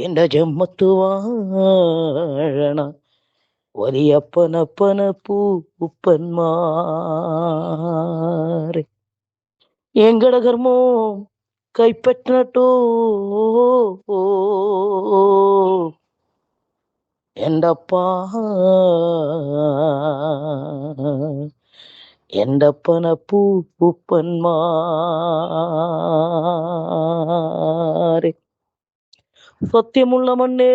എന്റെ ജമ്മത്ത് വാഴണ വലിയപ്പനപ്പന പൂപ്പന്മാരെ എങ്കട കർമ്മോ കൈപ്പറ്റണട്ടോ എന്റപ്പാ എന്റപ്പന പൂപ്പന്മാരെ സത്യമുള്ള മണ്ണേ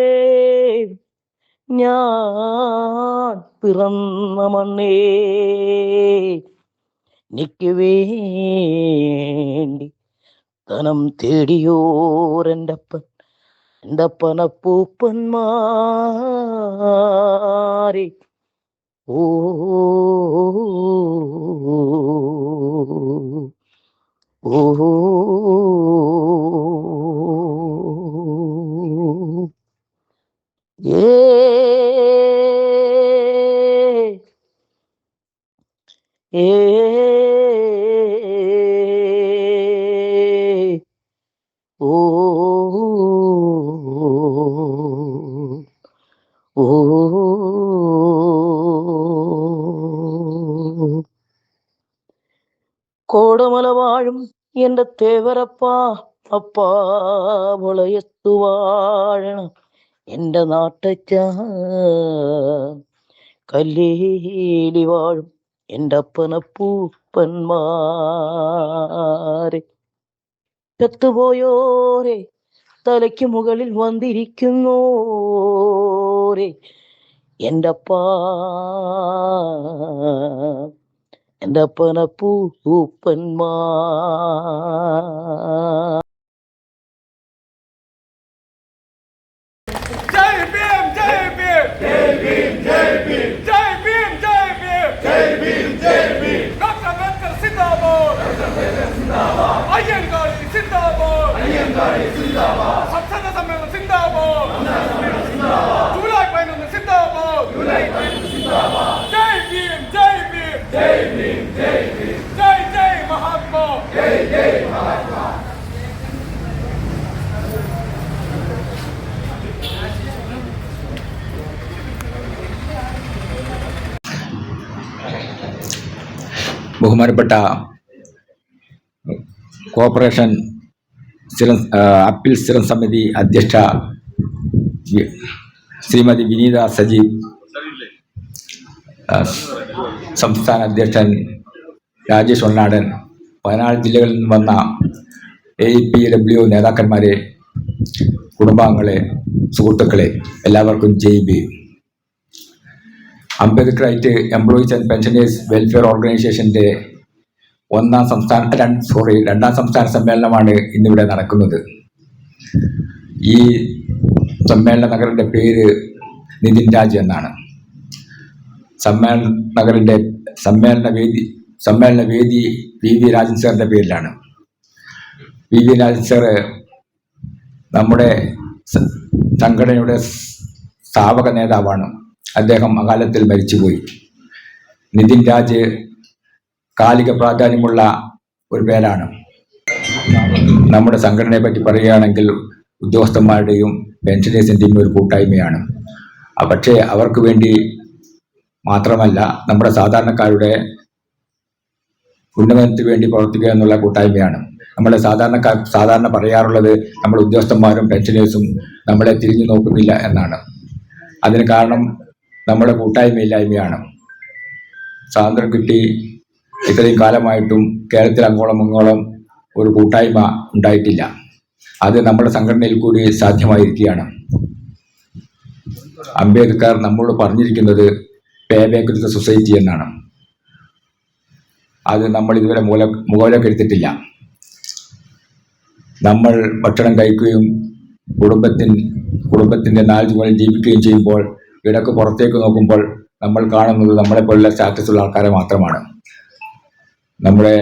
ഞാൻ പിറന്ന മണ്ണേ നിക്ക് വേണ്ടി ധനം തേടിയോരെൻ്റപ്പൻ എന്റപ്പന പൂപ്പന്മാരെ ഓ ഓ ഏ ഏ ഓ ഓ കോടമല വാഴും എന്റെ തേവരപ്പാ അപ്പാ വളയത്തു വാഴണം എന്റെ നാട്ടച്ച കല്ലേലി വാഴും എന്റെ അപ്പന പൂപ്പന്മാരെ ചത്തുപോയോരെ തലയ്ക്ക് മുകളിൽ വന്നിരിക്കുന്നോരെ എന്റപ്പാ എന്റെ അപ്പന പൂപ്പന്മാർ. जय भीम जय भीम जय भीम जय भीम जय भीम जय भीम जय भीम जय भीम डॉक्टर अंबेडकर जिंदाबाद अय्यंगारी जिंदाबाद संसद सम्मेलन जिंदाबाद जुलाई पैनल जिंदाबाद जय भीम जय भीम जय भीम जय भीम जय जय महात्मा जय जय महात्मा. ബഹുമാനപ്പെട്ട കോർപ്പറേഷൻ അപ്പീൽ സ്ഥിരം സമിതി അധ്യക്ഷ ശ്രീമതി വിനീത സജീവ്, സംസ്ഥാന അധ്യക്ഷൻ രാജേഷ് ഒന്നാടൻ, 14 ജില്ലകളിൽ നിന്ന് വന്ന AEPW നേതാക്കന്മാരെ, കുടുംബാംഗങ്ങളെ, സുഹൃത്തുക്കളെ, എല്ലാവർക്കും ജയ് Bhim. Ambedkar right employees and pensioners welfare ഓർഗനൈസേഷൻ്റെ രണ്ടാം സംസ്ഥാന സമ്മേളനമാണ് ഇന്നിവിടെ നടക്കുന്നത്. ഈ സമ്മേളന നഗറിൻ്റെ പേര് നിതിൻ രാജ് എന്നാണ്. സമ്മേളന വേദി വി രാജൻ സാറിൻ്റെ പേരിലാണ്. വി രാജൻ സാറ് നമ്മുടെ സംഘടനയുടെ സ്ഥാപക നേതാവാണ്. അദ്ദേഹം അകാലത്തിൽ മരിച്ചുപോയി. നിതിൻ രാജ് കാലിക പ്രാധാന്യമുള്ള ഒരു പേരാണ്. നമ്മുടെ സംഘടനയെ പറ്റി പറയുകയാണെങ്കിൽ ഉദ്യോഗസ്ഥന്മാരുടെയും പെൻഷനേഴ്സിൻ്റെയും ഒരു കൂട്ടായ്മയാണ്. പക്ഷേ അവർക്ക് വേണ്ടി മാത്രമല്ല, നമ്മുടെ സാധാരണക്കാരുടെ ഉന്നമനത്തിന് വേണ്ടി പ്രവർത്തിക്കുക എന്നുള്ള കൂട്ടായ്മയാണ്. നമ്മുടെ സാധാരണ പറയാറുള്ളത് നമ്മുടെ ഉദ്യോഗസ്ഥന്മാരും പെൻഷനേഴ്സും നമ്മളെ തിരിഞ്ഞു നോക്കുന്നില്ല എന്നാണ്. അതിന് കാരണം നമ്മുടെ കൂട്ടായ്മയില്ലായ്മയാണ്. സ്വാതന്ത്ര്യം കിട്ടി ഇത്രയും കാലമായിട്ടും കേരളത്തിൽ അങ്ങോളം ഒരു കൂട്ടായ്മ ഉണ്ടായിട്ടില്ല. അത് നമ്മുടെ സംഘടനയിൽ കൂടി സാധ്യമായിരിക്കുകയാണ്. അംബേദ്കർ നമ്മോട് പറഞ്ഞിരിക്കുന്നത് pay back to the society എന്നാണ്. അത് നമ്മൾ ഇതുവരെ മുഖവിലക്കെടുത്തിട്ടില്ല. നമ്മൾ ഭക്ഷണം കഴിക്കുകയും കുടുംബത്തിൻ്റെ 4 ചുവടിൽ ജീവിക്കുകയും ചെയ്യുമ്പോൾ ഇടയ്ക്ക് പുറത്തേക്ക് നോക്കുമ്പോൾ നമ്മൾ കാണുന്നത് നമ്മളെപ്പോലുള്ള സ്റ്റാറ്റസുള്ള ആൾക്കാരെ മാത്രമാണ്. നമ്മുടെ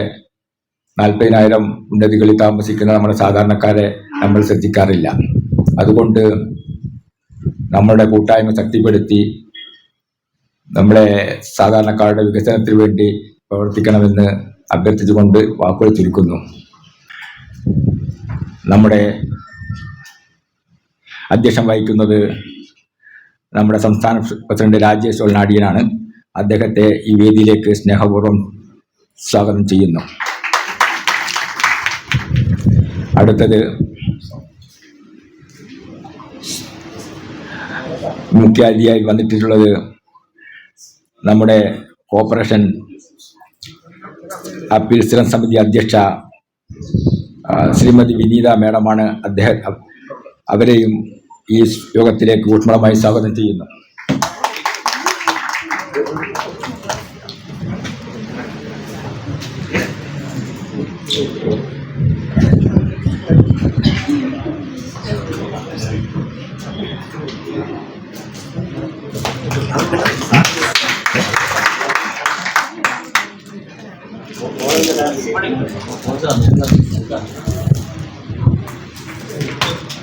40,000 ഉന്നതികളിൽ താമസിക്കുന്ന നമ്മുടെ സാധാരണക്കാരെ നമ്മൾ ശ്രദ്ധിക്കാറില്ല. അതുകൊണ്ട് നമ്മളുടെ കൂട്ടായ്മ ശക്തിപ്പെടുത്തി നമ്മളെ സാധാരണക്കാരുടെ വികസനത്തിന് വേണ്ടി പ്രവർത്തിക്കണമെന്ന് അഭ്യർത്ഥിച്ചുകൊണ്ട് വാക്കുകൾ ചുരുക്കുന്നു. നമ്മുടെ അധ്യക്ഷം വഹിക്കുന്നത് നമ്മുടെ സംസ്ഥാന പ്രസിഡന്റ് രാജേഷ് ഒൾനാടിയനാണ്. അദ്ദേഹത്തെ ഈ വേദിയിലേക്ക് സ്നേഹപൂർവ്വം സ്വാഗതം ചെയ്യുന്നു. അടുത്തത് മുഖ്യാതിഥിയായി വന്നിട്ടുള്ളത് നമ്മുടെ കോർപ്പറേഷൻ അപ്പീൽ സ്ഥിരം സമിതി അധ്യക്ഷ ശ്രീമതി വിനീത മേഡമാണ്. അവരെയും ഈ യോഗത്തിലേക്ക് ഊഷ്മളമായി സ്വാഗതം ചെയ്യുന്നു.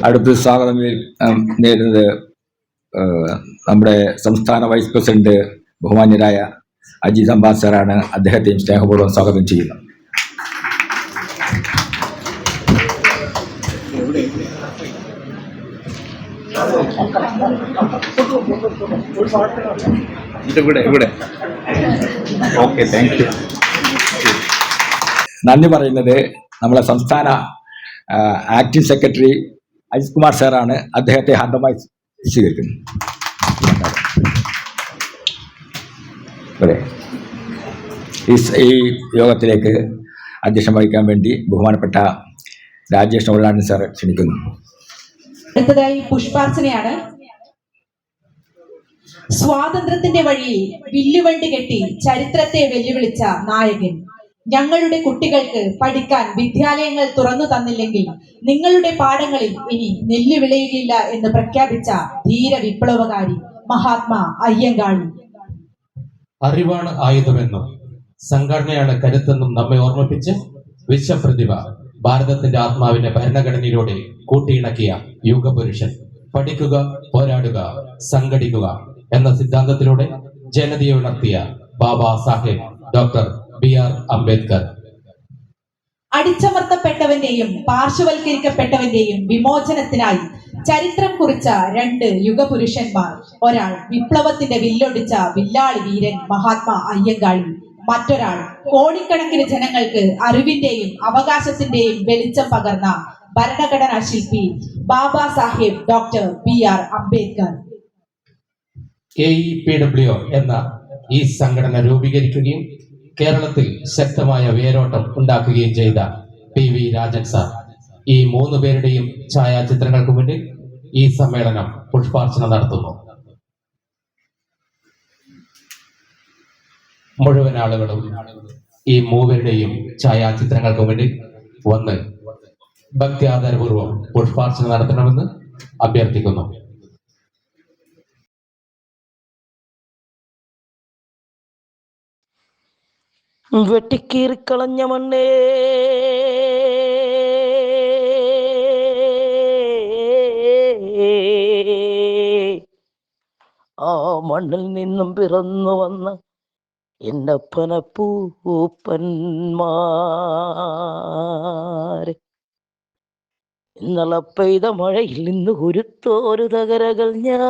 അടുത്ത സ്വാഗതം നേരുന്നത് നമ്മുടെ സംസ്ഥാന വൈസ് പ്രസിഡന്റ് ബഹുമാന്യരായ അജീസ് അംബാസ് സാറാണ്. അദ്ദേഹത്തെയും സ്നേഹപൂർവ്വം സ്വാഗതം ചെയ്യുന്നു. നന്ദി പറയുന്നത് നമ്മളെ സംസ്ഥാന ആക്ടിംഗ് സെക്രട്ടറി അജിത് കുമാർ സാറാണ്. അദ്ദേഹത്തെ ഹാർദമായി സ്വീകരിക്കുന്നു. ഈ യോഗത്തിലേക്ക് അധ്യക്ഷം വഹിക്കാൻ വേണ്ടി ബഹുമാനപ്പെട്ട രാജേഷ് ഒൾനാടൻ സാർ ക്ഷണിക്കുന്നു. അടുത്തതായി പുഷ്പാർച്ചനയാണ്. സ്വാതന്ത്ര്യത്തിന്റെ വഴിയിൽ വില്ലുവണ്ടി കെട്ടി ചരിത്രത്തെ വെല്ലുവിളിച്ച നായകൻ. ഞങ്ങളുടെ കുട്ടികൾക്ക് പഠിക്കാൻ വിദ്യാലയങ്ങൾ തുറന്നു തന്നില്ലെങ്കിൽ നിങ്ങളുടെ പാഠങ്ങളിൽ ഇനി നെല്ല് വിളയുകയില്ല എന്ന് പ്രഖ്യാപിച്ച ധീര വിപ്ലവകാരി മഹാത്മാ അയ്യങ്കാളി. അറിവാണ് ആയുധമെന്നും സംഘടനയാണ് കരുത്തെന്നും നമ്മെ ഓർമ്മിപ്പിച്ച് വിശ്വപ്രതിഭ ഭാരതത്തിന്റെ ആത്മാവിനെ ഭരണഘടനയിലൂടെ കൂട്ടിയിണക്കിയ യുഗപുരുഷൻ. പഠിക്കുക, പോരാടുക, സംഘടിക്കുക എന്ന സിദ്ധാന്തത്തിലൂടെ ജനതയെ ഉണർത്തിയ ബാബാ സാഹേബ് ഡോക്ടർ ബി.ആർ. അംബേദ്കർ. അടിച്ചമർത്തപ്പെട്ടവന്റെയും പാർശ്വവൽക്കരിക്കപ്പെട്ടവന്റെയും വിമോചനത്തിനായി ചരിത്രം കുറിച്ച രണ്ട് യുഗപുരുഷന്മാർ. ഒരാൾ വിപ്ലവത്തിന്റെ വില്ലൊടിച്ച വില്ലാളി വീരൻ മഹാത്മാ അയ്യങ്കാളി. മറ്റൊരാൾ കോടിക്കണക്കിന് ജനങ്ങൾക്ക് അറിവിന്റെയും അവകാശത്തിന്റെയും വെളിച്ചം പകർന്ന ഭരണഘടനാ ശില്പി Baba Saheb doctor BR. Ambedkar. AEPWO എന്ന ഈ സംഘടന രൂപീകരിക്കുകയും കേരളത്തിൽ ശക്തമായ വേരോട്ടം ഉണ്ടാക്കുകയും ചെയ്ത PV രാജൻ സാർ. ഈ മൂന്ന് പേരുടെയും ഛായാചിത്രങ്ങൾക്ക് മുന്നിൽ ഈ സമ്മേളനം പുഷ്പാർച്ചന നടത്തുന്നു. മുഴുവൻ ആളുകളും ഈ മൂവരുടെയും ഛായാചിത്രങ്ങൾക്ക് മുന്നിൽ വന്ന് ഭക്തിയാദരപൂർവ്വം പുഷ്പാർച്ചന നടത്തണമെന്ന് അഭ്യർത്ഥിക്കുന്നു. വെട്ടിക്കീറിക്കളഞ്ഞ മണ്ണേ, ആ മണ്ണിൽ നിന്നും പിറന്നു വന്ന എൻ്റെ പനപ്പൂപ്പന്മാരെ, ഇന്നലെ പെയ്ത മഴയിൽ നിന്ന് കുരുത്തോരു തകരകൾ ഞാൻ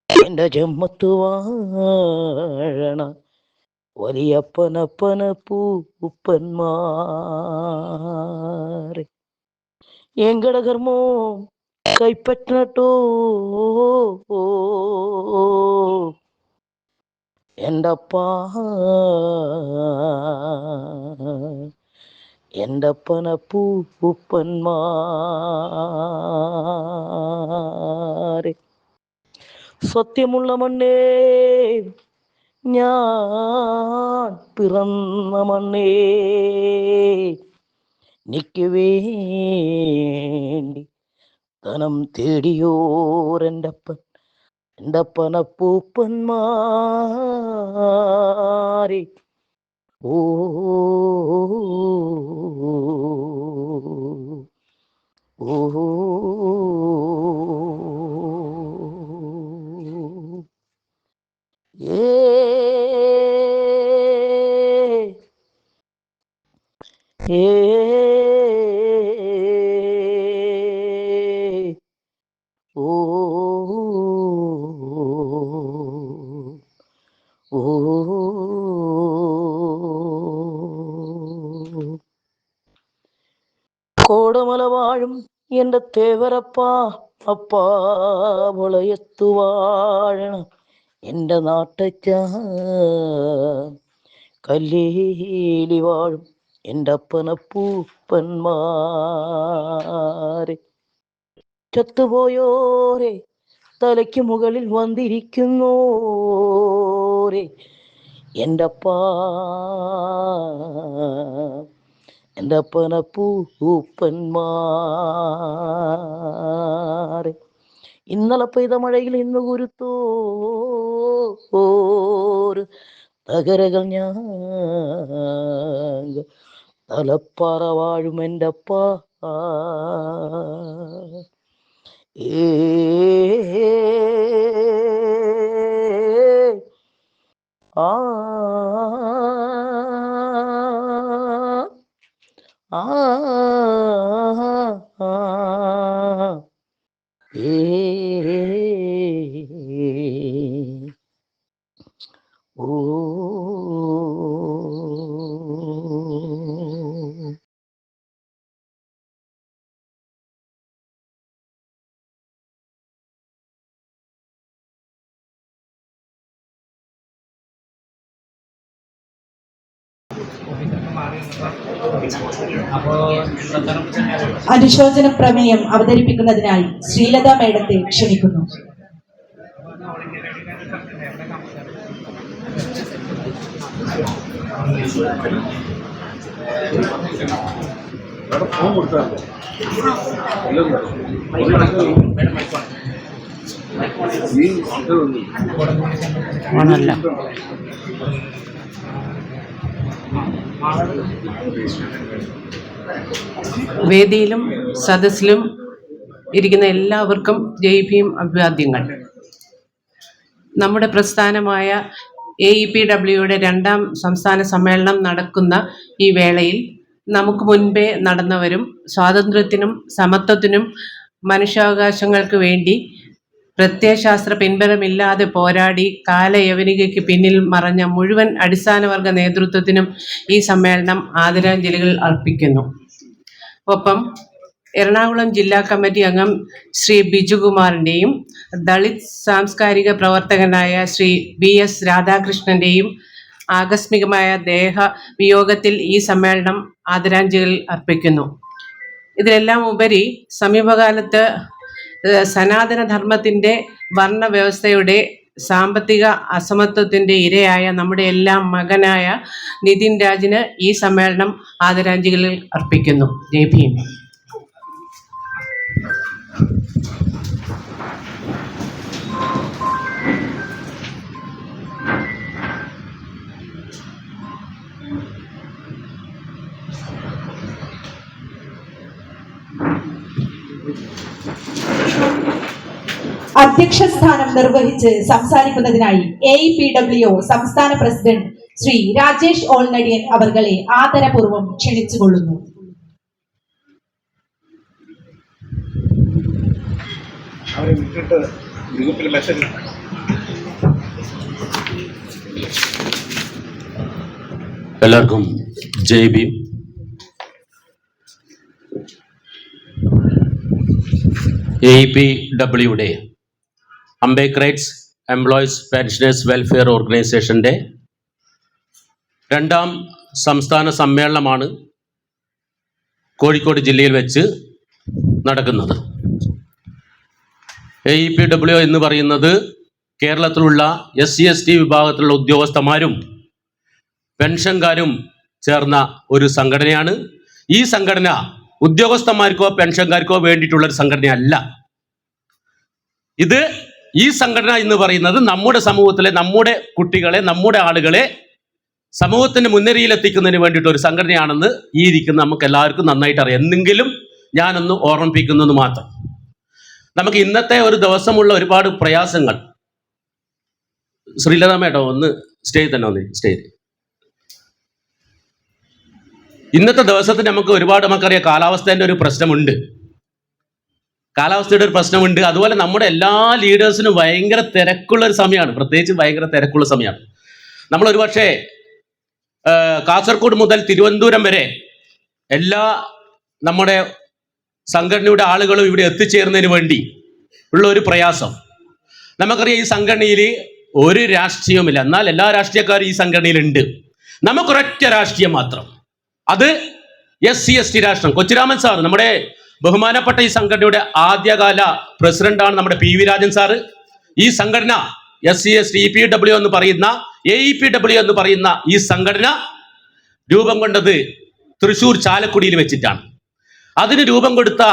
എൻ്റെ ചെമ്മത്ത് വാഴണ വലിയ പനപ്പൂപ്പന്മാരെ, എങ്കട കർമ്മോ കൈപ്പറ്റോ എൻ്റെ പനപ്പൂപ്പന്മാരെ. സത്യമുള്ള മണ്ണേ, ഞാൻ പിറന്ന മണ്ണേ, നിക്ക് വേണ്ടി ധനം തേടിയോരെൻ്റപ്പൻ, എൻ്റെ പനപ്പൂപ്പന്മാരെ. ഓ ഓ ഏ എൻ്റെ തേവരപ്പാ അപ്പാ മുളയത്തു വാഴണം എൻ്റെ നാട്ടച്ച കല്ലേലി വാഴും എൻ്റെ അപ്പനപ്പൂപ്പന്മാരെ. ചത്തുപോയോരെ തലയ്ക്ക് മുകളിൽ വന്നിരിക്കുന്നോരെ എൻ്റെ അപ്പനപ്പൂപ്പന്മാരെ. ഇന്നലെ പെയ്ത മഴയിൽ ഇന്ന് കുരുത്തോര് തകരകൾ ഞാൻ തലപ്പാറ വാഴും എൻ്റെ അപ്പ. ആ ആ ഓ. അനുശോചന പ്രമേയം അവതരിപ്പിക്കുന്നതിനായി ശ്രീലത മേഡത്തെ ക്ഷണിക്കുന്നു. വേദിയിലും സദസ്സിലും ഇരിക്കുന്ന എല്ലാവർക്കും ജയ് ഭീം അഭിവാദ്യങ്ങൾ. നമ്മുടെ പ്രസ്ഥാനമായ AEPWയുടെ 2ാം സംസ്ഥാന സമ്മേളനം നടക്കുന്ന ഈ വേളയിൽ നമുക്ക് മുൻപേ നടന്നവരും സ്വാതന്ത്ര്യത്തിനും സമത്വത്തിനും മനുഷ്യാവകാശങ്ങൾക്ക് വേണ്ടി പ്രത്യയശാസ്ത്ര പിൻബലമില്ലാതെ പോരാടി കാലയവനികയ്ക്ക് പിന്നിൽ മറഞ്ഞ മുഴുവൻ അടിസ്ഥാനവർഗ നേതൃത്വത്തിനും ഈ സമ്മേളനം ആദരാഞ്ജലികൾ അർപ്പിക്കുന്നു. ഒപ്പം എറണാകുളം ജില്ലാ കമ്മിറ്റി അംഗം ശ്രീ ബിജുകുമാറിൻ്റെയും ദളിത് സാംസ്കാരിക പ്രവർത്തകനായ ശ്രീ BS രാധാകൃഷ്ണൻ്റെയും ആകസ്മികമായ ദേഹവിയോഗത്തിൽ ഈ സമ്മേളനം ആദരാഞ്ജലികൾ അർപ്പിക്കുന്നു. ഇതിലെല്ലാം ഉപരി സമീപകാലത്ത് സനാതനധർമ്മത്തിൻ്റെ വർണ്ണവ്യവസ്ഥയുടെ സാമ്പത്തിക അസമത്വത്തിൻ്റെ ഇരയായ നമ്മുടെ എല്ലാം മകനായ നിതിൻ രാജിന് ഈ സമ്മേളനം ആദരാഞ്ജലികൾ അർപ്പിക്കുന്നു. ജയ് ഭീം. അധ്യക്ഷ സ്ഥാനം നിർവഹിച്ച് സംസാരിക്കുന്നതിനായി AEPWO സംസ്ഥാന പ്രസിഡന്റ് ശ്രീ രാജേഷ് ഓൾനടിയൻ അവർകളെ ആദരപൂർവ്വം ക്ഷണിച്ചുകൊള്ളുന്നു. എല്ലാവർക്കും ജയ് ഭീം. AEPWയുടെ അംബേദ്കറൈറ്റ്സ് എംപ്ലോയീസ് പെൻഷനേഴ്സ് വെൽഫെയർ ഓർഗനൈസേഷൻ്റെ 2ാം സംസ്ഥാന സമ്മേളനമാണ് കോഴിക്കോട് ജില്ലയിൽ വെച്ച് നടക്കുന്നത്. AEPWO എന്ന് പറയുന്നത് കേരളത്തിലുള്ള SC/ST വിഭാഗത്തിലുള്ള ഉദ്യോഗസ്ഥന്മാരും പെൻഷൻകാരും ചേർന്ന ഒരു സംഘടനയാണ്. ഈ സംഘടന ഉദ്യോഗസ്ഥന്മാർക്കോ പെൻഷൻകാർക്കോ വേണ്ടിയിട്ടുള്ളൊരു സംഘടനയല്ല. ഈ സംഘടന എന്ന് പറയുന്നത് നമ്മുടെ സമൂഹത്തിലെ നമ്മുടെ കുട്ടികളെ, നമ്മുടെ ആളുകളെ സമൂഹത്തിന് മുൻനിരയിലെത്തിക്കുന്നതിന് വേണ്ടിയിട്ട് ഒരു സംഘടനയാണെന്ന് ഈ ഇരിക്കുന്ന നമുക്ക് എല്ലാവർക്കും നന്നായിട്ട് അറിയാം. എന്നെങ്കിലും ഞാനൊന്ന് ഓർമ്മിപ്പിക്കുന്നത് മാത്രം. നമുക്ക് ഇന്നത്തെ ഒരു ദിവസമുള്ള ഒരുപാട് പ്രയാസങ്ങൾ. ശ്രീലത മേഡം ഒന്ന് സ്റ്റേജ് തന്നെ വന്നു. സ്റ്റേജ് ഇന്നത്തെ ദിവസത്തിന് നമുക്ക് ഒരുപാട് നമുക്കറിയാം കാലാവസ്ഥേൻ്റെ ഒരു പ്രശ്നമുണ്ട്. കാലാവസ്ഥയുടെ ഒരു പ്രശ്നമുണ്ട്. അതുപോലെ നമ്മുടെ എല്ലാ ലീഡേഴ്സിനും ഭയങ്കര തിരക്കുള്ള ഒരു സമയമാണ്. പ്രത്യേകിച്ച് ഭയങ്കര തിരക്കുള്ള സമയമാണ്. നമ്മളൊരു പക്ഷേ കാസർഗോഡ് മുതൽ തിരുവനന്തപുരം വരെ എല്ലാ നമ്മുടെ സംഘടനയുടെ ആളുകളും ഇവിടെ എത്തിച്ചേരുന്നതിന് വേണ്ടി ഉള്ള ഒരു പ്രയാസം. നമുക്കറിയാം ഈ സംഘടനയിൽ ഒരു രാഷ്ട്രീയവുമില്ല, എന്നാൽ എല്ലാ രാഷ്ട്രീയക്കാരും ഈ സംഘടനയിലുണ്ട്. നമുക്കൊരൊറ്റ രാഷ്ട്രീയം മാത്രം, അത് SC/ST രാഷ്ട്രം. കൊച്ചിരാമൻ സാർ, നമ്മുടെ ബഹുമാനപ്പെട്ട ഈ സംഘടനയുടെ ആദ്യകാല പ്രസിഡന്റാണ് നമ്മുടെ PV രാജൻ സാറ്. ഈ സംഘടന SC/ST EPW എന്ന് പറയുന്ന AEPW എന്ന് പറയുന്ന ഈ സംഘടന രൂപം കൊണ്ടത് തൃശ്ശൂർ ചാലക്കുടിയിൽ വെച്ചിട്ടാണ്. അതിന് രൂപം കൊടുത്ത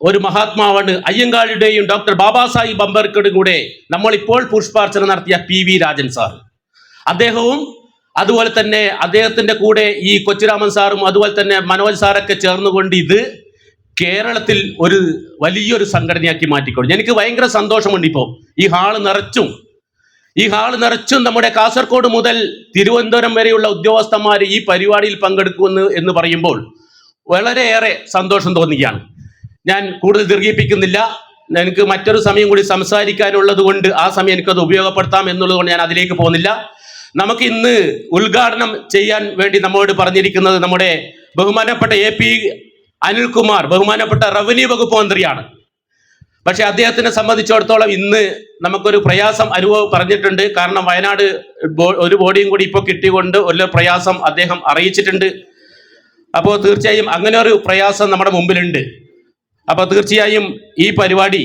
ഒരു മഹാത്മാവാണ് അയ്യങ്കാളിയുടെയും ഡോക്ടർ ബാബാ സാഹിബ് അംബേദ്കറുടെ കൂടെ നമ്മളിപ്പോൾ പുഷ്പാർച്ചന നടത്തിയ PV രാജൻ സാർ. അദ്ദേഹവും അതുപോലെ തന്നെ അദ്ദേഹത്തിന്റെ കൂടെ ഈ കൊച്ചിരാമൻ സാറും അതുപോലെ തന്നെ മനോജ് സാറൊക്കെ ചേർന്നുകൊണ്ട് ഇത് കേരളത്തിൽ ഒരു വലിയൊരു സംഘടനയാക്കി മാറ്റിക്കൊണ്ടു. എനിക്ക് ഭയങ്കര സന്തോഷമുണ്ട്. ഇപ്പോൾ ഈ ഹാള് നിറച്ചും നമ്മുടെ കാസർഗോഡ് മുതൽ തിരുവനന്തപുരം വരെയുള്ള ഉദ്യോഗസ്ഥന്മാർ ഈ പരിപാടിയിൽ പങ്കെടുക്കുന്നു എന്ന് പറയുമ്പോൾ വളരെയേറെ സന്തോഷം തോന്നുകയാണ്. ഞാൻ കൂടുതൽ ദീർഘിപ്പിക്കുന്നില്ല. എനിക്ക് മറ്റൊരു സമയം കൂടി സംസാരിക്കാനുള്ളത് കൊണ്ട് ആ സമയം എനിക്കത് ഉപയോഗപ്പെടുത്താം എന്നുള്ളത് കൊണ്ട് ഞാൻ അതിലേക്ക് പോകുന്നില്ല. നമുക്ക് ഇന്ന് ഉദ്ഘാടനം ചെയ്യാൻ വേണ്ടി നമ്മോട് പറഞ്ഞിരിക്കുന്നത് നമ്മുടെ ബഹുമാനപ്പെട്ട AP അനിൽകുമാർ, ബഹുമാനപ്പെട്ട റവന്യൂ വകുപ്പ് മന്ത്രിയാണ്. പക്ഷെ അദ്ദേഹത്തിനെ സംബന്ധിച്ചിടത്തോളം ഇന്ന് നമുക്കൊരു പ്രയാസം പറഞ്ഞിട്ടുണ്ട്. കാരണം വയനാട് ഒരു ബോഡിയും കൂടി ഇപ്പോൾ കിട്ടിക്കൊണ്ട് ഒരു പ്രയാസം അദ്ദേഹം അറിയിച്ചിട്ടുണ്ട്. അപ്പോൾ തീർച്ചയായും അങ്ങനെ ഒരു പ്രയാസം നമ്മുടെ മുമ്പിലുണ്ട്. അപ്പോൾ തീർച്ചയായും ഈ പരിപാടി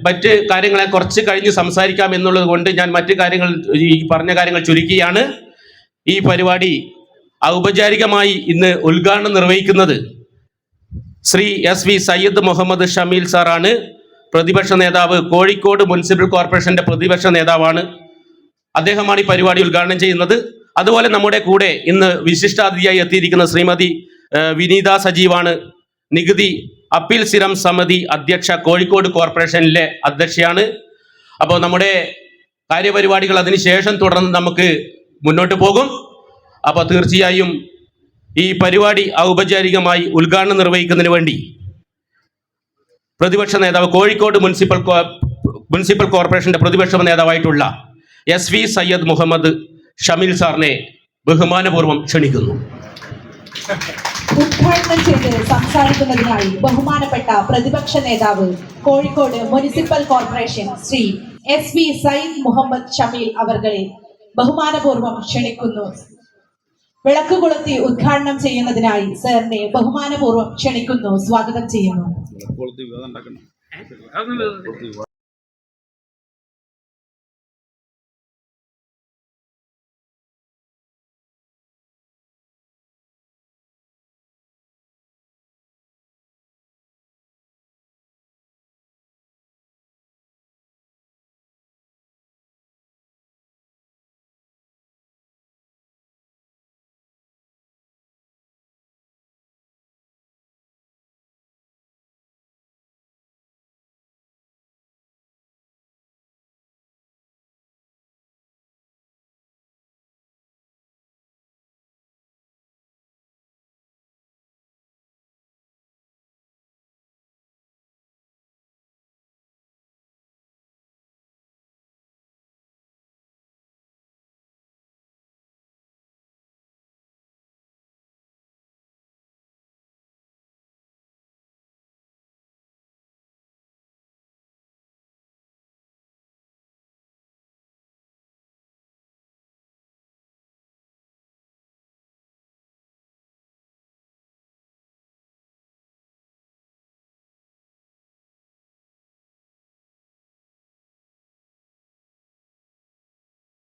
മറ്റ് കാര്യങ്ങളെ കുറച്ച് കഴിഞ്ഞ് സംസാരിക്കാം എന്നുള്ളത് കൊണ്ട് ഞാൻ മറ്റു കാര്യങ്ങൾ, ഈ പറഞ്ഞ കാര്യങ്ങൾ ചുരുക്കിയാണ്. ഈ പരിപാടി ഔപചാരികമായി ഇന്ന് ഉദ്ഘാടനം നിർവഹിക്കുന്നത് ശ്രീ SV സയ്യിദ് മുഹമ്മദ് ഷമീൽ സാറാണ്. പ്രതിപക്ഷ നേതാവ്, കോഴിക്കോട് മുനിസിപ്പൽ കോർപ്പറേഷന്റെ പ്രതിപക്ഷ നേതാവാണ്. അദ്ദേഹമാണ് ഈ പരിപാടി ഉദ്ഘാടനം ചെയ്യുന്നത്. അതുപോലെ നമ്മുടെ കൂടെ ഇന്ന് വിശിഷ്ടാതിഥിയായി എത്തിയിരിക്കുന്ന ശ്രീമതി വിനീത സജീവാണ്. നികുതി അപ്പീൽ സ്ഥിരം സമിതി അധ്യക്ഷ, കോഴിക്കോട് കോർപ്പറേഷനിലെ അധ്യക്ഷയാണ്. അപ്പോൾ നമ്മുടെ കാര്യപരിപാടികൾ അതിനുശേഷം തുടർന്ന് നമുക്ക് മുന്നോട്ട് പോകും. അപ്പോൾ തീർച്ചയായും ഈ പരിപാടി ഔപചാരികമായി ഉദ്ഘാടനം നിർവഹിക്കുന്നതിന് വേണ്ടി പ്രതിപക്ഷ നേതാവ്, കോഴിക്കോട് മുനിസിപ്പൽ കോർപ്പറേഷന്റെ പ്രതിപക്ഷ നേതാവായിട്ടുള്ള SV സയ്യദ് മുഹമ്മദ് ഷമീൽ സാറിനെ ബഹുമാനപൂർവ്വം ക്ഷണിക്കുന്നു. ഉദ്ഘാടനം ചെയ്ത് സംസാരിക്കുന്നതിനായി ബഹുമാനപ്പെട്ട പ്രതിപക്ഷ നേതാവ്, Kozhikode municipal corporation Shri SV Sayyid Muhammad Shameel അവർകളെ ബഹുമാനപൂർവ്വം ക്ഷണിക്കുന്നു. വിളക്ക് കൊളുത്തി ഉദ്ഘാടനം ചെയ്യുന്നതിനായി സാറിനെ ബഹുമാനപൂർവ്വം ക്ഷണിക്കുന്നു, സ്വാഗതം ചെയ്യുന്നു.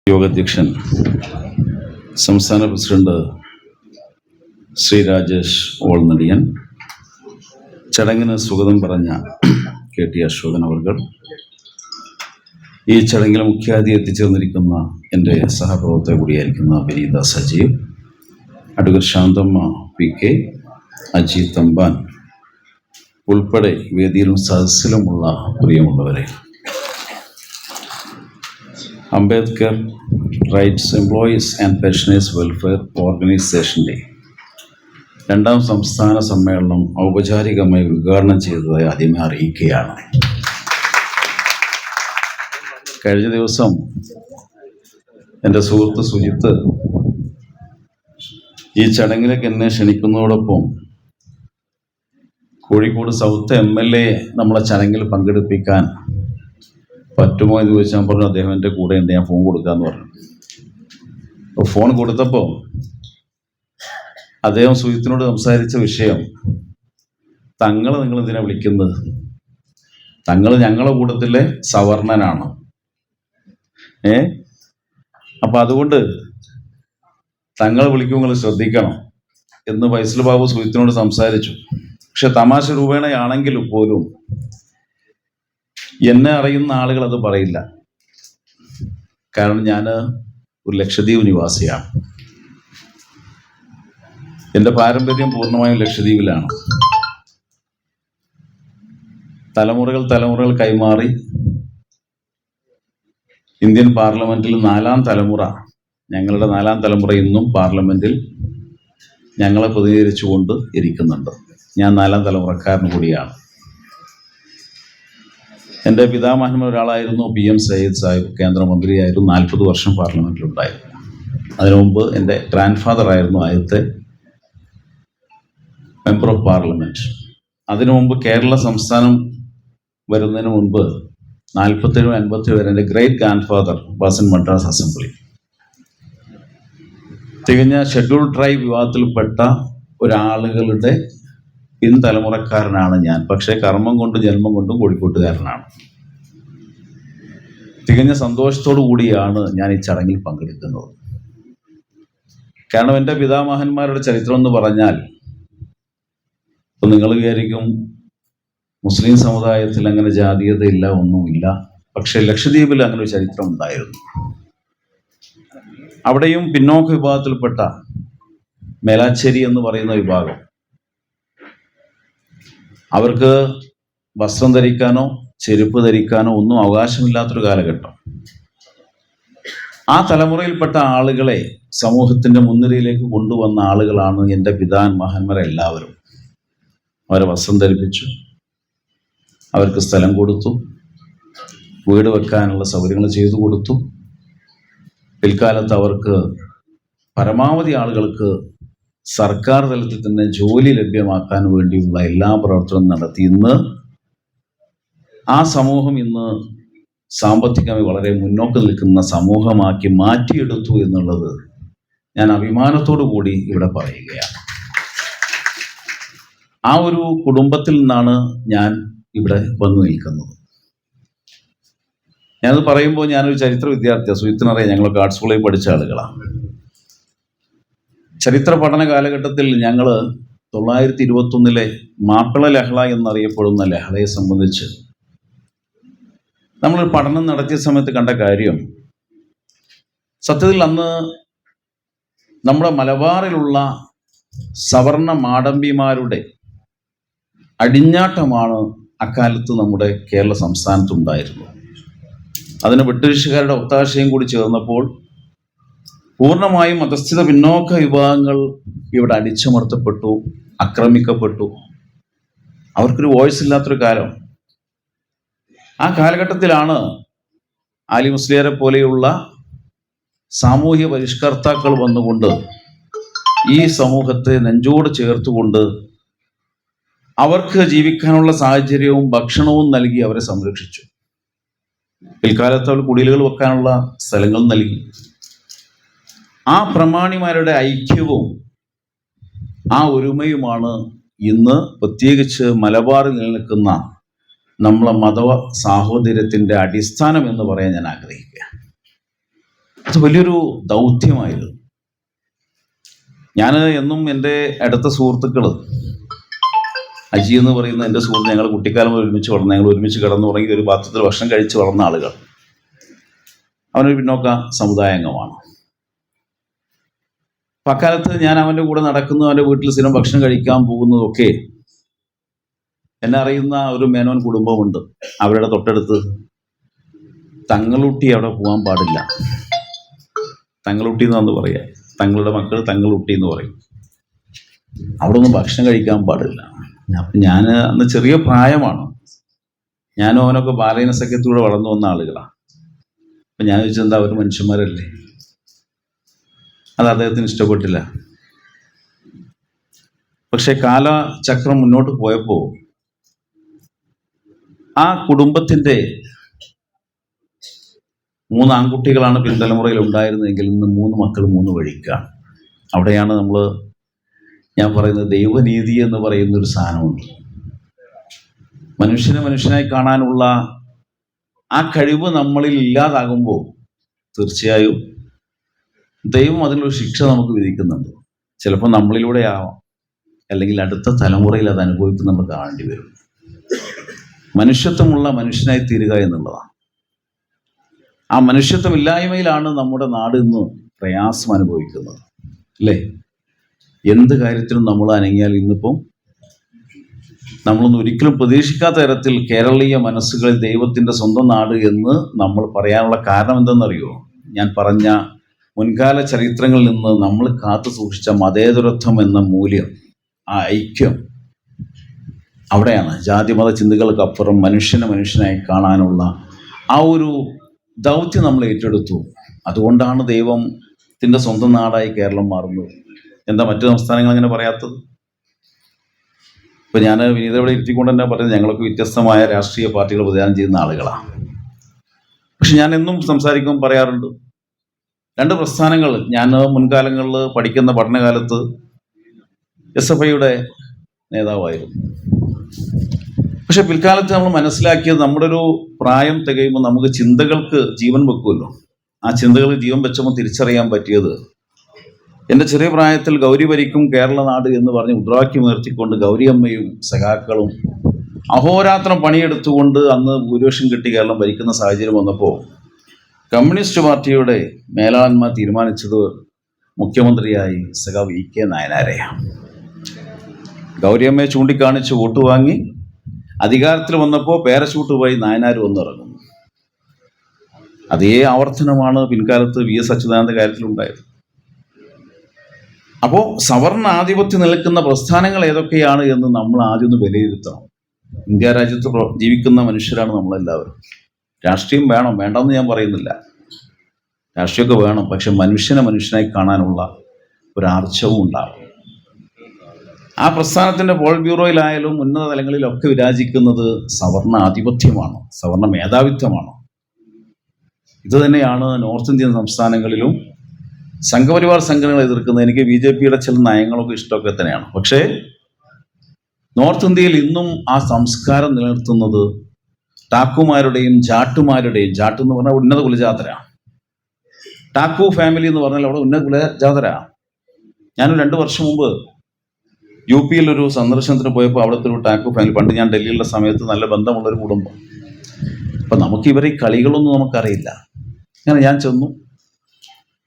യോഗാധ്യക്ഷൻ സംസ്ഥാന പ്രസിഡന്റ് ശ്രീ രാജേഷ് ഓൾനടിയൻ, ചടങ്ങിന് സ്വാഗതം പറഞ്ഞ KT അശോകൻ അവർകൾ, ഈ ചടങ്ങിൽ മുഖ്യാതിഥി എത്തിച്ചേർന്നിരിക്കുന്ന എൻ്റെ സഹപ്രവർത്തക കൂടിയായിരിക്കുന്ന വിനീത സജീവ്, അഡ്വക്കേറ്റ് ശാന്തമ്മ PK, അജീത് തമ്പാൻ ഉൾപ്പെടെ വേദിയിലും സദസ്സിലുമുള്ള പ്രിയമുള്ളവരെ, Ambedkar rights employees and pensioners welfare ഓർഗനൈസേഷൻ്റെ 2ാം സംസ്ഥാന സമ്മേളനം ഔപചാരികമായി ഉദ്ഘാടനം ചെയ്തതായി ആദ്യമേ അറിയിക്കുകയാണ്. കഴിഞ്ഞ ദിവസം എൻ്റെ സുഹൃത്ത് സുജിത്ത് ഈ ചടങ്ങിലേക്ക് എന്നെ ക്ഷണിക്കുന്നതോടൊപ്പം കോഴിക്കോട് സൗത്ത് MLA നമ്മളെ ചടങ്ങിൽ പങ്കെടുപ്പിക്കാൻ പറ്റുമോ എന്ന് ചോദിച്ചാൽ പറഞ്ഞു അദ്ദേഹം എൻ്റെ കൂടെ ഉണ്ട്, ഞാൻ ഫോൺ കൊടുക്കാമെന്ന് പറഞ്ഞു. അപ്പോൾ ഫോൺ കൊടുത്തപ്പോൾ അദ്ദേഹം സുജിത്തിനോട് സംസാരിച്ച വിഷയം, തങ്ങൾ നിങ്ങൾ എന്തിനാ വിളിക്കുന്നത്, തങ്ങൾ ഞങ്ങളുടെ കൂട്ടത്തിലെ സവർണനാണ്, അപ്പം അതുകൊണ്ട് തങ്ങൾ വിളിക്കുമ്പോൾ നിങ്ങൾ ശ്രദ്ധിക്കണം എന്ന് ഫൈസൽ ബാബു സുജിത്തിനോട് സംസാരിച്ചു. പക്ഷെ തമാശ രൂപേണയാണെങ്കിലും പോലും എന്നെ അറിയുന്ന ആളുകൾ അത് പറയില്ല. കാരണം ഞാൻ ഒരു ലക്ഷദ്വീപ് നിവാസിയാണ്. എൻ്റെ പാരമ്പര്യം പൂർണ്ണമായും ലക്ഷദ്വീപിലാണ്. തലമുറകൾ കൈമാറി ഇന്ത്യൻ പാർലമെന്റിൽ 4ാം തലമുറ, ഞങ്ങളുടെ 4ാം തലമുറ ഇന്നും പാർലമെന്റിൽ ഞങ്ങളെ പ്രതിനിധീകരിച്ചുകൊണ്ട് ഇരിക്കുന്നുണ്ട്. ഞാൻ 4ാം തലമുറക്കാരൻ കൂടിയാണ്. എൻ്റെ പിതാമഹന്മാർ ഒരാളായിരുന്നു PM സയ്യിദ് സാഹിബ്, കേന്ദ്രമന്ത്രിയായിരുന്നു, 40 വർഷം പാർലമെന്റിലുണ്ടായിരുന്നു. അതിനു മുമ്പ് എൻ്റെ ഗ്രാൻഡ് ഫാദർ ആയിരുന്നു ആദ്യത്തെ മെമ്പർ ഓഫ് പാർലമെന്റ്. അതിനു മുമ്പ് കേരള സംസ്ഥാനം വരുന്നതിന് മുൻപ് 47-50 വരെ എൻ്റെ great grand father was in Madras assembly. തികഞ്ഞ ഷെഡ്യൂൾ ട്രൈബ് വിഭാഗത്തിൽപ്പെട്ട ഒരാളുകളുടെ പിൻതലമുറക്കാരനാണ് ഞാൻ. പക്ഷേ കർമ്മം കൊണ്ടും ജന്മം കൊണ്ടും കോഴിക്കോട്ടുകാരനാണ്. തികഞ്ഞ സന്തോഷത്തോടു കൂടിയാണ് ഞാൻ ഈ ചടങ്ങിൽ പങ്കെടുക്കുന്നത്. കാരണം എൻ്റെ പിതാമഹന്മാരുടെ ചരിത്രം എന്ന് പറഞ്ഞാൽ, ഇപ്പം നിങ്ങൾ വിചാരിക്കും മുസ്ലിം സമുദായത്തിൽ അങ്ങനെ ജാതീയതയില്ല, ഒന്നുമില്ല. പക്ഷെ ലക്ഷദ്വീപിൽ അങ്ങനെ ഒരു ചരിത്രം ഉണ്ടായിരുന്നു. അവിടെയും പിന്നോക്ക വിഭാഗത്തിൽപ്പെട്ട മേലാച്ചേരി എന്ന് പറയുന്ന വിഭാഗം, അവർക്ക് വസ്ത്രം ധരിക്കാനോ ചെരുപ്പ് ധരിക്കാനോ ഒന്നും അവകാശമില്ലാത്തൊരു കാലഘട്ടം. ആ തലമുറയിൽപ്പെട്ട ആളുകളെ സമൂഹത്തിന്റെ മുൻനിരയിലേക്ക് കൊണ്ടുവന്ന ആളുകളാണ് എൻ്റെ പിതാമഹന്മാരെല്ലാവരും. അവരെ വസ്ത്രം ധരിപ്പിച്ചു, അവർക്ക് സ്ഥലം കൊടുത്തു, വീട് വെക്കാനുള്ള സൗകര്യങ്ങൾ ചെയ്തു കൊടുത്തു. പിൽക്കാലത്ത് അവർക്ക് പരമാവധി ആളുകൾക്ക് സർക്കാർ തലത്തിൽ തന്നെ ജോലി ലഭ്യമാക്കാൻ വേണ്ടിയുള്ള എല്ലാ പ്രവർത്തനവും നടത്തി. ഇന്ന് ആ സമൂഹം ഇന്ന് സാമ്പത്തികമായി വളരെ മുന്നോക്കം നിൽക്കുന്ന സമൂഹമാക്കി മാറ്റിയെടുത്തു എന്നുള്ളത് ഞാൻ അഭിമാനത്തോടു കൂടി ഇവിടെ പറയുകയാണ്. ആ ഒരു കുടുംബത്തിൽ നിന്നാണ് ഞാൻ ഇവിടെ വന്നു നിൽക്കുന്നത്. ഞാനത് പറയുമ്പോൾ ഞാനൊരു ചരിത്ര വിദ്യാർത്ഥിയാണ്. സുജിത്തിനറിയാം, ഞങ്ങളൊക്കെ ആർട്സ് സ്കൂളിൽ പഠിച്ച ആളുകളാണ്. ചരിത്ര പഠന കാലഘട്ടത്തിൽ ഞങ്ങൾ 921 മാപ്പിള ലഹള എന്നറിയപ്പെടുന്ന ലഹളയെ സംബന്ധിച്ച് നമ്മളൊരു പഠനം നടത്തിയ സമയത്ത് കണ്ട കാര്യം, സത്യത്തിൽ അന്ന് നമ്മുടെ മലബാറിലുള്ള സവർണ മാടമ്പിമാരുടെ അടിഞ്ഞാട്ടമാണ് അക്കാലത്ത് നമ്മുടെ കേരള സംസ്ഥാനത്തുണ്ടായിരുന്നത്. അതിന് ബ്രിട്ടീഷുകാരുടെ ഒത്താശയും കൂടി ചേർന്നപ്പോൾ പൂർണ്ണമായും അധസ്ഥിത പിന്നോക്ക വിഭാഗങ്ങൾ ഇവിടെ അടിച്ചമർത്തപ്പെട്ടു, ആക്രമിക്കപ്പെട്ടു. അവർക്കൊരു വോയിസ് ഇല്ലാത്തൊരു കാലം. ആ കാലഘട്ടത്തിലാണ് ആലി മുസ്ലിയാരെ പോലെയുള്ള സാമൂഹ്യ പരിഷ്കർത്താക്കൾ വന്നുകൊണ്ട് ഈ സമൂഹത്തെ നെഞ്ചോട് ചേർത്തുകൊണ്ട് അവർക്ക് ജീവിക്കാനുള്ള സാഹചര്യവും ഭക്ഷണവും നൽകി അവരെ സംരക്ഷിച്ചു. പിൽക്കാലത്ത് അവർ കുടിലുകൾ വെക്കാനുള്ള സ്ഥലങ്ങൾ നൽകി. ആ പ്രമാണിമാരുടെ ഐക്യവും ആ ഒരുമയുമാണ് ഇന്ന് പ്രത്യേകിച്ച് മലബാറിൽ നിലനിൽക്കുന്ന നമ്മളെ മത സാഹോദര്യത്തിൻ്റെ അടിസ്ഥാനം എന്ന് പറയാൻ ഞാൻ ആഗ്രഹിക്കുകയാണ്. അത് വലിയൊരു ദൗത്യമായിരുന്നു. ഞാൻ എന്നും എൻ്റെ അടുത്ത സുഹൃത്തുക്കൾ, അജി എന്ന് പറയുന്ന എൻ്റെ സുഹൃത്ത്, ഞങ്ങൾ കുട്ടിക്കാലം ഒരുമിച്ച് വളർന്നു, ഞങ്ങൾ ഒരുമിച്ച് കിടന്നുറങ്ങി ഒരു പാത്രത്തിൽ ഭക്ഷണം കഴിച്ച് വളർന്ന ആളുകൾ. അവനൊരു പിന്നോക്ക സമുദായാംഗമാണ്. അപ്പം അക്കാലത്ത് ഞാൻ അവൻ്റെ കൂടെ നടക്കുന്നു, അവൻ്റെ വീട്ടിൽ സ്ഥിരം ഭക്ഷണം കഴിക്കാൻ പോകുന്നതൊക്കെ എന്നെ അറിയുന്ന ഒരു മേനോൻ കുടുംബമുണ്ട്. അവരുടെ തൊട്ടടുത്ത് തങ്ങളുട്ടി അവിടെ പോകാൻ പാടില്ല. തങ്ങളുട്ടി എന്നാന്ന് പറയാ, തങ്ങളുടെ മക്കൾ തങ്ങളുട്ടി എന്ന് പറയും. അവിടെ ഒന്നും ഭക്ഷണം കഴിക്കാൻ പാടില്ല. അപ്പം ഞാൻ അന്ന് ചെറിയ പ്രായമാണ്. ഞാനും അവനൊക്കെ ബാലയന സഖ്യത്തിലൂടെ വളർന്നു വന്ന ആളുകളാണ്. അപ്പം ഞാൻ ചോദിച്ചത്, എന്താ അവർ മനുഷ്യന്മാരല്ലേ? അത് അദ്ദേഹത്തിന് ഇഷ്ടപ്പെട്ടില്ല. പക്ഷെ കാലചക്രം മുന്നോട്ട് പോയപ്പോൾ ആ കുടുംബത്തിന്റെ 3 ആൺകുട്ടികളാണ് പിൻതലമുറയിൽ ഉണ്ടായിരുന്നെങ്കിൽ ഇന്ന് 3 മക്കൾ 3 വഴിക്കാണ്. അവിടെയാണ് ഞാൻ പറയുന്നത് ദൈവനീതി എന്ന് പറയുന്ന ഒരു സാധനമുണ്ട്. മനുഷ്യനെ മനുഷ്യനായി കാണാനുള്ള ആ കഴിവ് നമ്മളിൽ ഇല്ലാതാകുമ്പോൾ തീർച്ചയായും ദൈവം അതിനൊരു ശിക്ഷ നമുക്ക് വിധിക്കുന്നുണ്ട്. ചിലപ്പോൾ നമ്മളിലൂടെ ആവാം, അല്ലെങ്കിൽ അടുത്ത തലമുറയിൽ അത് അനുഭവിക്കുന്ന നമ്മൾ കാണേണ്ടി വരും. മനുഷ്യത്വമുള്ള മനുഷ്യനായി തീരുക എന്നുള്ളതാണ്. ആ മനുഷ്യത്വമില്ലായ്മയിലാണ് നമ്മുടെ നാട് ഇന്ന് പ്രയാസം അനുഭവിക്കുന്നത്, അല്ലേ? എന്ത് കാര്യത്തിലും നമ്മൾ അനങ്ങിയാൽ ഇന്നിപ്പം നമ്മളൊന്നും ഒരിക്കലും പ്രതീക്ഷിക്കാത്ത തരത്തിൽ കേരളീയ മനസ്സുകളിൽ ദൈവത്തിൻ്റെ സ്വന്തം നാട് എന്ന് നമ്മൾ പറയാനുള്ള കാരണം എന്തെന്നറിയോ? ഞാൻ പറഞ്ഞ മുൻകാല ചരിത്രങ്ങളിൽ നിന്ന് നമ്മൾ കാത്തു സൂക്ഷിച്ച മതേതരത്വം എന്ന മൂല്യം, ആ ഐക്യം, അവിടെയാണ് ജാതിമത ചിന്തകൾക്കപ്പുറം മനുഷ്യനെ മനുഷ്യനായി കാണാനുള്ള ആ ഒരു ദൗത്യം നമ്മൾ ഏറ്റെടുത്തു. അതുകൊണ്ടാണ് ദൈവത്തിൻ്റെ സ്വന്തം നാടായി കേരളം മാറുന്നത്. എന്താ മറ്റു സംസ്ഥാനങ്ങൾ അങ്ങനെ പറയാത്തത്? ഇപ്പം ഞാൻ വിനീതയോടെ ഇരുത്തിക്കൊണ്ട് തന്നെ പറയുന്നത് ഞങ്ങളൊക്കെ വ്യത്യസ്തമായ രാഷ്ട്രീയ പാർട്ടികൾ പ്രതിദാനം ചെയ്യുന്ന ആളുകളാണ്. പക്ഷെ ഞാൻ എന്നും സംസാരിക്കുമ്പോൾ പറയാറുണ്ട്, 2 പ്രസ്ഥാനങ്ങൾ. ഞാൻ മുൻകാലങ്ങളിൽ പഠിക്കുന്ന പഠനകാലത്ത് SFIയുടെ നേതാവായിരുന്നു. പക്ഷെ പിൽക്കാലത്ത് നമ്മൾ മനസ്സിലാക്കിയത്, നമ്മുടെ ഒരു പ്രായം തികയുമ്പോൾ നമുക്ക് ചിന്തകൾക്ക് ജീവൻ വെക്കുമല്ലോ. ആ ചിന്തകൾക്ക് ജീവൻ വെച്ചപ്പോൾ തിരിച്ചറിയാൻ പറ്റിയത്, എൻ്റെ ചെറിയ പ്രായത്തിൽ ഗൗരി ഭരിക്കും കേരള നാട് എന്ന് പറഞ്ഞ് മുദ്രാവാക്യം ഉയർത്തിക്കൊണ്ട് ഗൗരിയമ്മയും സഖാക്കളും അഹോരാത്രം പണിയെടുത്തുകൊണ്ട് അന്ന് ഭൂരിപക്ഷം കിട്ടി കേരളം ഭരിക്കുന്ന സാഹചര്യം വന്നപ്പോൾ കമ്മ്യൂണിസ്റ്റ് പാർട്ടിയുടെ മേലാളന്മാർ തീരുമാനിച്ചത് മുഖ്യമന്ത്രിയായി സഖാവ് EK നായനാരെയാണ്. ഗൗരിയമ്മയെ ചൂണ്ടിക്കാണിച്ച് വോട്ട് വാങ്ങി അധികാരത്തിൽ വന്നപ്പോൾ പാരച്യൂട്ട് പോയി നായനാർ വന്നിറങ്ങുന്നു. അതേ ആവർത്തനമാണ് പിൻകാലത്ത് VS അച്യുതാനന്ദ കാര്യത്തിലുണ്ടായത്. അപ്പോൾ സവർണ ആധിപത്യം നിൽക്കുന്ന പ്രസ്ഥാനങ്ങൾ ഏതൊക്കെയാണ് എന്ന് നമ്മൾ ആദ്യം ഒന്ന് വിലയിരുത്തണം. ഇന്ത്യ രാജ്യത്ത് ജീവിക്കുന്ന മനുഷ്യരാണ് നമ്മളെല്ലാവരും. രാഷ്ട്രീയം വേണം, വേണ്ടെന്ന് ഞാൻ പറയുന്നില്ല, രാഷ്ട്രീയമൊക്കെ വേണം. പക്ഷെ മനുഷ്യനെ മനുഷ്യനായി കാണാനുള്ള ഒരാർജവും ഉണ്ടാകും. ആ പ്രസ്ഥാനത്തിൻ്റെ പോൾ ബ്യൂറോയിലായാലും ഉന്നത തലങ്ങളിലൊക്കെ വിരാജിക്കുന്നത് സവർണ ആധിപത്യമാണ്, സവർണ മേധാവിത്വമാണ്. ഇത് തന്നെയാണ് നോർത്ത് ഇന്ത്യൻ സംസ്ഥാനങ്ങളിലും സംഘപരിവാർ സംഘടനകൾ എതിർക്കുന്നത്. എനിക്ക് BJPയുടെ ചില നയങ്ങളൊക്കെ ഇഷ്ടമൊക്കെ തന്നെയാണ്. പക്ഷേ നോർത്ത് ഇന്ത്യയിൽ ഇന്നും ആ സംസ്കാരം നിലനിർത്തുന്നത് ടാക്കുമാരുടെയും ജാട്ടുമാരുടെയും, ജാട്ട് എന്ന് പറഞ്ഞാൽ ഉന്നത കുലജാതര, ടാക്കു ഫാമിലി എന്ന് പറഞ്ഞാൽ അവിടെ ഉന്നത കുലജാതര. ഞാനൊരു 2 വർഷം മുമ്പ് UP ഒരു സന്ദർശനത്തിന് പോയപ്പോൾ അവിടുത്തെ ഒരു ടാക്കു ഫാമിലി, പണ്ട് ഞാൻ ഡൽഹിയിലുള്ള സമയത്ത് നല്ല ബന്ധമുള്ളൊരു കുടുംബം. അപ്പം നമുക്ക് ഇവരെ ഈ കളികളൊന്നും നമുക്കറിയില്ല. അങ്ങനെ ഞാൻ ചെന്നു,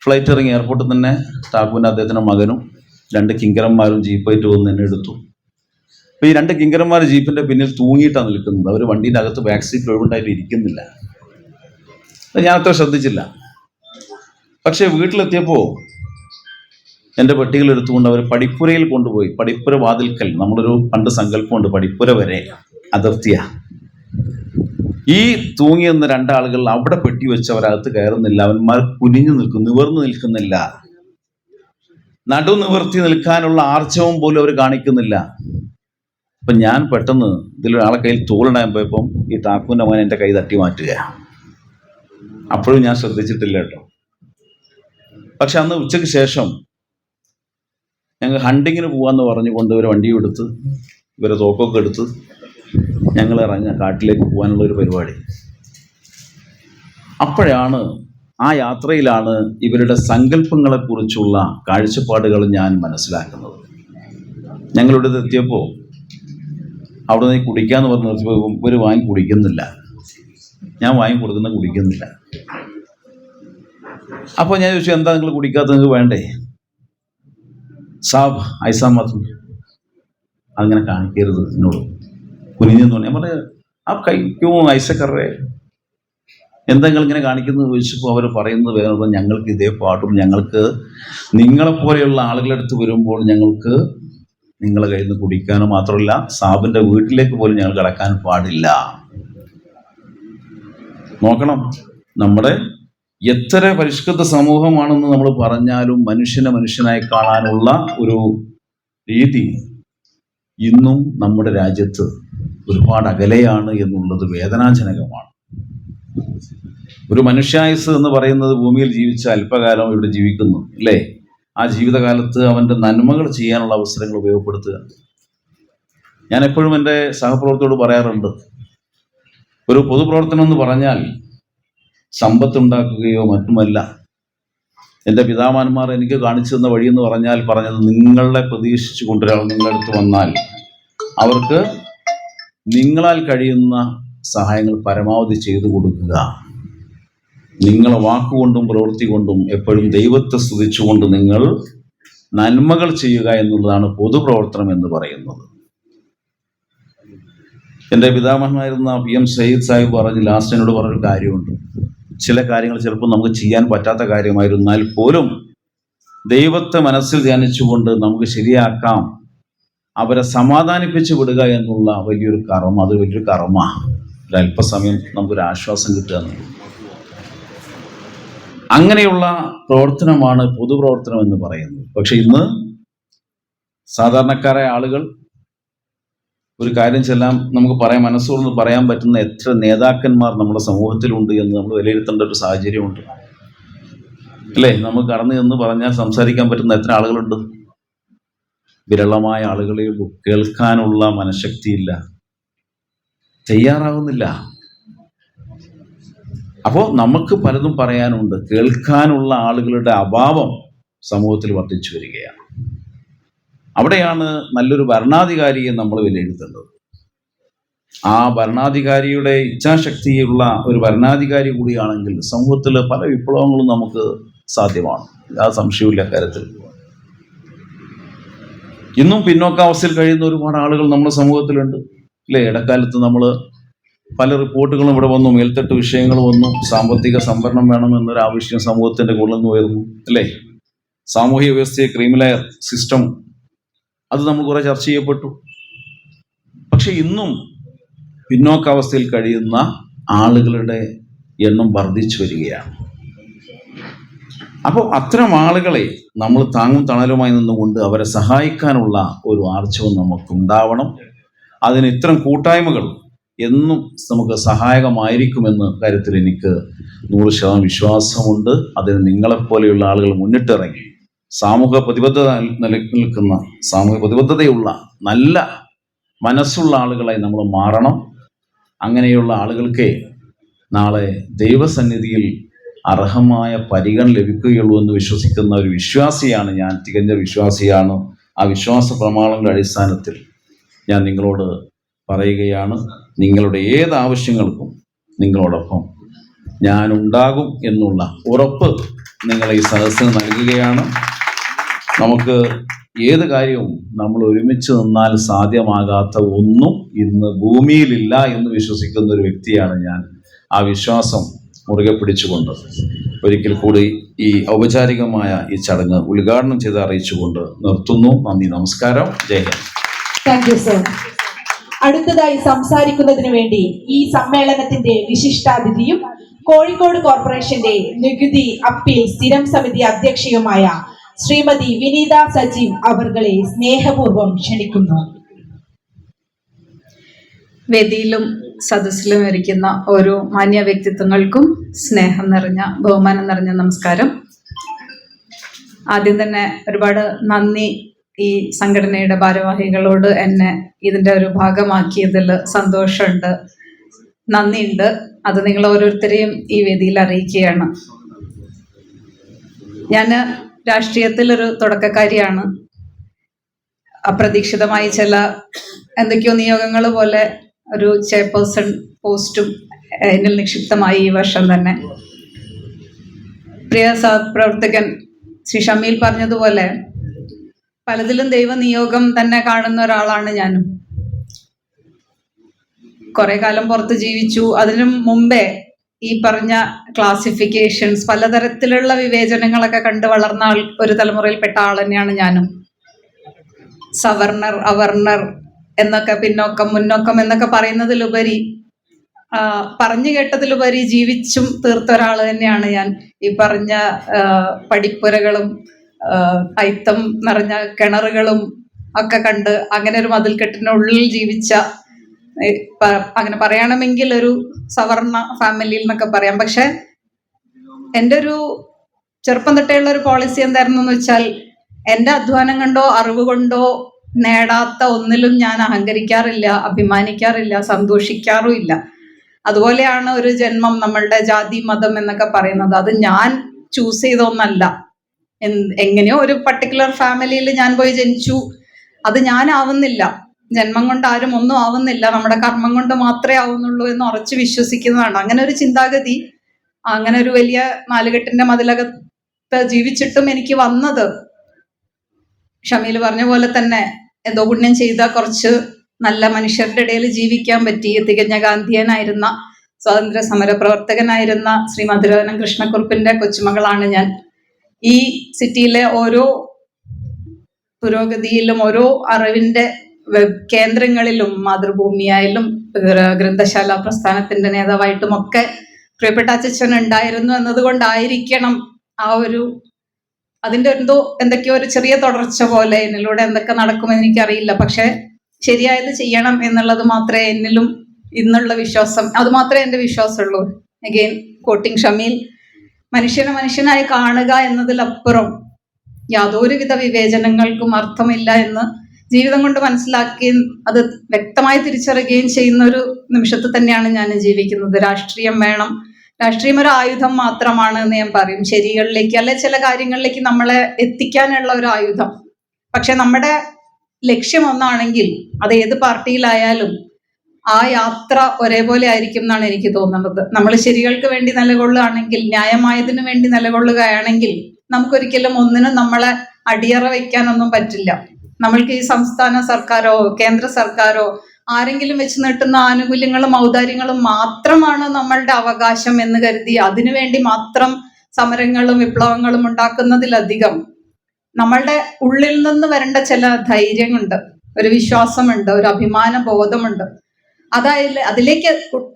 ഫ്ലൈറ്റ് ഇറങ്ങി എയർപോർട്ടിൽ തന്നെ ടാക്കുവിൻ്റെ അദ്ദേഹത്തിൻ്റെ മകനും 2 കിങ്കരന്മാരും ജീപ്പായിട്ട് വന്ന് എന്നെ എടുത്തു. അപ്പോൾ ഈ 2 കിങ്കരന്മാർ ജീപ്പിൻ്റെ പിന്നിൽ തൂങ്ങിയിട്ടാണ് നിൽക്കുന്നത്. അവർ വണ്ടീൻ്റെ അകത്ത് ബാക്ക് സീറ്റിൽ ഒഴിവുണ്ടായിട്ട് ഇരിക്കുന്നില്ല. ഞാൻ അത്ര ശ്രദ്ധിച്ചില്ല. പക്ഷേ വീട്ടിലെത്തിയപ്പോൾ എൻ്റെ പെട്ടികൾ എടുത്തുകൊണ്ട് അവർ പടിപ്പുരയിൽ കൊണ്ടുപോയി. പടിപ്പുര വാതിൽക്കൽ, നമ്മളൊരു പണ്ട് സങ്കല്പമുണ്ട്, പടിപ്പുര വരെ അതിർത്തിയ. ഈ തൂങ്ങി നിന്ന 2 ആളുകൾ അവിടെ പെട്ടി വെച്ച് അവരകത്ത് കയറുന്നില്ല. അവന്മാർ കുനിഞ്ഞു നിൽക്കും, നിവർന്നു നിൽക്കുന്നില്ല. നടു നിവർത്തി നിൽക്കാനുള്ള ആർജവം പോലും അവർ കാണിക്കുന്നില്ല. അപ്പം ഞാൻ പെട്ടെന്ന് ഇതിലൊരാളെ കയ്യിൽ തോളിടാൻ പോയപ്പം ഈ ടാക്കുവിൻ്റെ മകൻ എൻ്റെ കൈ തട്ടി മാറ്റുക. അപ്പോഴും ഞാൻ ശ്രദ്ധിച്ചിട്ടില്ല കേട്ടോ. പക്ഷെ അന്ന് ഉച്ചയ്ക്ക് ശേഷം ഞങ്ങൾ ഹണ്ടിങ്ങിന് പോകാമെന്ന് പറഞ്ഞുകൊണ്ട് ഇവരെ വണ്ടിയും എടുത്ത് ഇവരെ തോക്കൊക്കെ എടുത്ത് ഞങ്ങൾ ഇറങ്ങുക കാട്ടിലേക്ക് പോകാനുള്ള ഒരു പരിപാടി. അപ്പോഴാണ്, ആ യാത്രയിലാണ് ഇവരുടെ സങ്കല്പങ്ങളെക്കുറിച്ചുള്ള കാഴ്ചപ്പാടുകൾ ഞാൻ മനസ്സിലാക്കുന്നത്. ഞങ്ങളിവിടെ എത്തിയപ്പോൾ അവിടെ നിന്ന് കുടിക്കാമെന്ന് പറഞ്ഞ് നിർത്തിയപ്പോൾ ഇവർ വാങ്ങി കുടിക്കുന്നില്ല, ഞാൻ വാങ്ങി കൊടുക്കുന്ന കുടിക്കുന്നില്ല. അപ്പോൾ ഞാൻ ചോദിച്ചു, എന്താ നിങ്ങൾ കുടിക്കാത്തത്, നിങ്ങൾക്ക് വേണ്ടേ? സാബ് ഐസാ മത് അങ്ങനെ കാണിക്കരുത് എന്നോട് കുനിഞ്ഞെന്ന് പറഞ്ഞു. ഞാൻ പറഞ്ഞു, ആ കഴിക്കോ ഐസക്കറേ, എന്താ നിങ്ങൾ ഇങ്ങനെ കാണിക്കുന്നത് ചോദിച്ചപ്പോൾ അവർ പറയുന്നത് വേറെ, ഞങ്ങൾക്ക് ഇതേ പാട്ടും, ഞങ്ങൾക്ക് നിങ്ങളെപ്പോലെയുള്ള ആളുകളുടെ അടുത്ത് വരുമ്പോൾ ഞങ്ങൾക്ക് നിങ്ങളെ കയ്യിൽ നിന്ന് കുടിക്കാനോ മാത്രമല്ല സാബിൻ്റെ വീട്ടിലേക്ക് പോലും ഞങ്ങൾ കിടക്കാൻ പാടില്ല. നോക്കണം, നമ്മുടെ എത്ര പരിഷ്കൃത സമൂഹമാണെന്ന് നമ്മൾ പറഞ്ഞാലും മനുഷ്യനെ മനുഷ്യനായി കാണാനുള്ള ഒരു രീതി ഇന്നും നമ്മുടെ രാജ്യത്ത് ഒരുപാട് അകലെയാണ് എന്നുള്ളത് വേദനാജനകമാണ്. ഒരു മനുഷ്യായുസ് എന്ന് പറയുന്നത് ഭൂമിയിൽ ജീവിച്ച അല്പകാലം ഇവിടെ ജീവിക്കുന്നു അല്ലേ? ആ ജീവിതകാലത്ത് അവൻ്റെ നന്മകൾ ചെയ്യാനുള്ള അവസരങ്ങൾ ഉപയോഗപ്പെടുത്തുക. ഞാൻ എപ്പോഴും എൻ്റെ സഹപ്രവർത്തകരോട് പറയാറുണ്ട്, ഒരു പൊതുപ്രവർത്തനം എന്ന് പറഞ്ഞാൽ സമ്പത്തുണ്ടാക്കുകയോ മറ്റുമല്ല. എൻ്റെ പിതാമഹന്മാർ എനിക്ക് കാണിച്ചു തന്ന വഴിയെന്ന് പറഞ്ഞത് നിങ്ങളെ പ്രതീക്ഷിച്ചു കൊണ്ടൊരാൾ നിങ്ങളുടെ അടുത്ത് വന്നാൽ അവർക്ക് നിങ്ങളാൽ കഴിയുന്ന സഹായങ്ങൾ പരമാവധി ചെയ്തു കൊടുക്കുക. നിങ്ങൾ വാക്കുകൊണ്ടും പ്രവൃത്തി കൊണ്ടും എപ്പോഴും ദൈവത്തെ സ്തുതിച്ചുകൊണ്ട് നിങ്ങൾ നന്മകൾ ചെയ്യുക എന്നുള്ളതാണ് പൊതുപ്രവർത്തനം എന്ന് പറയുന്നത്. എൻ്റെ പിതാമഹനായിരുന്ന PM സയ്യിദ് സാഹിബ് ലാസ്റ്റ് പറഞ്ഞൊരു കാര്യമുണ്ട്. ചില കാര്യങ്ങൾ ചിലപ്പോൾ നമുക്ക് ചെയ്യാൻ പറ്റാത്ത കാര്യമായിരുന്നാൽ പോലും ദൈവത്തെ മനസ്സിൽ ധ്യാനിച്ചുകൊണ്ട് നമുക്ക് ശരിയാക്കാം, അവരെ സമാധാനിപ്പിച്ച് വിടുക എന്നുള്ള വലിയൊരു കർമ്മ, അത് വലിയൊരു കർമ്മ. ഒരല്പസമയം നമുക്കൊരു ആശ്വാസം കിട്ടുക എന്നുള്ളത്. അങ്ങനെയുള്ള പ്രവർത്തനമാണ് പൊതുപ്രവർത്തനം എന്ന് പറയുന്നത്. പക്ഷെ ഇന്ന് സാധാരണക്കാരായ ആളുകൾ ഒരു കാര്യം ചെല്ലാം നമുക്ക് പറയാൻ മനസ്സുകൊണ്ട് പറയാൻ പറ്റുന്ന എത്ര നേതാക്കന്മാർ നമ്മുടെ സമൂഹത്തിലുണ്ട് എന്ന് നമ്മൾ വിലയിരുത്തേണ്ട ഒരു സാഹചര്യമുണ്ട് അല്ലേ? നമുക്ക് കടന്നു എന്ന് പറഞ്ഞാൽ സംസാരിക്കാൻ പറ്റുന്ന എത്ര ആളുകളുണ്ട്? വിരളമായ ആളുകളെ ഉള്ളൂ. കേൾക്കാനുള്ള മനഃശക്തിയില്ല, തയ്യാറാവുന്നില്ല. അപ്പോൾ നമുക്ക് പലതും പറയാനുണ്ട്. കേൾക്കാനുള്ള ആളുകളുടെ അഭാവം സമൂഹത്തിൽ വർദ്ധിച്ചു വരികയാണ്. അവിടെയാണ് നല്ലൊരു ഭരണാധികാരിയെ നമ്മൾ വിലയിരുത്തേണ്ടത്. ആ ഭരണാധികാരിയുടെ ഇച്ഛാശക്തിയുള്ള ഒരു ഭരണാധികാരി കൂടിയാണെങ്കിൽ സമൂഹത്തിൽ പല വിപ്ലവങ്ങളും നമുക്ക് സാധ്യമാണ്. ആ സംശയമില്ല കാര്യത്തിൽ. ഇന്നും പിന്നോക്കാവസ്ഥയിൽ കഴിയുന്ന ഒരുപാട് ആളുകൾ നമ്മുടെ സമൂഹത്തിലുണ്ട് അല്ലേ? ഇടക്കാലത്ത് നമ്മൾ പല റിപ്പോർട്ടുകളും ഇവിടെ വന്നു, മേൽത്തട്ട് വിഷയങ്ങൾ വന്നു. സാമ്പത്തിക സംവരണം വേണമെന്നൊരു ആവശ്യം സമൂഹത്തിൻ്റെ കൂടുതൽ നിന്ന് ഉയർന്നു അല്ലേ? സാമൂഹിക വ്യവസ്ഥയെ ക്രീമിലെയർ സിസ്റ്റം, അത് നമ്മൾ കുറെ ചർച്ച ചെയ്യപ്പെട്ടു. പക്ഷെ ഇന്നും പിന്നോക്കാവസ്ഥയിൽ കഴിയുന്ന ആളുകളുടെ എണ്ണം വർദ്ധിച്ചു വരികയാണ്. അപ്പോൾ അത്തരം ആളുകളെ നമ്മൾ താങ്ങും തണലുമായി നിന്നുകൊണ്ട് അവരെ സഹായിക്കാനുള്ള ഒരു ആർജവം നമുക്കുണ്ടാവണം. അതിന് ഇത്തരം കൂട്ടായ്മകൾ എന്നും നമുക്ക് സഹായകമായിരിക്കുമെന്ന കാര്യത്തിൽ എനിക്ക് 100% വിശ്വാസമുണ്ട്. അതിന് നിങ്ങളെപ്പോലെയുള്ള ആളുകൾ മുന്നിട്ടിറങ്ങി സാമൂഹിക പ്രതിബദ്ധതയുള്ള നല്ല മനസ്സുള്ള ആളുകളായി നമ്മൾ മാറണം. അങ്ങനെയുള്ള ആളുകൾക്ക് നാളെ ദൈവസന്നിധിയിൽ അർഹമായ പരിഗണന ലഭിക്കുകയുള്ളൂ എന്ന് വിശ്വസിക്കുന്ന ഒരു വിശ്വാസിയാണ് ഞാൻ, തികഞ്ഞ വിശ്വാസിയാണ്. ആ വിശ്വാസ പ്രമാണങ്ങളുടെ അടിസ്ഥാനത്തിൽ ഞാൻ നിങ്ങളോട് പറയുകയാണ്, നിങ്ങളുടെ ഏത് ആവശ്യങ്ങൾക്കും നിങ്ങളോടൊപ്പം ഞാനുണ്ടാകും എന്നുള്ള ഉറപ്പ് നിങ്ങളെ ഈ സദസ്സിന് നൽകുകയാണ്. നമുക്ക് ഏത് കാര്യവും നമ്മൾ ഒരുമിച്ച് നിന്നാൽ സാധ്യമാകാത്ത ഒന്നും ഇന്ന് ഭൂമിയിലില്ല എന്ന് വിശ്വസിക്കുന്ന ഒരു വ്യക്തിയാണ് ഞാൻ. ആ വിശ്വാസം മുറുകെ പിടിച്ചുകൊണ്ട് ഒരിക്കൽ കൂടി ഈ ഔപചാരികമായ ഈ ചടങ്ങ് ഉദ്ഘാടനം ചെയ്ത് അറിയിച്ചുകൊണ്ട് നിർത്തുന്നു. നന്ദി, നമസ്കാരം, ജയ് ഹിന്ദ്. Thank you sir. അടുത്തതായി സംസാരിക്കുന്നതിന് വേണ്ടി ഈ സമ്മേളനത്തിന്റെ വിശിഷ്ടാതിഥിയും കോഴിക്കോട് കോർപ്പറേഷന്റെ നികുതി അപ്പീൽ സ്ഥിരം സമിതി അധ്യക്ഷയുമായ ശ്രീമതി വിനീത സജീവ് അവർകളെ സ്നേഹപൂർവ്വം ക്ഷണിക്കുന്നു. വേദിയിലും സദസ്സിലും ഇരിക്കുന്ന ഓരോ മാന്യ വ്യക്തിത്വങ്ങൾക്കും സ്നേഹം നിറഞ്ഞ, ബഹുമാനം നിറഞ്ഞ നമസ്കാരം. ആദ്യം തന്നെ ഒരുപാട് നന്ദി ഈ സംഘടനയുടെ ഭാരവാഹികളോട് എന്നെ ഇതിൻ്റെ ഒരു ഭാഗമാക്കിയതിൽ സന്തോഷമുണ്ട്, നന്ദിയുണ്ട്. അത് നിങ്ങൾ ഓരോരുത്തരെയും ഈ വേദിയിൽ അറിയിക്കുകയാണ്. ഞാൻ രാഷ്ട്രീയത്തിലൊരു തുടക്കക്കാരിയാണ്. അപ്രതീക്ഷിതമായി ചില എന്തൊക്കെയോ നിയോഗങ്ങൾ പോലെ ഒരു ചെയർപേഴ്സൺ പോസ്റ്റും എന്നിൽ നിക്ഷിപ്തമായി ഈ വർഷം തന്നെ. പ്രിയ സഹപ്രവർത്തകൻ ശ്രീ ഷമീൽ പറഞ്ഞതുപോലെ പലതിലും ദൈവനിയോഗം തന്നെ കാണുന്ന ഒരാളാണ് ഞാനും. കുറെ കാലം പുറത്ത് ജീവിച്ചു. അതിനു മുമ്പേ ഈ പറഞ്ഞ ക്ലാസിഫിക്കേഷൻസ്, പലതരത്തിലുള്ള വിവേചനങ്ങളൊക്കെ കണ്ടു വളർന്ന ഒരു തലമുറയിൽപ്പെട്ട ആൾ തന്നെയാണ് ഞാനും. സവർണർ, അവർണർ എന്നൊക്കെ, പിന്നോക്കം, മുന്നോക്കം എന്നൊക്കെ പറയുന്നതിലുപരി, പറഞ്ഞു കേട്ടതിലുപരി ജീവിച്ചും തീർത്ത ഒരാൾ തന്നെയാണ് ഞാൻ. ഈ പറഞ്ഞ പഠിപ്പുരകളും അയിത്തം നിറഞ്ഞ കിണറുകളും ഒക്കെ കണ്ട് അങ്ങനെ ഒരു മതിൽക്കെട്ടിനുള്ളിൽ ജീവിച്ച അങ്ങനെ പറയണമെങ്കിൽ ഒരു സവർണ ഫാമിലിയിൽ എന്നൊക്കെ പറയാം. പക്ഷെ എൻ്റെ ഒരു ചെറുപ്പം തൊട്ടേയുള്ള ഒരു പോളിസി എന്തായിരുന്നു എന്ന് വെച്ചാൽ, എൻ്റെ അധ്വാനം കൊണ്ടോ അറിവ് കൊണ്ടോ നേടാത്ത ഒന്നിലും ഞാൻ അഹങ്കരിക്കാറില്ല, അഭിമാനിക്കാറില്ല, സന്തോഷിക്കാറുമില്ല. അതുപോലെയാണ് ഒരു ജന്മം, നമ്മളുടെ ജാതി മതം എന്നൊക്കെ പറയുന്നത്. അത് ഞാൻ ചൂസ് ചെയ്ത ഒന്നല്ല. എങ്ങനെയോ ഒരു പർട്ടിക്കുലർ ഫാമിലിയിൽ ഞാൻ പോയി ജനിച്ചു, അത് ഞാനാവുന്നില്ല. ജന്മം കൊണ്ട് ആരും ഒന്നും ആവുന്നില്ല, നമ്മുടെ കർമ്മം കൊണ്ട് മാത്രമേ ആവുന്നുള്ളൂ എന്ന് ഉറച്ചു വിശ്വസിക്കുന്നതാണ്. അങ്ങനെ ഒരു ചിന്താഗതി, അങ്ങനെ ഒരു വലിയ നാലുകെട്ടിന്റെ മതിലകത്ത് ജീവിച്ചിട്ടും എനിക്ക് വന്നത് ഷമീൽ പറഞ്ഞ പോലെ തന്നെ എന്തോ പുണ്യം ചെയ്ത കുറച്ച് നല്ല മനുഷ്യരുടെ ഇടയിൽ ജീവിക്കാൻ പറ്റി. തികഞ്ഞ ഗാന്ധിയനായിരുന്ന, സ്വാതന്ത്ര്യ സമര പ്രവർത്തകനായിരുന്ന ശ്രീ മധുരവനം കൃഷ്ണക്കുറുപ്പിന്റെ കൊച്ചുമകളാണ് ഞാൻ. ഈ സിറ്റിയിലെ ഓരോ പുരോഗതിയിലും ഓരോ അറിവിന്റെ കേന്ദ്രങ്ങളിലും, മാതൃഭൂമിയായാലും ഗ്രന്ഥശാല പ്രസ്ഥാനത്തിന്റെ നേതാവായിട്ടും ഒക്കെ പ്രിയപ്പെട്ട അച്ഛൻ ഉണ്ടായിരുന്നു എന്നതുകൊണ്ടായിരിക്കണം ആ ഒരു അതിന്റെ എന്തൊക്കെയോ ഒരു ചെറിയ തുടർച്ച പോലെ എന്നിലൂടെ എന്തൊക്കെ നടക്കുമെന്ന് എനിക്കറിയില്ല. പക്ഷെ ശരിയായത് ചെയ്യണം എന്നുള്ളത് മാത്രമേ എന്നിലും ഇന്നുള്ള വിശ്വാസം, അത് മാത്രമേ എൻ്റെ വിശ്വാസമുള്ളൂ. അഗെയിൻ കോട്ടിങ് ഷമീൽ, മനുഷ്യനെ മനുഷ്യനായി കാണുക എന്നതിലപ്പുറം യാതൊരുവിധ വിവേചനങ്ങൾക്കും അർത്ഥമില്ല എന്ന് ജീവിതം കൊണ്ട് മനസ്സിലാക്കുകയും അത് വ്യക്തമായി തിരിച്ചറിയുകയും ചെയ്യുന്ന ഒരു നിമിഷത്തിൽ തന്നെയാണ് ഞാൻ ജീവിക്കുന്നത്. രാഷ്ട്രീയം വേണം, രാഷ്ട്രീയം ഒരു ആയുധം മാത്രമാണ് എന്ന് ഞാൻ പറയും. ശരികളിലേക്ക് അല്ലെ ചില കാര്യങ്ങളിലേക്ക് നമ്മളെ എത്തിക്കാനുള്ള ഒരു ആയുധം. പക്ഷെ നമ്മുടെ ലക്ഷ്യം ഒന്നാണെങ്കിൽ അത് ഏത് പാർട്ടിയിലായാലും ആ യാത്ര ഒരേപോലെ ആയിരിക്കും എന്നാണ് എനിക്ക് തോന്നുന്നത്. നമ്മൾ ശരികൾക്ക് വേണ്ടി നിലകൊള്ളുകയാണെങ്കിൽ, ന്യായമായതിനു വേണ്ടി നിലകൊള്ളുകയാണെങ്കിൽ നമുക്കൊരിക്കലും ഒന്നിനും നമ്മളെ അടിയറ വയ്ക്കാനൊന്നും പറ്റില്ല. നമ്മൾക്ക് ഈ സംസ്ഥാന സർക്കാരോ കേന്ദ്ര സർക്കാരോ ആരെങ്കിലും വെച്ച് നീട്ടുന്ന ആനുകൂല്യങ്ങളും ഔദാര്യങ്ങളും മാത്രമാണ് നമ്മളുടെ അവകാശം എന്ന് കരുതി അതിനുവേണ്ടി മാത്രം സമരങ്ങളും വിപ്ലവങ്ങളും ഉണ്ടാക്കുന്നതിലധികം നമ്മളുടെ ഉള്ളിൽ നിന്ന് വരേണ്ട ചില ധൈര്യമുണ്ട്, ഒരു വിശ്വാസമുണ്ട്, ഒരു അഭിമാന ബോധമുണ്ട്. അതിലേക്ക്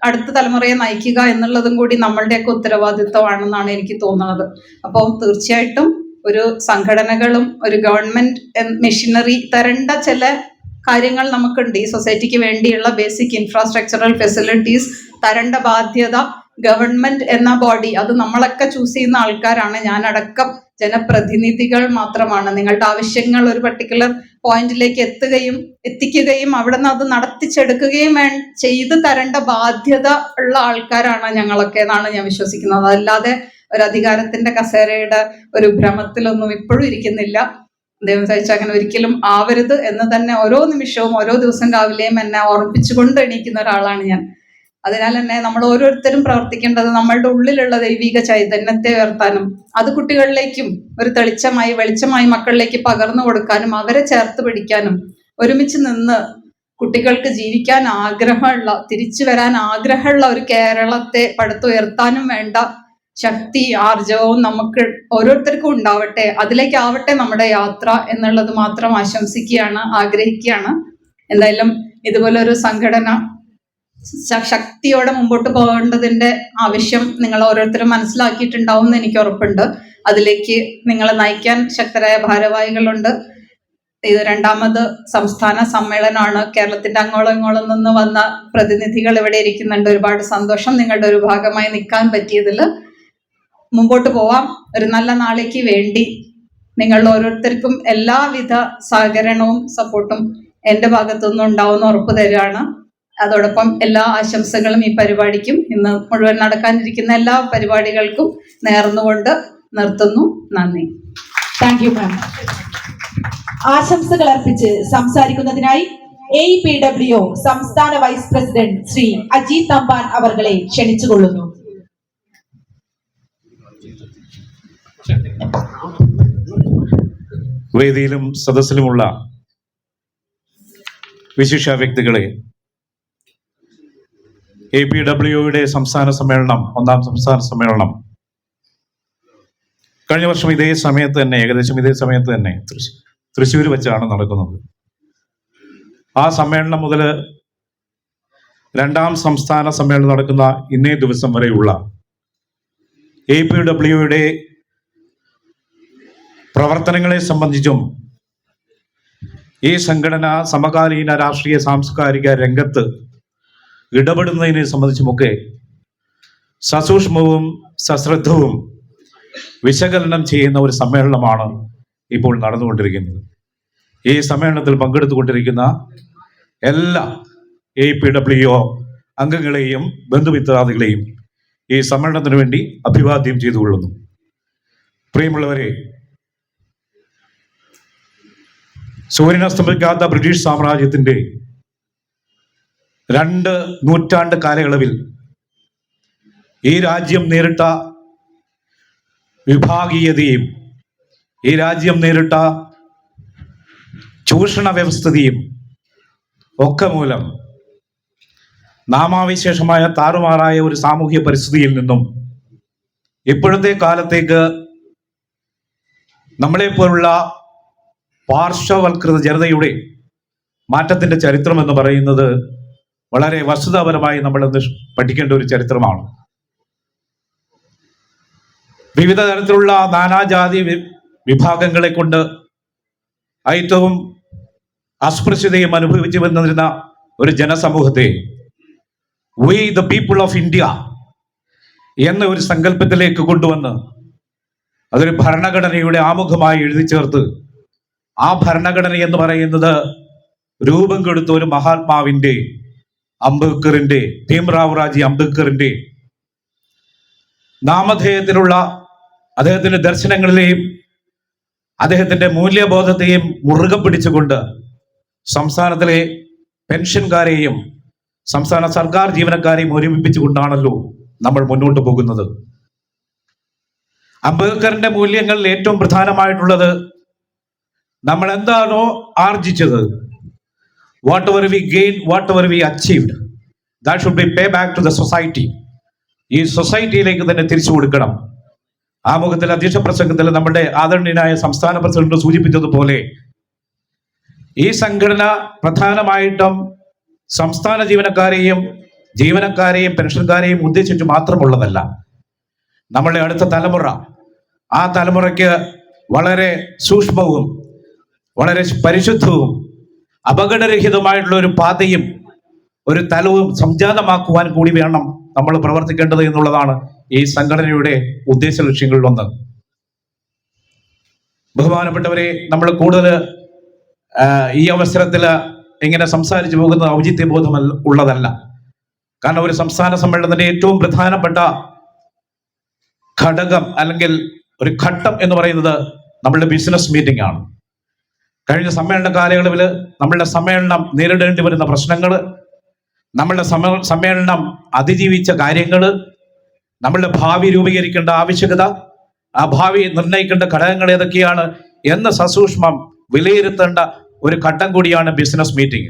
അടുത്ത തലമുറയെ നയിക്കുക എന്നുള്ളതും കൂടി നമ്മളുടെയൊക്കെ ഉത്തരവാദിത്വമാണെന്നാണ് എനിക്ക് തോന്നുന്നത്. അപ്പോൾ തീർച്ചയായിട്ടും ഒരു സംഘടനകളും ഒരു ഗവൺമെന്റ് മെഷീനറി തരേണ്ട ചില കാര്യങ്ങൾ നമുക്കുണ്ട്. ഈ സൊസൈറ്റിക്ക് വേണ്ടിയുള്ള ബേസിക് ഇൻഫ്രാസ്ട്രക്ചറൽ ഫെസിലിറ്റീസ് തരേണ്ട ബാധ്യത ഗവൺമെന്റ് എന്ന ബോഡി, അത് നമ്മളൊക്കെ ചൂസ് ചെയ്യുന്ന ആൾക്കാരാണ്. ഞാനടക്കം ജനപ്രതിനിധികൾ മാത്രമാണ്. നിങ്ങളുടെ ആവശ്യങ്ങൾ ഒരു പർട്ടിക്കുലർ പോയിന്റിലേക്ക് എത്തിക്കുകയും അവിടെ നിന്ന് അത് നടത്തിച്ചെടുക്കുകയും ചെയ്തു തരേണ്ട ബാധ്യത ഉള്ള ആൾക്കാരാണ് ഞങ്ങളൊക്കെ എന്നാണ് ഞാൻ വിശ്വസിക്കുന്നത്. അതല്ലാതെ ഒരു അധികാരത്തിന്റെ കസേരയുടെ ഒരു ഭ്രമത്തിലൊന്നും ഇപ്പോഴും ഇരിക്കുന്നില്ല. ദൈവം സഹിച്ച അങ്ങനെ ഒരിക്കലും ആവരുത് എന്ന് തന്നെ ഓരോ നിമിഷവും ഓരോ ദിവസം രാവിലെയും എന്നെ ഓർമ്മിപ്പിച്ചുകൊണ്ട് എണീക്കുന്ന ഒരാളാണ് ഞാൻ. അതിനാൽ തന്നെ നമ്മൾ ഓരോരുത്തരും പ്രവർത്തിക്കേണ്ടത് നമ്മളുടെ ഉള്ളിലുള്ള ദൈവിക ചൈതന്യത്തെ ഉയർത്താനും അത് കുട്ടികളിലേക്കും ഒരു വെളിച്ചമായി മക്കളിലേക്ക് പകർന്നു കൊടുക്കാനും അവരെ ചേർത്ത് പിടിക്കാനും ഒരുമിച്ച് നിന്ന് കുട്ടികൾക്ക് ജീവിക്കാൻ ആഗ്രഹമുള്ള, തിരിച്ചു വരാൻ ആഗ്രഹമുള്ള ഒരു കേരളത്തെ പടുത്തുയർത്താനും വേണ്ട ശക്തി ആർജവവും നമുക്ക് ഓരോരുത്തർക്കും ഉണ്ടാവട്ടെ. അതിലേക്കാവട്ടെ നമ്മുടെ യാത്ര എന്നുള്ളത് മാത്രം ആശംസിക്കുകയാണ്, ആഗ്രഹിക്കുകയാണ്. എന്തായാലും ഇതുപോലെ ഒരു സംഘടന ശക്തിയോടെ മുമ്പോട്ട് പോകേണ്ടതിന്റെ ആവശ്യം നിങ്ങൾ ഓരോരുത്തരും മനസ്സിലാക്കിയിട്ടുണ്ടാവും എന്ന് എനിക്ക് ഉറപ്പുണ്ട്. അതിലേക്ക് നിങ്ങളെ നയിക്കാൻ ശക്തരായ ഭാരവാഹികളുണ്ട്. ഇത് 2ാമത് സംസ്ഥാന സമ്മേളനമാണ്. കേരളത്തിന്റെ അങ്ങോളം ഇങ്ങോളം നിന്ന് വന്ന പ്രതിനിധികൾ ഇവിടെ ഇരിക്കുന്നുണ്ട്. ഒരുപാട് സന്തോഷം നിങ്ങളുടെ ഒരു ഭാഗമായി നിൽക്കാൻ പറ്റിയതിൽ. മുമ്പോട്ട് പോവാം. ഒരു നല്ല നാളേക്ക് വേണ്ടി നിങ്ങൾ ഓരോരുത്തർക്കും എല്ലാവിധ സഹകരണവും സപ്പോർട്ടും എൻ്റെ ഭാഗത്തുനിന്നും ഉണ്ടാവുമെന്ന് ഉറപ്പ് തരികയാണ്. അതോടൊപ്പം എല്ലാ ആശംസകളും ഈ പരിപാടിക്കും ഇന്ന് മുഴുവൻ നടക്കാനിരിക്കുന്ന എല്ലാ പരിപാടികൾക്കും നേർന്നുകൊണ്ട് നിർത്തുന്നു. നന്ദി. താങ്ക് യു മാം. ആശംസകൾ അർപ്പിച്ച് സംസാരിക്കുന്നതിനായി AEPWO സംസ്ഥാന വൈസ് പ്രസിഡന്റ് ശ്രീ അജീത് തമ്പാൻ അവർകളെ ക്ഷണിച്ചുകൊള്ളുന്നു. വേദിയിലും സദസ്സിലുമുള്ള വിശിഷ്ട വ്യക്തികളെ, AEPWOയുടെ സംസ്ഥാന സമ്മേളനം, 1ാം സംസ്ഥാന സമ്മേളനം കഴിഞ്ഞ വർഷം ഇതേ സമയത്ത് തന്നെ, ഏകദേശം ഇതേ സമയത്ത് തന്നെ തൃശ്ശൂർ വെച്ചാണ് നടക്കുന്നത്. ആ സമ്മേളനം മുതൽ 2ാം സംസ്ഥാന സമ്മേളനം നടക്കുന്ന ഇന്നേ ദിവസം വരെയുള്ള AEPWOയുടെ പ്രവർത്തനങ്ങളെ സംബന്ധിച്ചും ഈ സംഘടന സമകാലീന രാഷ്ട്രീയ സാംസ്കാരിക രംഗത്ത് ഇടപെടുന്നതിനെ സംബന്ധിച്ചുമൊക്കെ സസൂക്ഷ്മവും സശ്രദ്ധവും വിശകലനം ചെയ്യുന്ന ഒരു സമ്മേളനമാണ് ഇപ്പോൾ നടന്നുകൊണ്ടിരിക്കുന്നത്. ഈ സമ്മേളനത്തിൽ പങ്കെടുത്തുകൊണ്ടിരിക്കുന്ന എല്ലാ APWO അംഗങ്ങളെയും ബന്ധുമിത്രാദികളെയും ഈ സമ്മേളനത്തിന് വേണ്ടി അഭിവാദ്യം ചെയ്തുകൊള്ളുന്നു. പ്രിയമുള്ളവരെ, സൂര്യനസ്തമിക്കാത്ത ബ്രിട്ടീഷ് സാമ്രാജ്യത്തിന്റെ 2 നൂറ്റാണ്ട് കാലയളവിൽ ഈ രാജ്യം നേരിട്ട വിഭാഗീയതയും ഈ രാജ്യം നേരിട്ട ചൂഷണ വ്യവസ്ഥിതിയും ഒക്കെ മൂലം നാമാവിശേഷമായ താറുമാറായ ഒരു സാമൂഹ്യ പരിസ്ഥിതിയിൽ നിന്നും ഇപ്പോഴത്തെ കാലത്തേക്ക് നമ്മളെപ്പോലുള്ള പാർശ്വവൽകൃത ജനതയുടെ മാറ്റത്തിന്റെ ചരിത്രം എന്ന് പറയുന്നത് വളരെ വസ്തുതാപരമായി നമ്മൾ പഠിക്കേണ്ട ഒരു ചരിത്രമാണ്. വിവിധ തരത്തിലുള്ള നാനാജാതി വിഭാഗങ്ങളെ കൊണ്ട് ഏറ്റവും അസ്പൃശ്യതയും അനുഭവിച്ചു വന്നിരുന്ന ഒരു ജനസമൂഹത്തെ we the people of India എന്ന ഒരു സങ്കല്പത്തിലേക്ക് കൊണ്ടുവന്ന് അതൊരു ഭരണഘടനയുടെ ആമുഖമായി എഴുതി ചേർത്ത് ആ ഭരണഘടന എന്ന് പറയുന്നത് രൂപം കൊടുത്ത ഒരു മഹാത്മാവിന്റെ അംബേദ്കറിന്റെ ഭീംറാവ് രാജി അംബേദ്കറിന്റെ നാമധേയത്തിലുള്ള അദ്ദേഹത്തിന്റെ ദർശനങ്ങളിലെയും അദ്ദേഹത്തിന്റെ മൂല്യബോധത്തെയും മുറുകെ പിടിച്ചുകൊണ്ട് സംസ്ഥാനത്തിലെ പെൻഷൻകാരെയും സംസ്ഥാന സർക്കാർ ജീവനക്കാരെയും ഒരുമിപ്പിച്ചുകൊണ്ടാണല്ലോ നമ്മൾ മുന്നോട്ട് പോകുന്നത്. അംബേദ്കറിന്റെ മൂല്യങ്ങളിൽ ഏറ്റവും പ്രധാനമായിട്ടുള്ളത് നമ്മൾ എന്താണോ ആർജിച്ചത്, whatever we gain, whatever we achieved, that should be pay back to the society. ഈ സൊസൈറ്റിയിലേക്ക് തന്നെ തിരിച്ചു കൊടുക്കണം. ആമുഖത്തിൽ അധ്യക്ഷ പ്രസംഗത്തിൽ നമ്മുടെ ആദരണീയനായ സംസ്ഥാന പ്രസിഡന്റ് സൂചിപ്പിച്ചതുപോലെ ഈ സംഘടന പ്രധാനമായിട്ടും സംസ്ഥാന ജീവനക്കാരെയും പെൻഷൻകാരെയും ഉദ്ദേശിച്ച് മാത്രമുള്ളതല്ല. നമ്മളുടെ അടുത്ത തലമുറ, ആ തലമുറയ്ക്ക് വളരെ സൂക്ഷ്മവും വളരെ പരിശുദ്ധവും അപകടരഹിതമായിട്ടുള്ള ഒരു പാതയും ഒരു തലവും സംജാതമാക്കുവാൻ കൂടി വേണം നമ്മൾ പ്രവർത്തിക്കേണ്ടത് എന്നുള്ളതാണ് ഈ സംഘടനയുടെ ഉദ്ദേശ ലക്ഷ്യങ്ങളിലൊന്ന്. ബഹുമാനപ്പെട്ടവരെ, നമ്മൾ കൂടുതൽ ഈ അവസരത്തിൽ ഇങ്ങനെ സംസാരിച്ചു പോകുന്നത് ഔചിത്യബോധം ഉള്ളതല്ല. കാരണം ഒരു സംസ്ഥാന സമ്മേളനത്തിന്റെ ഏറ്റവും പ്രധാനപ്പെട്ട ഘടകം അല്ലെങ്കിൽ ഒരു ഘട്ടം എന്ന് പറയുന്നത് നമ്മളുടെ ബിസിനസ് മീറ്റിംഗ് ആണ്. കഴിഞ്ഞ സമ്മേളന കാലയളവിൽ നമ്മളുടെ സമ്മേളനം നേരിടേണ്ടി വരുന്ന പ്രശ്നങ്ങൾ, നമ്മളുടെ സമ്മേളനം അതിജീവിച്ച കാര്യങ്ങൾ, നമ്മളുടെ ഭാവി രൂപീകരിക്കേണ്ട ആവശ്യകത, ആ ഭാവി നിർണ്ണയിക്കേണ്ട ഘടകങ്ങൾ ഏതൊക്കെയാണ് എന്ന് സസൂക്ഷ്മം വിലയിരുത്തേണ്ട ഒരു ഘട്ടം കൂടിയാണ് ബിസിനസ് മീറ്റിംഗ്.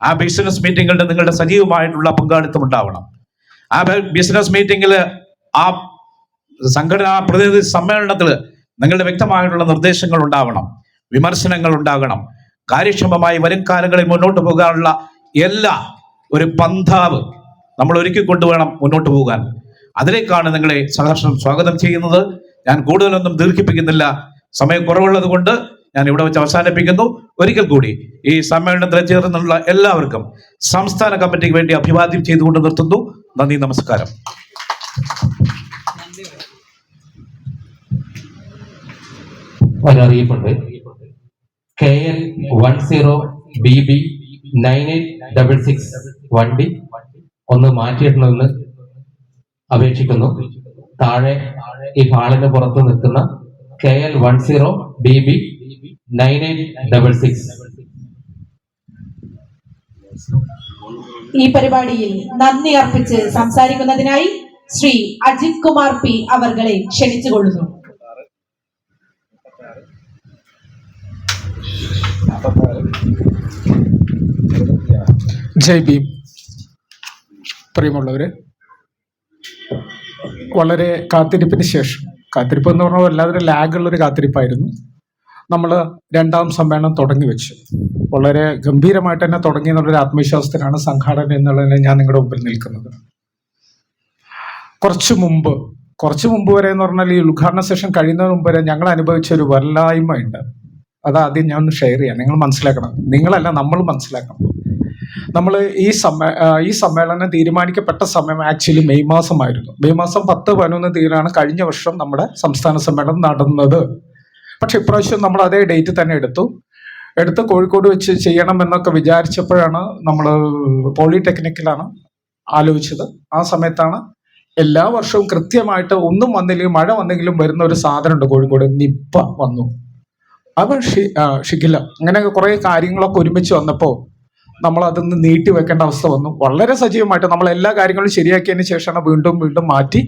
ആ ബിസിനസ് മീറ്റിംഗുകളുടെ നിങ്ങളുടെ സജീവമായിട്ടുള്ള പങ്കാളിത്തം ഉണ്ടാവണം. ആ ബിസിനസ് മീറ്റിംഗിൽ, ആ സംഘടനാ പ്രതിനിധി സമ്മേളനത്തിൽ നിങ്ങളുടെ വ്യക്തമായിട്ടുള്ള നിർദ്ദേശങ്ങൾ ഉണ്ടാവണം, വിമർശനങ്ങൾ ഉണ്ടാകണം. കാര്യക്ഷമമായി വരും കാലങ്ങളിൽ മുന്നോട്ട് പോകാനുള്ള എല്ലാ ഒരു പന്ഥാവ് നമ്മൾ ഒരുക്കി കൊണ്ടുവേണം മുന്നോട്ട് പോകാൻ. അതിലേക്കാണ് നിങ്ങളെ സഹർഷം സ്വാഗതം ചെയ്യുന്നത്. ഞാൻ കൂടുതലൊന്നും ദീർഘിപ്പിക്കുന്നില്ല, സമയക്കുറവുള്ളത് കൊണ്ട് ഞാൻ ഇവിടെ വെച്ച് അവസാനിപ്പിക്കുന്നു. ഒരിക്കൽ കൂടി ഈ സമ്മേളനത്തിൽ ചേർന്നുള്ള എല്ലാവർക്കും സംസ്ഥാന കമ്മിറ്റിക്ക് വേണ്ടി അഭിവാദ്യം ചെയ്തുകൊണ്ട് നിർത്തുന്നു. നന്ദി, നമസ്കാരം. ഒരറിയിപ്പുണ്ട്. KL 10BB 9866 വണ്ടി ഒന്ന് മാറ്റിയിടണമെന്ന് അപേക്ഷിക്കുന്നു. താഴെ ഈ ഹാളിന് പുറത്ത് നിൽക്കുന്ന KL 10BB 9866. ഈ പരിപാടിയിൽ നന്ദി അർപ്പിച്ച് സംസാരിക്കുന്നതിനായി ശ്രീ അജിത് കുമാർ P അവർകളെ ക്ഷണിച്ചുകൊള്ളുന്നു. ജയ് ഭീം. പ്രിയമുള്ളവരെ, വളരെ കാത്തിരിപ്പിന് ശേഷം, കാത്തിരിപ്പ് എന്ന് പറഞ്ഞാൽ എല്ലാവരും ലാഗുള്ളൊരു കാത്തിരിപ്പായിരുന്നു. നമ്മൾ 2ാം സമ്മേളനം തുടങ്ങി വെച്ചു. വളരെ ഗംഭീരമായിട്ട് തന്നെ തുടങ്ങി എന്നുള്ളൊരു ആത്മവിശ്വാസത്തിലാണ് സംഘാടന എന്നുള്ളതിനെ ഞാൻ നിങ്ങളുടെ മുമ്പിൽ നിൽക്കുന്നത്. കുറച്ചു മുമ്പ് വരെ എന്ന് പറഞ്ഞാൽ ഈ ഉദ്ഘാടന സെഷൻ കഴിയുന്നതിന് മുമ്പ് വരെ ഞങ്ങൾ അനുഭവിച്ച ഒരു വല്ലായ്മ ഉണ്ട്. അത് ആദ്യം ഞാൻ ഒന്ന് ഷെയർ ചെയ്യാം. നിങ്ങൾ മനസ്സിലാക്കണം, നിങ്ങളല്ല നമ്മൾ മനസ്സിലാക്കണം. നമ്മൾ ഈ സമ്മേളനം തീരുമാനിക്കപ്പെട്ട സമയം ആക്ച്വലി മെയ് മാസമായിരുന്നു. മെയ് മാസം 10-11 തീയതിയാണ് കഴിഞ്ഞ വർഷം നമ്മുടെ സംസ്ഥാന സമ്മേളനം നടന്നത്. പക്ഷെ ഇപ്രാവശ്യം നമ്മൾ അതേ ഡേറ്റ് തന്നെ എടുത്ത് കോഴിക്കോട് വെച്ച് ചെയ്യണമെന്നൊക്കെ വിചാരിച്ചപ്പോഴാണ് നമ്മൾ പോളിടെക്നിക്കിലാണ് ആലോചിച്ചത്. ആ സമയത്താണ് എല്ലാ വർഷവും കൃത്യമായിട്ട് ഒന്നും വന്നില്ലെങ്കിലും മഴ വന്നെങ്കിലും വരുന്ന ഒരു സാധനമുണ്ട് കോഴിക്കോട്, നിപ്പ വന്നു. അവൻ ഷിഗില, അങ്ങനെ കുറെ കാര്യങ്ങളൊക്കെ ഒരുമിച്ച് വന്നപ്പോൾ നമ്മൾ അതൊന്ന് നീട്ടി വെക്കേണ്ട അവസ്ഥ വന്നു. വളരെ സജീവമായിട്ട് നമ്മൾ എല്ലാ കാര്യങ്ങളും ശരിയാക്കിയതിന് ശേഷമാണ് വീണ്ടും മാറ്റി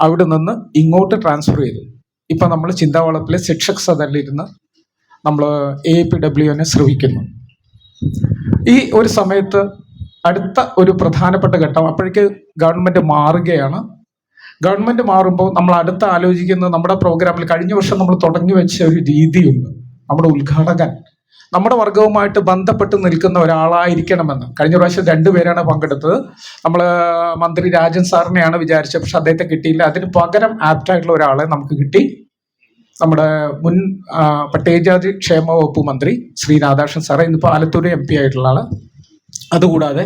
അവിടെ നിന്ന് ഇങ്ങോട്ട് ട്രാൻസ്ഫർ ചെയ്തു. ഇപ്പം നമ്മൾ ചിന്താവളപ്പിലെ ശിക്ഷക് സദനിലിരുന്ന് നമ്മൾ AAPWനെ ശ്രവിക്കുന്നു. ഈ ഒരു സമയത്ത് അടുത്ത ഒരു പ്രധാനപ്പെട്ട ഘട്ടം, അപ്പോഴേക്ക് ഗവൺമെന്റ് മാറുകയാണ്. ഗവൺമെന്റ് മാറുമ്പോൾ നമ്മൾ അടുത്ത ആലോചിക്കുന്നത് നമ്മുടെ പ്രോഗ്രാമിൽ കഴിഞ്ഞ വർഷം നമ്മൾ തുടങ്ങി വെച്ച ഒരു രീതിയുണ്ട്. നമ്മുടെ ഉദ്ഘാടകൻ നമ്മുടെ വർഗവുമായിട്ട് ബന്ധപ്പെട്ട് നിൽക്കുന്ന ഒരാളായിരിക്കണമെന്ന്. കഴിഞ്ഞ പ്രാവശ്യം 2 പേരാണ് പങ്കെടുത്തത്. നമ്മൾ മന്ത്രി രാജൻ സാറിനെയാണ് വിചാരിച്ചത്, പക്ഷെ അദ്ദേഹത്തെ കിട്ടിയില്ല. അതിന് പകരം ആപ്റ്റായിട്ടുള്ള ഒരാളെ നമുക്ക് കിട്ടി. നമ്മുടെ മുൻ പട്ടികജാതി ക്ഷേമ വകുപ്പ് മന്ത്രി ശ്രീ രാധാകൃഷ്ണൻ സാറ്, ഇന്നിപ്പോൾ ആലത്തൂർ MP ആയിട്ടുള്ള ആള്. അതുകൂടാതെ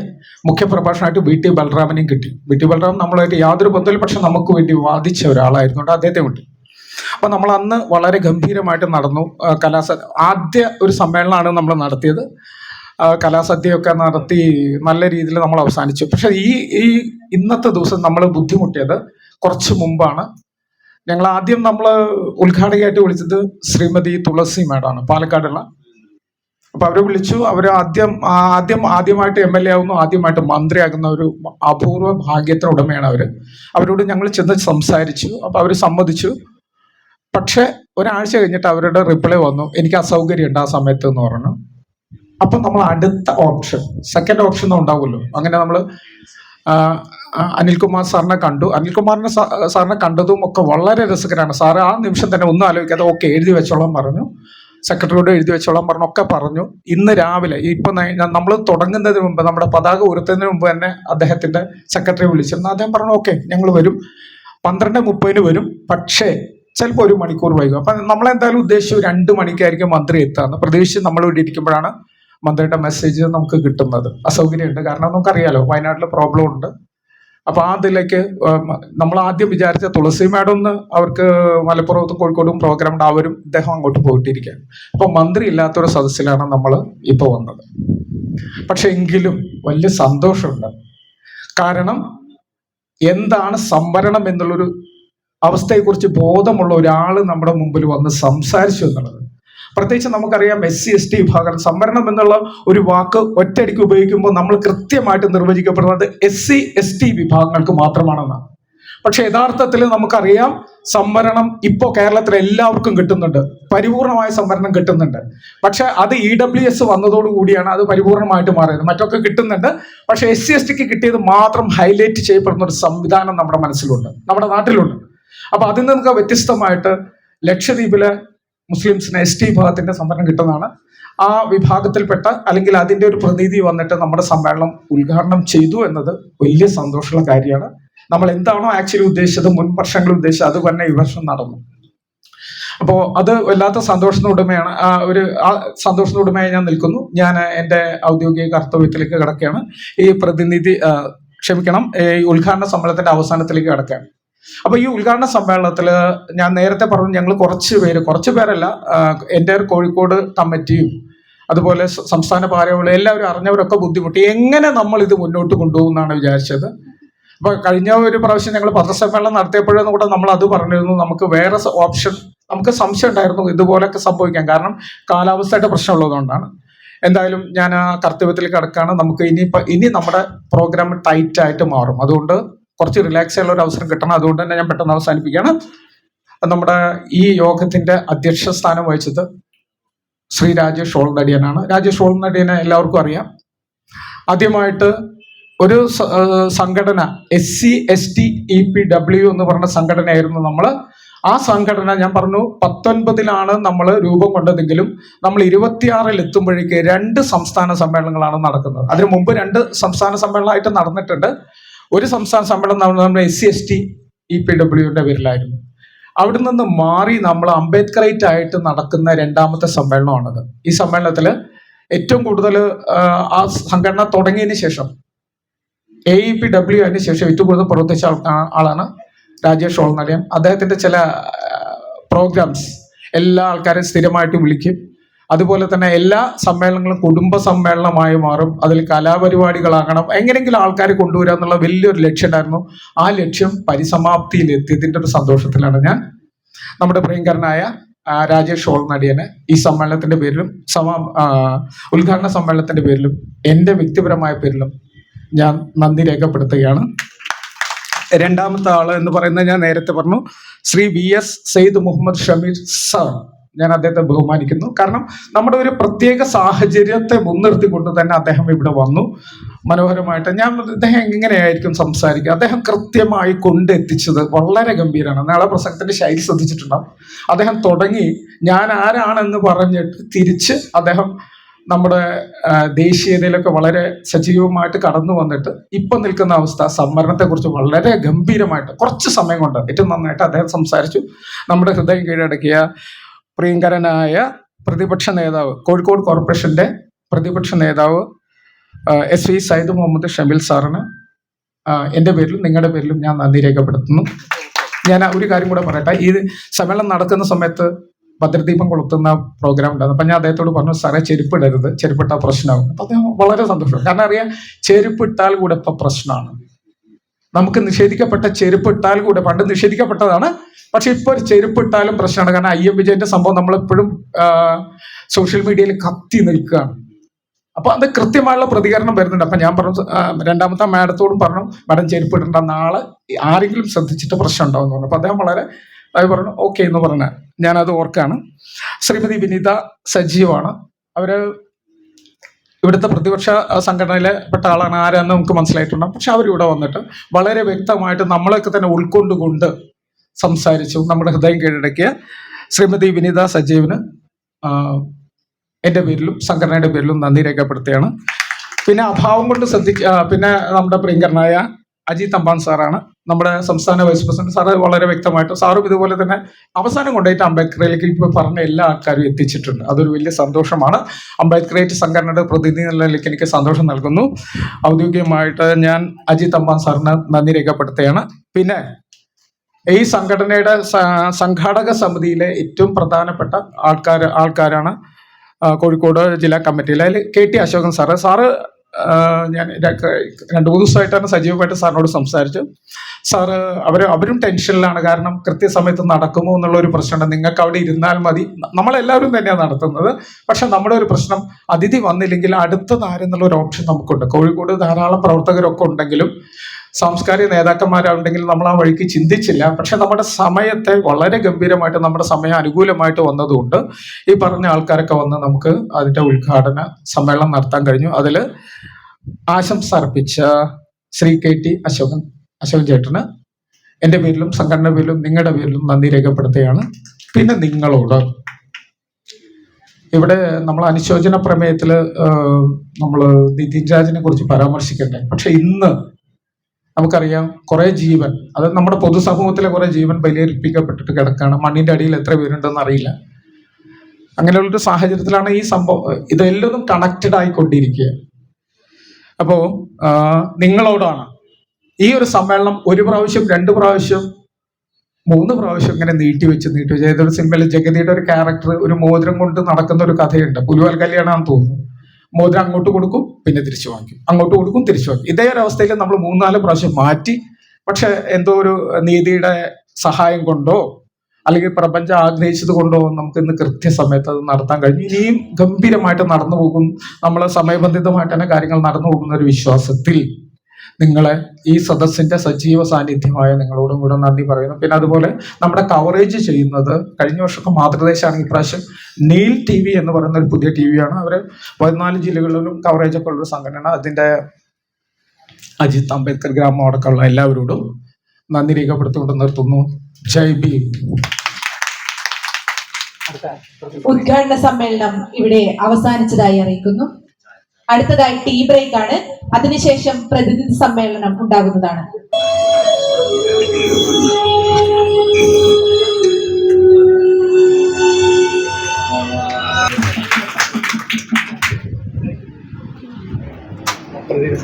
മുഖ്യപ്രഭാഷണമായിട്ട് VT ബലറാമനെയും കിട്ടി. VT ബലറാമൻ നമ്മളായിട്ട് യാതൊരു ബന്ധമില്ല, പക്ഷെ നമുക്ക് വേണ്ടി വാദിച്ച ഒരാളായിരുന്നുകൊണ്ട് അദ്ദേഹത്തെ കിട്ടി. അപ്പൊ നമ്മൾ അന്ന് വളരെ ഗംഭീരമായിട്ട് നടന്നു. ആദ്യ ഒരു സമ്മേളനമാണ് നമ്മൾ നടത്തിയത്. കലാസദ്യയൊക്കെ നടത്തി നല്ല രീതിയിൽ നമ്മൾ അവസാനിച്ചു. പക്ഷെ ഈ ഇന്നത്തെ ദിവസം നമ്മൾ ബുദ്ധിമുട്ടിയത് കുറച്ച് മുമ്പാണ്. ഞങ്ങൾ ആദ്യം നമ്മൾ ഉദ്ഘാടകയായിട്ട് വിളിച്ചത് ശ്രീമതി തുളസി മാഡമാണ്, പാലക്കാടുള്ള. അപ്പൊ അവരെ വിളിച്ചു. അവർ ആദ്യമായിട്ട് MLA ആവുന്നു, ആദ്യമായിട്ട് മന്ത്രിയാകുന്ന ഒരു അപൂർവ ഭാഗ്യത്തിന് ഉടമയാണ് അവരോട് ഞങ്ങൾ ചെന്ന് സംസാരിച്ചു. അപ്പൊ അവർ സമ്മതിച്ചു. പക്ഷെ ഒരാഴ്ച കഴിഞ്ഞിട്ട് അവരുടെ റിപ്ലൈ വന്നു, എനിക്ക് അസൗകര്യമുണ്ട് ആ സമയത്ത് എന്ന് പറഞ്ഞു. അപ്പൊ നമ്മൾ അടുത്ത ഓപ്ഷൻ, സെക്കൻഡ് ഓപ്ഷൻ ഉണ്ടാവുമല്ലോ. അങ്ങനെ നമ്മൾ അനിൽകുമാർ സാറിനെ കണ്ടു. സാറിനെ കണ്ടതും ഒക്കെ വളരെ രസകരമാണ്. സാറ് ആ നിമിഷം തന്നെ ഒന്നും ആലോചിക്കാതെ ഓക്കെ എഴുതി വെച്ചോളാൻ പറഞ്ഞു, സെക്രട്ടറിയോട് എഴുതി വെച്ചോളാൻ പറഞ്ഞു, ഒക്കെ പറഞ്ഞു. ഇന്ന് രാവിലെ ഇപ്പൊ നമ്മൾ തുടങ്ങുന്നതിന് മുമ്പ്, നമ്മുടെ പതാക ഉയർത്തുന്നതിന് മുമ്പ് തന്നെ അദ്ദേഹത്തിന്റെ സെക്രട്ടറി വിളിച്ചിരുന്നു. അദ്ദേഹം പറഞ്ഞു ഓക്കെ ഞങ്ങൾ വരും, 12:30 വരും, പക്ഷേ ചിലപ്പോൾ 1 മണിക്കൂർ വൈകും. അപ്പൊ നമ്മളെന്തായാലും ഉദ്ദേശിച്ചു 2 മണിക്കായിരിക്കും മന്ത്രി എത്താന്ന് പ്രതീക്ഷിച്ച് നമ്മൾ ഇവിടെ ഇരിക്കുമ്പോഴാണ് മന്ത്രിയുടെ മെസ്സേജ് നമുക്ക് കിട്ടുന്നത്. അസൗകര്യമുണ്ട്, കാരണം നമുക്കറിയാലോ വയനാട്ടിൽ പ്രോബ്ലം ഉണ്ട്. അപ്പൊ അതിലേക്ക് നമ്മൾ ആദ്യം വിചാരിച്ച തുളസി മാഡം ഒന്ന് അവർക്ക് മലപ്പുറത്തും കോഴിക്കോടും പ്രോഗ്രാം ഉണ്ട്, അവരും ഇദ്ദേഹം അങ്ങോട്ട് പോയിട്ടിരിക്കുകയാണ്. അപ്പൊ മന്ത്രി ഇല്ലാത്തൊരു സദസ്സിലാണ് നമ്മൾ ഇപ്പൊ വന്നത്. പക്ഷെ എങ്കിലും വലിയ സന്തോഷമുണ്ട്. കാരണം എന്താണ് സംവരണം എന്നുള്ളൊരു അവസ്ഥയെക്കുറിച്ച് ബോധമുള്ള ഒരാൾ നമ്മുടെ മുമ്പിൽ വന്ന് സംസാരിച്ചു എന്നുള്ളത്. പ്രത്യേകിച്ച് നമുക്കറിയാം SC/ST വിഭാഗം സംവരണം എന്നുള്ള ഒരു വാക്ക് ഒറ്റയടിക്ക് ഉപയോഗിക്കുമ്പോൾ നമ്മൾ കൃത്യമായിട്ട് നിർവചിക്കപ്പെടുന്നത് SC/ST വിഭാഗങ്ങൾക്ക് മാത്രമാണെന്നാണ്. പക്ഷെ യഥാർത്ഥത്തിൽ നമുക്കറിയാം സംവരണം ഇപ്പോൾ കേരളത്തിൽ എല്ലാവർക്കും കിട്ടുന്നുണ്ട്, പരിപൂർണമായ സംവരണം കിട്ടുന്നുണ്ട്. പക്ഷെ അത് EWS വന്നതോടുകൂടിയാണ് അത് പരിപൂർണമായിട്ട് മാറിയത്. മറ്റൊക്കെ കിട്ടുന്നുണ്ട്, പക്ഷെ SC/STക്ക് കിട്ടിയത് മാത്രം ഹൈലൈറ്റ് ചെയ്യപ്പെടുന്ന ഒരു സംവിധാനം നമ്മുടെ മനസ്സിലുണ്ട്, നമ്മുടെ നാട്ടിലുണ്ട്. അപ്പൊ അതിൽ നിന്നൊക്കെ വ്യത്യസ്തമായിട്ട് ലക്ഷദ്വീപിലെ മുസ്ലിംസിന് ST വിഭാഗത്തിന്റെ സംവരണം കിട്ടുന്നതാണ്. ആ വിഭാഗത്തിൽപ്പെട്ട അല്ലെങ്കിൽ അതിന്റെ ഒരു പ്രതിനിധി വന്നിട്ട് നമ്മുടെ സമ്മേളനം ഉദ്ഘാടനം ചെയ്തു എന്നത് വലിയ സന്തോഷമുള്ള കാര്യമാണ്. നമ്മൾ എന്താണോ ആക്ച്വലി ഉദ്ദേശിച്ചത്, മുൻ വർഷങ്ങൾ ഉദ്ദേശിച്ചത്, അത് തന്നെ ഈ വർഷം നടന്നു. അപ്പോൾ അത് വല്ലാത്ത സന്തോഷത്തിന് ഉടമയാണ്. ആ സന്തോഷത്തിന് ഉടമയായി ഞാൻ നിൽക്കുന്നു. ഞാൻ എൻ്റെ ഔദ്യോഗിക കർത്തവ്യത്തിലേക്ക് കിടക്കുകയാണ്. ഈ ഉദ്ഘാടന സമ്മേളനത്തിന്റെ അവസാനത്തിലേക്ക് കിടക്കുകയാണ്. അപ്പൊ ഈ ഉദ്ഘാടന സമ്മേളനത്തിൽ ഞാൻ നേരത്തെ പറഞ്ഞു, ഞങ്ങൾ കുറച്ച് പേരല്ല, എൻ്റെ കോഴിക്കോട് കമ്മിറ്റിയും അതുപോലെ സംസ്ഥാന ഭാരവാഹികളും എല്ലാവരും അറിഞ്ഞവരൊക്കെ ബുദ്ധിമുട്ടി എങ്ങനെ നമ്മൾ ഇത് മുന്നോട്ട് കൊണ്ടുപോകുമെന്നാണ് വിചാരിച്ചത്. അപ്പൊ കഴിഞ്ഞ ഒരു പ്രാവശ്യം ഞങ്ങൾ പത്രസമ്മേളനം നടത്തിയപ്പോഴൊന്നും കൂടെ നമ്മൾ അത് പറഞ്ഞിരുന്നു, നമുക്ക് വേറെ ഓപ്ഷൻ, നമുക്ക് സംശയം ഉണ്ടായിരുന്നു ഇതുപോലൊക്കെ സംഭവിക്കാം, കാരണം കാലാവസ്ഥയുടെ പ്രശ്നമുള്ളതുകൊണ്ടാണ്. എന്തായാലും ഞാൻ ആ കർത്തവ്യത്തിൽ കിടക്കുകയാണ്. നമുക്ക് ഇനി നമ്മുടെ പ്രോഗ്രാം ടൈറ്റ് ആയിട്ട് മാറും, അതുകൊണ്ട് കുറച്ച് റിലാക്സ് ചെയ്യാനുള്ള ഒരു അവസരം കിട്ടണം. അതുകൊണ്ട് തന്നെ ഞാൻ പെട്ടെന്ന് അവസാനിപ്പിക്കുകയാണ്. നമ്മുടെ ഈ യോഗത്തിന്റെ അധ്യക്ഷ സ്ഥാനം വഹിച്ചത് ശ്രീ രാജേഷ് ഓൾനടിയനാണ്. രാജേഷ് ഓൾനടിയനെ എല്ലാവർക്കും അറിയാം. ആദ്യമായിട്ട് ഒരു സംഘടന SC/ST EPW എന്ന് പറഞ്ഞ സംഘടനയായിരുന്നു നമ്മൾ. ആ സംഘടന ഞാൻ പറഞ്ഞു 19 നമ്മൾ രൂപം കൊണ്ടതെങ്കിലും നമ്മൾ 26 എത്തുമ്പോഴേക്ക് 2 സംസ്ഥാന സമ്മേളനങ്ങളാണ് നടക്കുന്നത്. അതിനു മുമ്പ് 2 സംസ്ഥാന സമ്മേളനമായിട്ട് നടന്നിട്ടുണ്ട്. ഒരു സംസ്ഥാന സമ്മേളനം നമ്മൾ SC/ST EPWന്റെ പേരിലായിരുന്നു. അവിടെ നിന്ന് മാറി നമ്മൾ അംബേദ്കറേറ്റ് ആയിട്ട് നടക്കുന്ന രണ്ടാമത്തെ സമ്മേളനമാണത്. ഈ സമ്മേളനത്തിൽ ഏറ്റവും കൂടുതൽ ആ സംഘടന തുടങ്ങിയതിന് ശേഷം AEPW അതിന് ശേഷം ഏറ്റവും കൂടുതൽ പ്രവർത്തിച്ച ആളാണ് രാജേഷ് ഓൾനടിയൻ. അദ്ദേഹത്തിന്റെ ചില പ്രോഗ്രാംസ് എല്ലാ ആൾക്കാരെയും സ്ഥിരമായിട്ട് വിളിക്കും. അതുപോലെ തന്നെ എല്ലാ സമ്മേളനങ്ങളും കുടുംബ സമ്മേളനമായി മാറും. അതിൽ കലാപരിപാടികളാകണം, എങ്ങനെയെങ്കിലും ആൾക്കാരെ കൊണ്ടുവരിക എന്നുള്ള വലിയൊരു ലക്ഷ്യം ഉണ്ടായിരുന്നു. ആ ലക്ഷ്യം പരിസമാപ്തിയിലെത്തിയതിൻ്റെ ഒരു സന്തോഷത്തിലാണ് ഞാൻ നമ്മുടെ പ്രിയങ്കരനായ രാജേഷ് ഓൾനടിയനെ ഈ സമ്മേളനത്തിന്റെ പേരിലും ഉദ്ഘാടന സമ്മേളനത്തിന്റെ പേരിലും എൻ്റെ വ്യക്തിപരമായ പേരിലും ഞാൻ നന്ദി രേഖപ്പെടുത്തുകയാണ്. രണ്ടാമത്തെ ആള് എന്ന് പറയുന്നത് ഞാൻ നേരത്തെ പറഞ്ഞു, ശ്രീ VS സെയ്ദ് മുഹമ്മദ് ഷമീർ സാർ. ഞാൻ അദ്ദേഹത്തെ ബഹുമാനിക്കുന്നു. കാരണം നമ്മുടെ ഒരു പ്രത്യേക സാഹചര്യത്തെ മുൻനിർത്തിക്കൊണ്ട് തന്നെ അദ്ദേഹം ഇവിടെ വന്നു മനോഹരമായിട്ട്. അദ്ദേഹം എങ്ങനെയായിരിക്കും സംസാരിക്കുക, അദ്ദേഹം കൃത്യമായി കൊണ്ടെത്തിച്ചത് വളരെ ഗംഭീരമാണ്. നാളെ പ്രസംഗത്തിന്റെ ശൈലി ശ്രദ്ധിച്ചിട്ടുണ്ടാവും. അദ്ദേഹം തുടങ്ങി ഞാൻ ആരാണെന്ന് പറഞ്ഞിട്ട് തിരിച്ച് അദ്ദേഹം നമ്മുടെ ദേശീയതയിലൊക്കെ വളരെ സജീവമായിട്ട് കടന്നു വന്നിട്ട് ഇപ്പം നിൽക്കുന്ന അവസ്ഥ, സംവരണത്തെക്കുറിച്ച് വളരെ ഗംഭീരമായിട്ട് കുറച്ച് സമയം കൊണ്ട് ഏറ്റവും നന്നായിട്ട് അദ്ദേഹം സംസാരിച്ചു. നമ്മുടെ ഹൃദയം കീഴടക്കിയ പ്രിയങ്കരനായ പ്രതിപക്ഷ നേതാവ്, കോഴിക്കോട് കോർപ്പറേഷന്റെ പ്രതിപക്ഷ നേതാവ് SV സയ്യിദ് മുഹമ്മദ് ഷമീൽ സാറിന് എൻ്റെ പേരിലും നിങ്ങളുടെ പേരിലും ഞാൻ നന്ദി രേഖപ്പെടുത്തുന്നു. ഞാൻ ഒരു കാര്യം കൂടെ പറയട്ടെ. ഈ സമ്മേളനം നടക്കുന്ന സമയത്ത് ഭദ്രദീപം കൊളുത്തുന്ന പ്രോഗ്രാം ഉണ്ടായിരുന്നു. അപ്പം ഞാൻ അദ്ദേഹത്തോട് പറഞ്ഞു, സാറേ ചെരുപ്പിടരുത്, ചെരുപ്പിട്ടാൽ പ്രശ്നമാകും. അപ്പം അദ്ദേഹം വളരെ സന്തോഷം. കാരണം അറിയാം, ചെരുപ്പിട്ടാൽ കൂടെ ഇപ്പം പ്രശ്നമാണ്. നമുക്ക് നിഷേധിക്കപ്പെട്ട ചെരുപ്പിട്ടാൽ കൂടെ, പണ്ട് നിഷേധിക്കപ്പെട്ടതാണ്, പക്ഷെ ഇപ്പോൾ ഒരു ചെരുപ്പിട്ടാലും പ്രശ്നമാണ്. കാരണം IM വിജയന്റെ സംഭവം നമ്മളെപ്പോഴും സോഷ്യൽ മീഡിയയിൽ കത്തി നിൽക്കുകയാണ്. അപ്പൊ അത് കൃത്യമായുള്ള പ്രതികരണം വരുന്നുണ്ട്. അപ്പൊ ഞാൻ പറഞ്ഞു, രണ്ടാമത്തെ മാഡത്തോടും പറഞ്ഞു, മാഡം ചെരുപ്പിടേണ്ട, നാളെ ആരെങ്കിലും ശ്രദ്ധിച്ചിട്ട് പ്രശ്നം ഉണ്ടാവും പറഞ്ഞു. അപ്പൊ അദ്ദേഹം വളരെ പറഞ്ഞു ഓക്കെ എന്ന് പറഞ്ഞ ഞാനത് ഓർക്കാണ്. ശ്രീമതി വിനീത സജീവാണ്. അവര് ഇവിടുത്തെ പ്രതിപക്ഷ സംഘടനയിലെ പെട്ട ആളാണ്. ആരാന്ന് നമുക്ക് മനസ്സിലായിട്ടുണ്ടാകും. പക്ഷെ അവരിവിടെ വന്നിട്ട് വളരെ വ്യക്തമായിട്ട് നമ്മളൊക്കെ തന്നെ ഉൾക്കൊണ്ടുകൊണ്ട് സംസാരിച്ചു. നമ്മുടെ ഹൃദയം കീഴടക്കിയ ശ്രീമതി വിനീത സജീവിന് എൻ്റെ പേരിലും സംഘടനയുടെ പേരിലും നന്ദി രേഖപ്പെടുത്തുകയാണ്. പിന്നെ അഭാവം കൊണ്ട് പിന്നെ നമ്മുടെ പ്രിയങ്കരനായ അജീത് തമ്പാൻ സാറാണ്, നമ്മുടെ സംസ്ഥാന വൈസ് പ്രസിഡന്റ്. സാറ് വളരെ വ്യക്തമായിട്ട്, സാറും ഇതുപോലെ തന്നെ അവസാനം കൊണ്ടുപോയിട്ട് അംബേദ്കറിലേക്ക് ഇപ്പോൾ പറഞ്ഞ എല്ലാ ആൾക്കാരും എത്തിച്ചിട്ടുണ്ട്. അതൊരു വലിയ സന്തോഷമാണ്. അംബേദ്കറേറ്റ് സംഘടനയുടെ പ്രതിനിധി എന്ന നിലയ്ക്ക് എനിക്ക് സന്തോഷം നൽകുന്നു. ഔദ്യോഗികമായിട്ട് ഞാൻ അജീത് തമ്പാൻ സാറിന് നന്ദി രേഖപ്പെടുത്തുകയാണ്. പിന്നെ ഈ സംഘടനയുടെ സംഘാടക സമിതിയിലെ ഏറ്റവും പ്രധാനപ്പെട്ട ആൾക്കാരാണ് കോഴിക്കോട് ജില്ലാ കമ്മിറ്റിയിലെ KT അശോകൻ സാറ് ഞാൻ 2-3 ദിവസമായിട്ടാണ് സജീവമായിട്ട് സാറിനോട് സംസാരിച്ചു. സാറ് അവരും ടെൻഷനിലാണ്. കാരണം കൃത്യസമയത്ത് നടക്കുമോ എന്നുള്ള ഒരു പ്രശ്നമുണ്ട്. നിങ്ങൾക്ക് അവിടെ ഇരുന്നാൽ മതി, നമ്മളെല്ലാവരും തന്നെയാണ് നടത്തുന്നത്. പക്ഷെ നമ്മുടെ ഒരു പ്രശ്നം, അതിഥി വന്നില്ലെങ്കിൽ അടുത്തതാരെന്നുള്ള ഒരു ഓപ്ഷൻ നമുക്കുണ്ട്. കോഴിക്കോട് ധാരാളം പ്രവർത്തകരൊക്കെ ഉണ്ടെങ്കിലും സാംസ്കാരിക നേതാക്കന്മാരുണ്ടെങ്കിൽ നമ്മൾ ആ വഴിക്ക് ചിന്തിച്ചില്ല. പക്ഷെ നമ്മുടെ സമയത്തെ വളരെ ഗംഭീരമായിട്ട് നമ്മുടെ സമയം അനുകൂലമായിട്ട് വന്നതുകൊണ്ട് ഈ പറഞ്ഞ ആൾക്കാരൊക്കെ വന്ന് നമുക്ക് അതിന്റെ ഉദ്ഘാടന സമ്മേളനം നടത്താൻ കഴിഞ്ഞു. അതിൽ ആശംസ അർപ്പിച്ച ശ്രീ KT അശോകൻ ചേട്ടന് എൻ്റെ പേരിലും സംഘടന പേരിലും നിങ്ങളുടെ പേരിലും നന്ദി രേഖപ്പെടുത്തുകയാണ്. പിന്നെ നിങ്ങളോട് ഇവിടെ നമ്മൾ അനുശോചന പ്രമേയത്തിൽ നമ്മൾ നിതിൻ രാജിനെ കുറിച്ച് പരാമർശിക്കണ്ടേ. പക്ഷെ ഇന്ന് നമുക്കറിയാം, കുറെ ജീവൻ, അത് നമ്മുടെ പൊതുസമൂഹത്തിലെ കുറെ ജീവൻ ബലിയർപ്പിക്കപ്പെട്ടിട്ട് കിടക്കുകയാണ്. മണ്ണിന്റെ അടിയിൽ എത്ര പേരുണ്ടെന്ന് അറിയില്ല. അങ്ങനെയുള്ളൊരു സാഹചര്യത്തിലാണ് ഈ സംഭവം, ഇതെല്ലാം കണക്റ്റഡ് ആയിക്കൊണ്ടിരിക്കുക. അപ്പോൾ നിങ്ങളോടാണ് ഈ ഒരു സമ്മേളനം 1 പ്രാവശ്യം 2 പ്രാവശ്യം 3 പ്രാവശ്യം ഇങ്ങനെ നീട്ടിവെച്ച് ഏതൊരു സിനിമയിൽ ജഗതിയുടെ ഒരു ക്യാരക്ടർ ഒരു മോതിരം കൊണ്ട് നടക്കുന്ന ഒരു കഥയുണ്ട്. പുലിവാൽ കല്യാണമാണെന്ന് തോന്നുന്നു. മോതിരം അങ്ങോട്ട് കൊടുക്കും, പിന്നെ തിരിച്ചു വാങ്ങിക്കും, അങ്ങോട്ട് കൊടുക്കും, തിരിച്ചു വാങ്ങിക്കും. ഇതേ ഒരു അവസ്ഥയിൽ നമ്മൾ 3-4 പ്രാവശ്യം മാറ്റി. പക്ഷെ എന്തോ ഒരു നീതിയുടെ സഹായം കൊണ്ടോ അല്ലെങ്കിൽ പ്രപഞ്ചം ആഗ്രഹിച്ചത് കൊണ്ടോ നമുക്ക് ഇന്ന് കൃത്യസമയത്ത് അത് നടത്താൻ കഴിഞ്ഞു. ഇനിയും ഗംഭീരമായിട്ട് നടന്നു പോകും. നമ്മൾ സമയബന്ധിതമായിട്ട് തന്നെ കാര്യങ്ങൾ നടന്നു പോകുന്ന ഒരു വിശ്വാസത്തിൽ നിങ്ങളെ ഈ സദസ്സിന്റെ സജീവ സാന്നിധ്യമായ നിങ്ങളോടും കൂടെ നന്ദി പറയുന്നു. പിന്നെ അതുപോലെ നമ്മുടെ കവറേജ് ചെയ്യുന്നത് കഴിഞ്ഞ വർഷമൊക്കെ മാതൃദേശമാണ്, ഇപ്രാവശ്യം നീൽ TV എന്ന് പറയുന്ന ഒരു പുതിയ TV ആണ്. അവർ 14 ജില്ലകളിലും കവറേജ് ഒക്കെ ഉള്ളൊരു സംഘടന. അതിന്റെ അജിത് അംബേദ്കർ ഗ്രാമം അടക്കമുള്ള എല്ലാവരോടും നന്ദി രേഖപ്പെടുത്തിക്കൊണ്ട് നിർത്തുന്നു. ജയ് ഭീം. ഉദ്ഘാടന സമ്മേളനം ഇവിടെ അവസാനിച്ചതായി അറിയിക്കുന്നു. അടുത്തതായി ടീ ബ്രേക്ക് ആണ്. അതിനുശേഷം പ്രതിനിധി സമ്മേളനം ഉണ്ടാകുന്നതാണ്.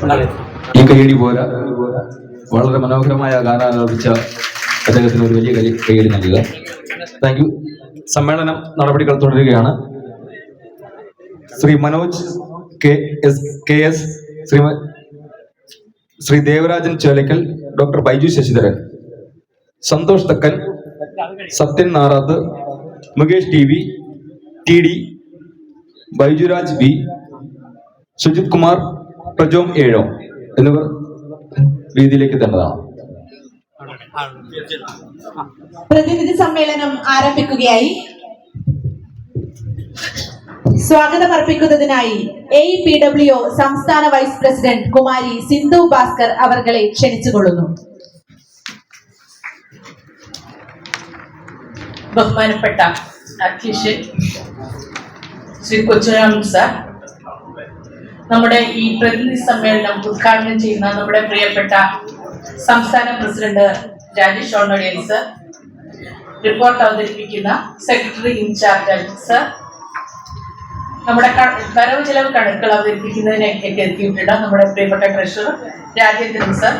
ഈ കൈയടി പോരാ, വളരെ മനോഹരമായ ഗാനം ആലപിച്ച അദ്ദേഹത്തിന് ഒരു വലിയ കൈയടി നൽകുക. Thank you. സമ്മേളനം നടപടികൾ തുടരുകയാണ്. Shri Manoj K S, Shri Devarajan Chelakkal, doctor Baiju Sasidharan, Santhosh Thakkan, Sathyan Narath, Mukesh T V, T D, Baijuraj B, Sujith Kumar, പ്രജോം ഏഴോ എന്നിവർ വേദിയിലേക്ക് തന്നതാണ്. പ്രതിനിധി സമ്മേളനം ആരംഭിക്കുകയായി. സ്വാഗതം അർപ്പിക്കുന്നതിനായി AEPWO സംസ്ഥാന വൈസ് പ്രസിഡന്റ് കുമാരി സിന്ധു ഭാസ്കർ അവർകളെ ക്ഷണിച്ചുകൊള്ളുന്നു. ബഹുമാനപ്പെട്ട അധ്യക്ഷൻ ശ്രീ കൊച്ചുരാമൻ സാർ, നമ്മുടെ ഈ പ്രതിനിധി സമ്മേളനം ഉദ്ഘാടനം ചെയ്യുന്ന നമ്മുടെ പ്രിയപ്പെട്ട സംസ്ഥാന പ്രസിഡന്റ് രാജേഷ് ഓണോഡിയൻ സർ, റിപ്പോർട്ട് അവതരിപ്പിക്കുന്ന സെക്രട്ടറി ഇൻചാർജ് സർ, നമ്മുടെ വരവ് ചെലവ് കണക്കുകൾ അവതരിപ്പിക്കുന്നതിനൊക്കെ എത്തിയിട്ടുണ്ട് നമ്മുടെ പ്രിയപ്പെട്ട ട്രഷറർ രാജേന്ദ്രൻ സർ,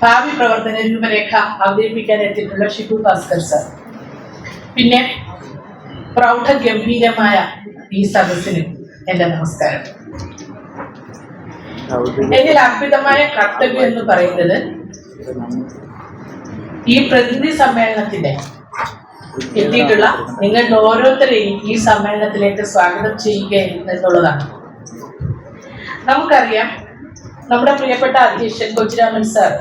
ഭാവി പ്രവർത്തന രൂപരേഖ അവതരിപ്പിക്കാൻ എത്തിയിട്ടുള്ള ഷിബു ഭാസ്കർ സർ, പിന്നെ പ്രൗഢഗംഭീരമായ ഈ സദസ്സിന് എന്റെ നമസ്കാരം. എന്നിൽ അർപ്പിതമായ കർത്തവ്യം എന്ന് പറയുന്നത് ഈ പ്രതിനിധി സമ്മേളനത്തിന്റെ എത്തിയിട്ടുള്ള നിങ്ങളുടെ ഓരോരുത്തരെയും ഈ സമ്മേളനത്തിലേക്ക് സ്വാഗതം ചെയ്യുക എന്നുള്ളതാണ്. നമുക്കറിയാം, നമ്മുടെ പ്രിയപ്പെട്ട അധ്യക്ഷൻ കൊച്ചുരാമൻ സാർ,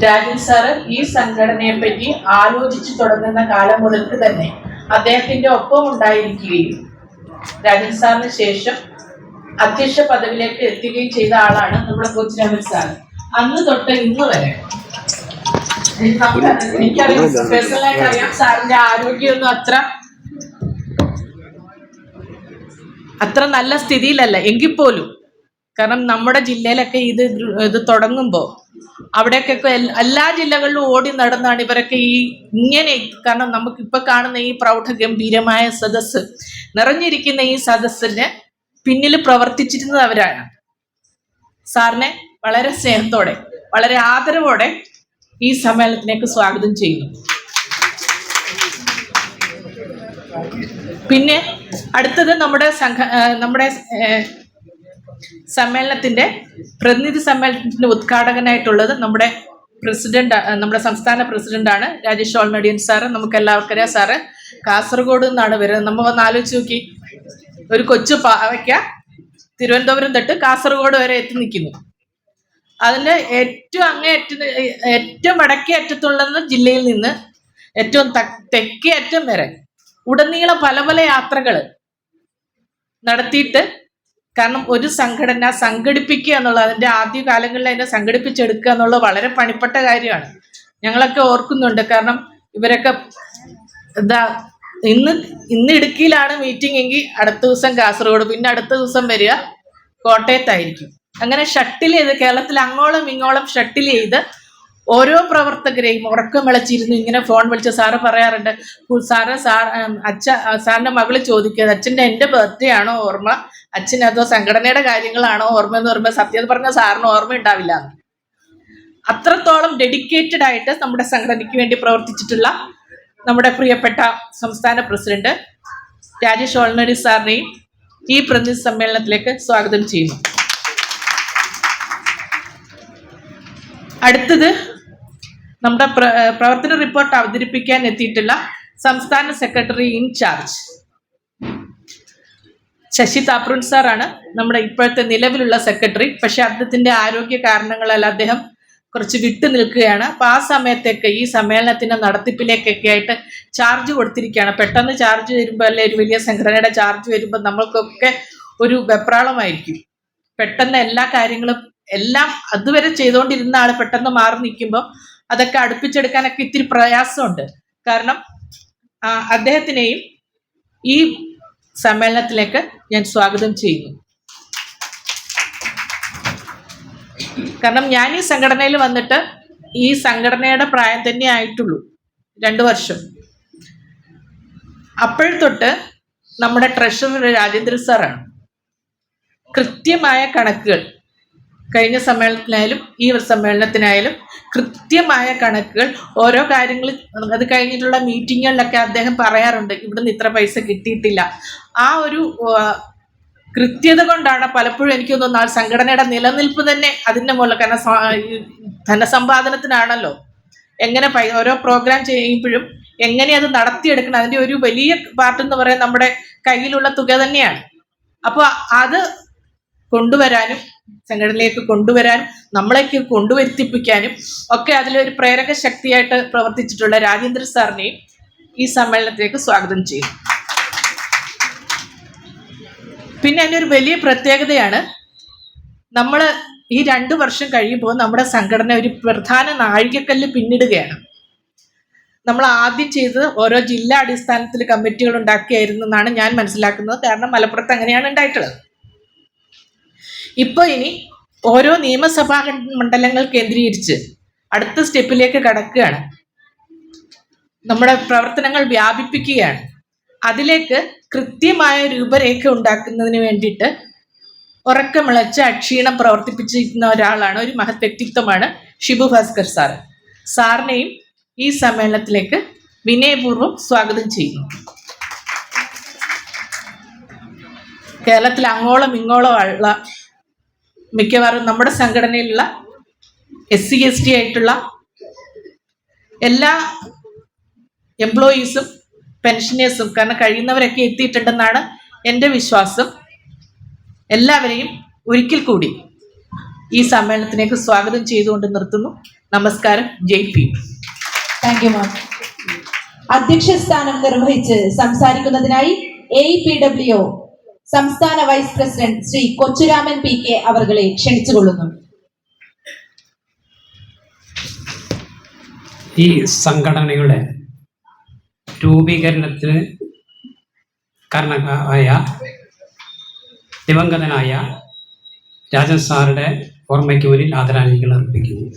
രാജൻ സാറ് ഈ സംഘടനയെ പറ്റി ആലോചിച്ചു തുടങ്ങുന്ന കാലം മുതൽക്ക് തന്നെ അദ്ദേഹത്തിന്റെ ഒപ്പം ഉണ്ടായിരിക്കുകയും രാജൻ സാറിന് ശേഷം അധ്യക്ഷ പദവിയിലേക്ക് എത്തുകയും ചെയ്ത ആളാണ് നമ്മുടെ കൊച്ചുരാമൻ സാർ. അന്ന് തൊട്ട് ഇന്ന് വരെ എനിക്കറിയാം, പേഴ്സണലായിട്ട് അറിയാം, സാറിന്റെ ആരോഗ്യമൊന്നും അത്ര നല്ല സ്ഥിതിയിലല്ല എങ്കിൽ പോലും, കാരണം നമ്മുടെ ജില്ലയിലൊക്കെ ഇത് തുടങ്ങുമ്പോൾ അവിടേക്കൊക്കെ എല്ലാ ജില്ലകളിലും ഓടി നടന്നാണ് ഇവരൊക്കെ ഇങ്ങനെ, കാരണം നമുക്കിപ്പോൾ കാണുന്ന ഈ പ്രൗഢഗംഭീരമായ സദസ്സ്, നിറഞ്ഞിരിക്കുന്ന ഈ സദസ്സിന് പിന്നിൽ പ്രവർത്തിച്ചിരുന്നത് അവരാണ്. സാറിനെ വളരെ സ്നേഹത്തോടെ, വളരെ ആദരവോടെ ഈ സമ്മേളനത്തിലേക്ക് സ്വാഗതം ചെയ്യുന്നു. പിന്നെ അടുത്തത് നമ്മുടെ സമ്മേളനത്തിന്റെ പ്രതിനിധി സമ്മേളനത്തിന്റെ ഉദ്ഘാടകനായിട്ടുള്ളത് നമ്മുടെ സംസ്ഥാന പ്രസിഡന്റാണ് രാജേഷ് ഓൾനഡിയൻ സാറ്. നമുക്ക് എല്ലാവർക്കും അറിയാം, സാറ് കാസർഗോഡ് നിന്നാണ് വരുന്നത്. നമ്മൾ ഒന്ന് ആലോചിച്ച് നോക്കി, ഒരു കൊച്ചു പാവയ്ക്ക തിരുവനന്തപുരം തൊട്ട് കാസർഗോഡ് വരെ എത്തി നിൽക്കുന്നു. അതിന്റെ ഏറ്റവും വടക്കേ അറ്റത്തുള്ള ജില്ലയിൽ നിന്ന് ഏറ്റവും തെക്കേ അറ്റം വരെ ഉടനീളം പല പല യാത്രകൾ നടത്തിയിട്ട്, കാരണം ഒരു സംഘടന സംഘടിപ്പിക്കുക എന്നുള്ളത്, അതിന്റെ ആദ്യ കാലങ്ങളിൽ അതിനെ സംഘടിപ്പിച്ചെടുക്കുക എന്നുള്ളത് വളരെ പണിപ്പെട്ട കാര്യമാണ്. ഞങ്ങളൊക്കെ ഓർക്കുന്നുണ്ട്, കാരണം ഇവരൊക്കെ ഇന്ന് ഇടുക്കിയിലാണ് മീറ്റിംഗ് എങ്കിൽ അടുത്ത ദിവസം കാസർഗോഡ്, പിന്നെ അടുത്ത ദിവസം വരിക കോട്ടയത്തായിരിക്കും. അങ്ങനെ ഷട്ടിൽ ചെയ്ത് കേരളത്തിൽ അങ്ങോളം ഇങ്ങോളം ഷട്ടിൽ ചെയ്ത് ഓരോ പ്രവർത്തകരെയും ഉറക്കം വിളച്ചിരുന്നു ഇങ്ങനെ ഫോൺ വിളിച്ച് സാറ് പറയാറുണ്ട്, സാറിന്റെ മകള് ചോദിക്കുന്നത്, അച്ഛൻ്റെ എൻ്റെ ബർത്ത്ഡേ ആണോ ഓർമ്മ, അച്ഛൻ അതോ സംഘടനയുടെ കാര്യങ്ങളാണോ ഓർമ്മ എന്ന് പറയുമ്പോൾ സത്യം പറഞ്ഞ സാറിന് ഓർമ്മ ഉണ്ടാവില്ല. അത്രത്തോളം ഡെഡിക്കേറ്റഡ് ആയിട്ട് നമ്മുടെ സംഘടനയ്ക്ക് വേണ്ടി പ്രവർത്തിച്ചിട്ടുള്ള നമ്മുടെ പ്രിയപ്പെട്ട സംസ്ഥാന പ്രസിഡന്റ് രാജേഷ് ഓൾനഡി സാറിനെയും ഈ പ്രതിനിധി സമ്മേളനത്തിലേക്ക് സ്വാഗതം ചെയ്യുന്നു. അടുത്തത് നമ്മുടെ പ്രവർത്തന റിപ്പോർട്ട് അവതരിപ്പിക്കാൻ എത്തിയിട്ടുള്ള സംസ്ഥാന സെക്രട്ടറി ഇൻചാർജ് ശശി താപ്രൂൻ സാറാണ് നമ്മുടെ ഇപ്പോഴത്തെ നിലവിലുള്ള സെക്രട്ടറി. പക്ഷെ അദ്ദേഹത്തിന്റെ ആരോഗ്യ കാരണങ്ങളാൽ അദ്ദേഹം കുറച്ച് വിട്ടു നിൽക്കുകയാണ്. അപ്പോൾ ആ സമയത്തേക്ക് ഈ സമ്മേളനത്തിന്റെ നടത്തിപ്പിലേക്കൊക്കെ ആയിട്ട് ചാർജ് കൊടുത്തിരിക്കുകയാണ്. പെട്ടെന്ന് ചാർജ് വരുമ്പോൾ, അല്ലെ ഒരു വലിയ സംഘടനയുടെ ചാർജ് വരുമ്പോൾ നമ്മൾക്കൊക്കെ ഒരു വെപ്രാളമായിരിക്കും. പെട്ടെന്ന് എല്ലാ കാര്യങ്ങളും എല്ലാം അതുവരെ ചെയ്തുകൊണ്ടിരുന്ന ആൾ പെട്ടെന്ന് മാറി നിൽക്കുമ്പോൾ അതൊക്കെ അടുപ്പിച്ചെടുക്കാനൊക്കെ ഇത്തിരി പ്രയാസമുണ്ട്. കാരണം അദ്ദേഹത്തിനെയും ഈ സമ്മേളനത്തിലേക്ക് ഞാൻ സ്വാഗതം ചെയ്യുന്നു. കാരണം ഞാൻ ഈ സംഘടനയിൽ വന്നിട്ട് ഈ സംഘടനയുടെ പ്രായം തന്നെ ആയിട്ടുള്ളൂ, 2 വർഷം. അപ്പോഴ തൊട്ട് നമ്മുടെ ട്രഷറർ രാജേന്ദ്രൻ സാറാണ്. കൃത്യമായ കണക്കുകൾ കഴിഞ്ഞ സമ്മേളനത്തിനായാലും ഈ സമ്മേളനത്തിനായാലും കൃത്യമായ കണക്കുകൾ ഓരോ കാര്യങ്ങൾ അത് കഴിഞ്ഞിട്ടുള്ള മീറ്റിങ്ങുകളിലൊക്കെ അദ്ദേഹം പറയാറുണ്ട്, ഇവിടുന്ന് ഇത്ര പൈസ കിട്ടിയിട്ടില്ല. ആ ഒരു കൃത്യത കൊണ്ടാണ് പലപ്പോഴും എനിക്ക് തോന്നുന്നു ആ സംഘടനയുടെ നിലനിൽപ്പ് തന്നെ അതിൻ്റെ മുകളിൽ. കാരണം ധനസമ്പാദനത്തിനാണല്ലോ. എങ്ങനെ ഓരോ പ്രോഗ്രാം ചെയ്യുമ്പോഴും എങ്ങനെ അത് നടത്തിയെടുക്കണം, അതിൻ്റെ ഒരു വലിയ പാർട്ട് എന്ന് പറയാൻ നമ്മുടെ കയ്യിലുള്ള തുക തന്നെയാണ്. അപ്പോൾ അത് കൊണ്ടുവരാനും സംഘടനയിലേക്ക് കൊണ്ടുവരാനും നമ്മളേക്ക് കൊണ്ടുവരുത്തിപ്പിക്കാനും ഒക്കെ അതിലൊരു പ്രേരക ശക്തിയായിട്ട് പ്രവർത്തിച്ചിട്ടുള്ള രാജേന്ദ്രൻ സാറിനെയും ഈ സമ്മേളനത്തിലേക്ക് സ്വാഗതം ചെയ്യും. പിന്നെ അതിൻ്റെ ഒരു വലിയ പ്രത്യേകതയാണ്, നമ്മൾ ഈ 2 വർഷം കഴിയുമ്പോൾ നമ്മുടെ സംഘടന ഒരു പ്രധാന നാഴികക്കല്ല് പിന്നിടുകയാണ്. നമ്മൾ ആദ്യം ചെയ്തത് ഓരോ ജില്ലാ അടിസ്ഥാനത്തിൽ കമ്മിറ്റികൾ ഉണ്ടാക്കിയായിരുന്നു എന്നാണ് ഞാൻ മനസ്സിലാക്കുന്നത്. കാരണം മലപ്പുറത്ത് അങ്ങനെയാണ് ഉണ്ടായിട്ടുള്ളത്. ഇപ്പോൾ ഇനി ഓരോ നിയമസഭാ മണ്ഡലങ്ങൾ കേന്ദ്രീകരിച്ച് അടുത്ത സ്റ്റെപ്പിലേക്ക് കടക്കുകയാണ്. നമ്മുടെ പ്രവർത്തനങ്ങൾ വ്യാപിപ്പിക്കുകയാണ്. അതിലേക്ക് കൃത്യമായ രൂപരേഖ ഉണ്ടാക്കുന്നതിന് വേണ്ടിയിട്ട് ഉറക്കമിളച്ച് അക്ഷീണം പ്രവർത്തിപ്പിച്ചിരിക്കുന്ന ഒരാളാണ്, ഒരു മഹത് വ്യക്തിത്വമാണ് ഷിബു ഭാസ്കർ സാറ്. സാറിനെയും ഈ സമ്മേളനത്തിലേക്ക് വിനയപൂർവ്വം സ്വാഗതം ചെയ്യുന്നു. കേരളത്തിൽ അങ്ങോളം ഇങ്ങോളം ഉള്ള മിക്കവാറും നമ്മുടെ സംഘടനയിലുള്ള SC ST ആയിട്ടുള്ള എല്ലാ എംപ്ലോയീസും പെൻഷനേഴ്സും, കാരണം കഴിയുന്നവരൊക്കെ എത്തിയിട്ടുണ്ടെന്നാണ് എൻ്റെ വിശ്വാസം. എല്ലാവരെയും ഒരിക്കൽ കൂടി ഈ സമ്മേളനത്തിലേക്ക് സ്വാഗതം ചെയ്തുകൊണ്ട് നിർത്തുന്നു. നമസ്കാരം. ജയ് ഭീം. Thank you ma'am. അധ്യക്ഷ സ്ഥാനം നിർവഹിച്ച് സംസാരിക്കുന്നതിനായി AEPWO സംസ്ഥാന vice president Shri Kochuraman PK അവരെ ക്ഷണിച്ചുകൊള്ളുന്നു. ഈ സംഘടനയുടെ രൂപീകരണത്തിന് കാരണമായ ദിവംഗതനായ രാജൻ സാറുടെ ഓർമ്മയ്ക്ക് മുന്നിൽ ആദരാഞ്ജലികൾ അർപ്പിക്കുന്നു.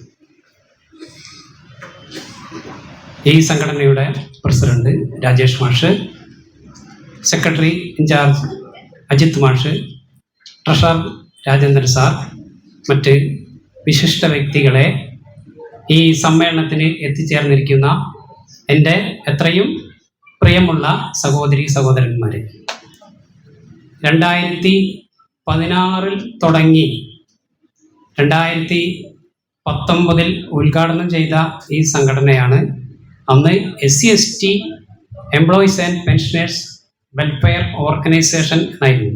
ഈ സംഘടനയുടെ പ്രസിഡന്റ് രാജേഷ് മാഷ്, സെക്രട്ടറി ഇൻചാർജ് അജിത് മാഷ്, ട്രഷറർ രാജേന്ദ്രൻ സാർ, മറ്റ് വിശിഷ്ട വ്യക്തികളെ, ഈ സമ്മേളനത്തിന് എത്തിച്ചേർന്നിരിക്കുന്ന എൻ്റെ എത്രയും പ്രിയമുള്ള സഹോദരി സഹോദരന്മാരെ, 2016 തുടങ്ങി 2019 ഉദ്ഘാടനം ചെയ്ത ഈ സംഘടനയാണ് അന്ന് SC ST employees and pensioners welfare organisation എന്നായിരുന്നു.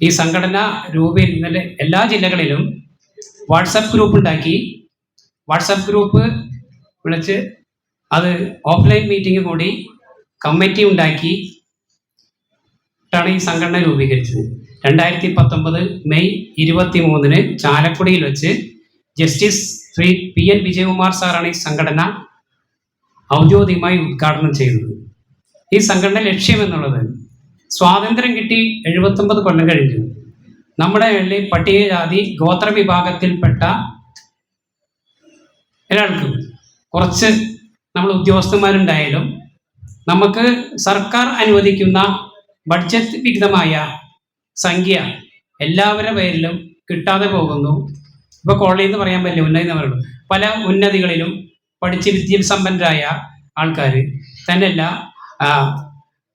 ഈ സംഘടന രൂപീകരിക്കുന്നതിൽ എല്ലാ ജില്ലകളിലും വാട്സപ്പ് ഗ്രൂപ്പ് ഉണ്ടാക്കി, വാട്സപ്പ് ഗ്രൂപ്പ് വിളിച്ച് അത് ഓഫ്ലൈൻ മീറ്റിംഗ് കൂടി കമ്മിറ്റി ഉണ്ടാക്കി ാണ് ഈ സംഘടന രൂപീകരിച്ചത്. 2019 മെയ് 23 ചാലക്കുടിയിൽ വെച്ച് ജസ്റ്റിസ് ശ്രീ PN വിജയകുമാർ സാറാണ് ഈ സംഘടന ഔദ്യോഗികമായി ഉദ്ഘാടനം ചെയ്തത്. ഈ സംഘടന ലക്ഷ്യം എന്നുള്ളത്, സ്വാതന്ത്ര്യം കിട്ടി 79 കൊല്ലം കഴിഞ്ഞു. നമ്മുടെ പട്ടികജാതി ഗോത്ര വിഭാഗത്തിൽപ്പെട്ട ഒരാൾക്ക് കുറച്ച് നമ്മൾ ഉദ്യോഗസ്ഥന്മാരുണ്ടായാലും നമുക്ക് സർക്കാർ അനുവദിക്കുന്ന ബഡ്ജറ്റ് വിഹിതമായ സംഖ്യ എല്ലാവരുടെ പേരിലും കിട്ടാതെ പോകുന്നു. ഇപ്പോൾ കോളേജിൽ നിന്ന് പറയാൻ പറ്റില്ല, ഉന്നതി എന്ന് പറയുള്ളൂ. പല ഉന്നതികളിലും പഠിച്ച് വിദ്യാസമ്പന്നരായ ആൾക്കാർ തന്നെയല്ല,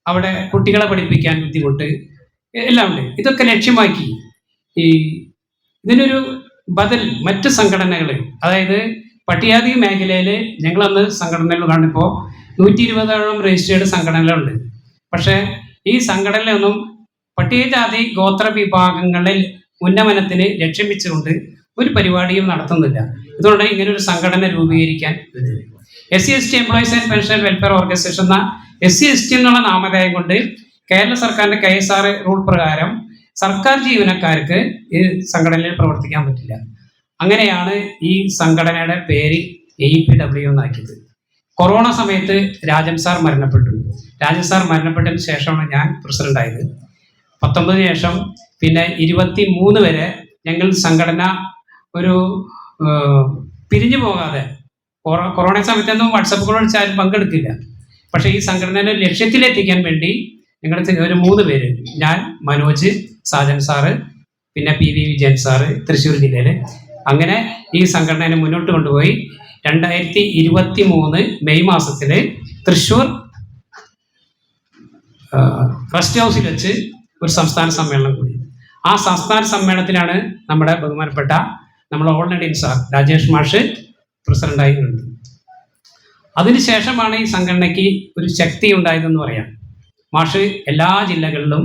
അവിടെ കുട്ടികളെ പഠിപ്പിക്കാൻ ബുദ്ധിമുട്ട് എല്ലാം ഉണ്ട്. ഇതൊക്കെ ലക്ഷ്യമാക്കി ഇതിനൊരു ബദൽ മറ്റ് സംഘടനകൾ, അതായത് പട്ടികജാതി മേഖലയിൽ ഞങ്ങളന്ന് സംഘടനകൾ കാണിപ്പോൾ 120ഓളം രജിസ്റ്റേർഡ് സംഘടനകളുണ്ട്. പക്ഷേ ഈ സംഘടനയിലൊന്നും പട്ടികജാതി ഗോത്ര വിഭാഗങ്ങളിൽ ഉന്നമനത്തിന് ലക്ഷ്യം വെച്ചുകൊണ്ട് ഒരു പരിപാടിയും നടത്തുന്നില്ല. ഇതുകൊണ്ട് ഇങ്ങനൊരു സംഘടന രൂപീകരിക്കാൻ SC ST employees and pension welfare organisation എന്ന SC ST എന്നുള്ള നാമധേയം കൊണ്ട് കേരള സർക്കാരിന്റെ KSR റൂൾ പ്രകാരം സർക്കാർ ജീവനക്കാർക്ക് ഈ സംഘടനയിൽ പ്രവർത്തിക്കാൻ പറ്റില്ല. അങ്ങനെയാണ് ഈ സംഘടനയുടെ പേര് AEPWO എന്നാക്കിയത്. കൊറോണ സമയത്ത് രാജൻ സാർ മരണപ്പെട്ടു. രാജൻ സാർ മരണപ്പെട്ടതിന് ശേഷമാണ് ഞാൻ പ്രസിഡന്റായത്. 19 ശേഷം പിന്നെ 23 വരെ ഞങ്ങൾ സംഘടന ഒരു പിരിഞ്ഞു പോകാതെ, കൊറോണ സമയത്തൊന്നും വാട്സപ്പ് കോൾ വിളിച്ചാലും പങ്കെടുക്കില്ല. പക്ഷേ ഈ സംഘടനയുടെ ലക്ഷ്യത്തിലെത്തിക്കാൻ വേണ്ടി ഞങ്ങൾ ഒരു 3 പേര്, ഞാൻ, മനോജ്, സാജൻ സാറ്, പിന്നെ PV വിജയൻ സാറ് തൃശ്ശൂർ ജില്ലയിൽ. അങ്ങനെ ഈ സംഘടനയെ മുന്നോട്ട് കൊണ്ടുപോയി 2023 മെയ് മാസത്തിൽ തൃശ്ശൂർ റെസ്റ്റ് ഹൗസിൽ വെച്ച് ഒരു സംസ്ഥാന സമ്മേളനം കൂടി. ആ സംസ്ഥാന സമ്മേളനത്തിലാണ് നമ്മുടെ ബഹുമാനപ്പെട്ട നമ്മുടെ ഓൾ ഇന്ത്യൻ സാർ രാജേഷ് മാഷ് പ്രസിഡന്റായി നിന്നത്. അതിനുശേഷമാണ് ഈ സംഘടനയ്ക്ക് ഒരു ശക്തി ഉണ്ടായതെന്ന് പറയാം. മാഷ് എല്ലാ ജില്ലകളിലും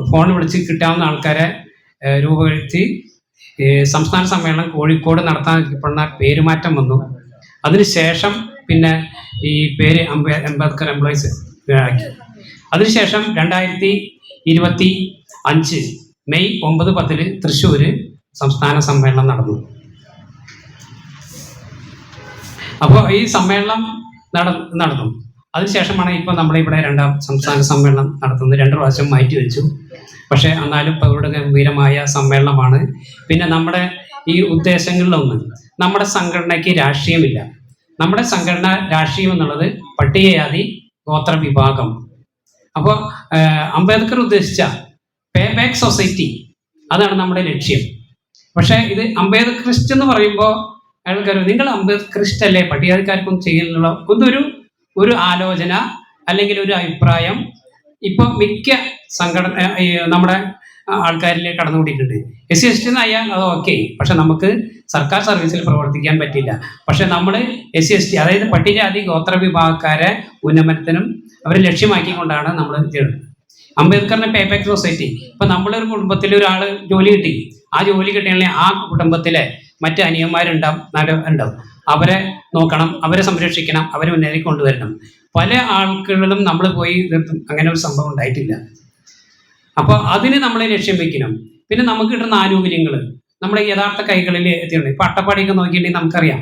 ഫോൺ വിളിച്ച് കിട്ടാവുന്ന ആൾക്കാരെ രൂപപ്പെടുത്തി സംസ്ഥാന സമ്മേളനം കോഴിക്കോട് നടത്താൻ പേരുമാറ്റം വന്നു. അതിനുശേഷം പിന്നെ ഈ പേര് അംബേദ്കർ എംപ്ലോയീസ് ആക്കി. അതിനുശേഷം 2025 മെയ് 9-10 തൃശ്ശൂർ സംസ്ഥാന സമ്മേളനം നടന്നു. അപ്പോൾ ഈ സമ്മേളനം നടന്നു. അതിനുശേഷമാണ് ഇപ്പോൾ നമ്മളിവിടെ 2ാം സംസ്ഥാന സമ്മേളനം നടത്തുന്നത്. 2 പ്രാവശ്യം മാറ്റി വെച്ചു. പക്ഷേ എന്നാലും ഇപ്പോൾ ഇവിടെ ഗംഭീരമായ സമ്മേളനമാണ്. പിന്നെ നമ്മുടെ ഈ ഉദ്ദേശങ്ങളിലൊന്ന്, നമ്മുടെ സംഘടനയ്ക്ക് രാഷ്ട്രീയമില്ല. നമ്മുടെ സംഘടന രാഷ്ട്രീയം എന്നുള്ളത് പട്ടികജാതി ഗോത്ര വിഭാഗം. അപ്പോൾ അംബേദ്കർ ഉദ്ദേശിച്ച പേ ബാക്ക് സൊസൈറ്റി, അതാണ് നമ്മുടെ ലക്ഷ്യം. പക്ഷേ ഇത് അംബേദ്കറിസ്റ്റ് എന്ന് പറയുമ്പോൾ അയാൾക്കാർ നിങ്ങൾ അംബേദ്കറിസ്റ്റ് അല്ലേ, പട്ടികജാതിക്കാർക്കൊന്നും ചെയ്യുന്നുള്ള ഒരു ആലോചന അല്ലെങ്കിൽ ഒരു അഭിപ്രായം ഇപ്പോൾ മിക്ക സംഘടന നമ്മുടെ ആൾക്കാരിൽ കടന്നുകൂടിയിട്ടുണ്ട്. SC/ST എന്നായാൽ അത് ഓക്കെ, പക്ഷെ നമുക്ക് സർക്കാർ സർവീസിൽ പ്രവർത്തിക്കാൻ പറ്റില്ല. പക്ഷെ നമ്മൾ SC/ST അതായത് പട്ടികജാതി ഗോത്ര വിഭാഗക്കാരെ ഉന്നമനത്തിനും അവരെ ലക്ഷ്യമാക്കിക്കൊണ്ടാണ് നമ്മൾ ചെയ്യുന്നത്. അംബേദ്കറിന്റെ പേ ബാക്ക് സൊസൈറ്റി, ഇപ്പം നമ്മളൊരു കുടുംബത്തിൽ ഒരാൾ ജോലി കിട്ടി, ആ ജോലി കിട്ടിയാണെങ്കിൽ ആ കുടുംബത്തിലെ മറ്റ് അനിയന്മാരുണ്ടാവും, അവരെ നോക്കണം, അവരെ സംരക്ഷിക്കണം, അവരെ മുന്നേറി കൊണ്ടുവരണം. പല ആൾക്കാരിലും നമ്മൾ പോയി അങ്ങനെ ഒരു സംഭവം ഉണ്ടായിട്ടില്ല. അപ്പോൾ അതിന് നമ്മൾ ലക്ഷ്യം വെക്കണം. പിന്നെ നമുക്ക് കിട്ടുന്ന ആനുകൂല്യങ്ങൾ നമ്മുടെ യഥാർത്ഥ കൈകളിൽ എത്തിയുണ്ട്. ഇപ്പം അട്ടപ്പാടിയൊക്കെ നോക്കിയിട്ടുണ്ടെങ്കിൽ നമുക്കറിയാം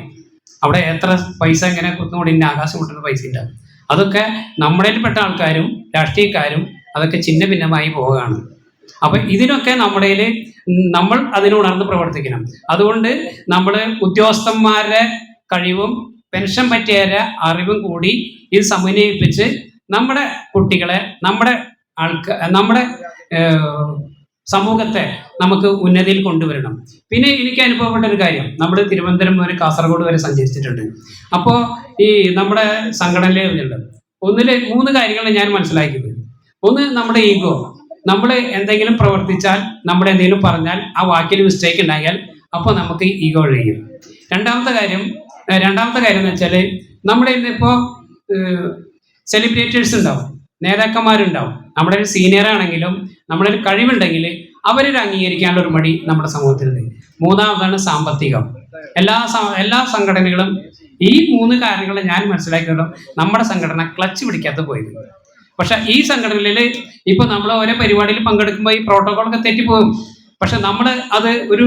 അവിടെ എത്ര പൈസ ഇങ്ങനെ കുത്തുകൂടിൻ്റെ ആകാശം കൊണ്ടുള്ള പൈസ ഉണ്ടാവും. അതൊക്കെ നമ്മുടെയിൽപ്പെട്ട ആൾക്കാരും രാഷ്ട്രീയക്കാരും അതൊക്കെ ചിഹ്ന ഭിന്നമായി പോവുകയാണ്. അപ്പം ഇതിനൊക്കെ നമ്മൾ അതിനുണർന്ന് പ്രവർത്തിക്കണം. അതുകൊണ്ട് നമ്മൾ ഉദ്യോഗസ്ഥന്മാരുടെ കഴിവും പെൻഷൻ പറ്റിയവരെ അറിവും കൂടി ഇത് സമന്വയിപ്പിച്ച് നമ്മുടെ കുട്ടികളെ, നമ്മുടെ സമൂഹത്തെ നമുക്ക് ഉന്നതിയിൽ കൊണ്ടുവരണം. പിന്നെ എനിക്ക് അനുഭവപ്പെട്ട ഒരു കാര്യം, നമ്മൾ തിരുവനന്തപുരം മുതൽ കാസർഗോഡ് വരെ സഞ്ചരിച്ചിട്ടുണ്ട്. അപ്പോൾ ഈ നമ്മുടെ സംഘടനയിലുണ്ട് 3 കാര്യങ്ങൾ ഞാൻ മനസ്സിലാക്കിയത്. ഒന്ന്, നമ്മുടെ ഈഗോ. നമ്മൾ എന്തെങ്കിലും പ്രവർത്തിച്ചാൽ, നമ്മൾ എന്തെങ്കിലും പറഞ്ഞാൽ, ആ വാക്കിൽ മിസ്റ്റേക്ക് ഉണ്ടായാൽ അപ്പോൾ നമുക്ക് ഈഗോ ഒഴിയും. രണ്ടാമത്തെ കാര്യം എന്ന് വെച്ചാൽ നമ്മുടെ ഇന്നിപ്പോൾ സെലിബ്രിറ്റേഴ്സ് ഉണ്ടാവും, നേതാക്കന്മാരുണ്ടാവും. നമ്മുടെ ഒരു സീനിയർ ആണെങ്കിലും നമ്മുടെ ഒരു കഴിവുണ്ടെങ്കിൽ അവരൊരു അംഗീകരിക്കാനുള്ള ഒരു മടി നമ്മുടെ സമൂഹത്തിലുണ്ട്. മൂന്നാമതാണ് സാമ്പത്തികം. എല്ലാ സംഘടനകളും ഈ 3 കാര്യങ്ങൾ ഞാൻ മനസ്സിലാക്കിയിട്ടും നമ്മുടെ സംഘടന ക്ലച്ച് പിടിക്കാത്ത പോയത്. പക്ഷെ ഈ സംഘടനയിൽ ഇപ്പൊ നമ്മൾ ഓരോ പരിപാടിയിൽ പങ്കെടുക്കുമ്പോൾ ഈ പ്രോട്ടോകോളൊക്കെ തെറ്റിപ്പോകും. പക്ഷെ നമ്മൾ അത് ഒരു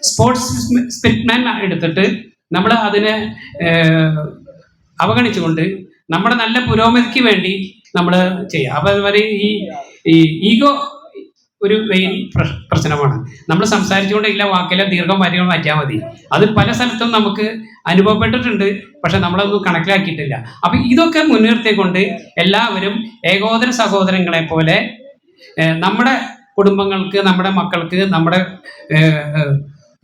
സ്പോർട്സ് സ്പിരിറ്റ്മാൻ എടുത്തിട്ട് നമ്മൾ അതിനെ അവഗണിച്ചുകൊണ്ട് നമ്മുടെ നല്ല പുരോഗതിക്ക് വേണ്ടി നമ്മൾ ചെയ്യുക. അപ്പം അതുവരെ ഈ ഈഗോ ഒരു മെയിൻ പ്രശ്നമാണ്. നമ്മൾ സംസാരിച്ചുകൊണ്ടില്ല വാക്കിലെ ദീർഘം വരികൾ മാറ്റിയാൽ മതി. അത് പല സ്ഥലത്തും നമുക്ക് അനുഭവപ്പെട്ടിട്ടുണ്ട്, പക്ഷെ നമ്മളൊന്നും കണക്കിലാക്കിയിട്ടില്ല. അപ്പം ഇതൊക്കെ മുൻനിർത്തിക്കൊണ്ട് എല്ലാവരും ഏകോദര സഹോദരങ്ങളെ പോലെ നമ്മുടെ കുടുംബങ്ങൾക്ക്, നമ്മുടെ മക്കൾക്ക്, നമ്മുടെ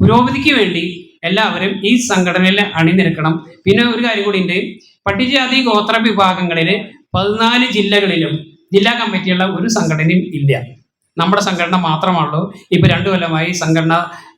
പുരോഗതിക്ക് വേണ്ടി എല്ലാവരും ഈ സംഘടനയിൽ അണിനിരക്കണം. പിന്നെ ഒരു കാര്യം കൂടി ഉണ്ട്, പട്ടികജാതി ഗോത്ര വിഭാഗങ്ങളിൽ 14 ജില്ലകളിലും ജില്ലാ കമ്മിറ്റിയുള്ള ഒരു സംഘടനയും ഇല്ല. നമ്മുടെ സംഘടന മാത്രമാണല്ലോ. ഇപ്പൊ 2 കൊല്ലമായി സംഘടന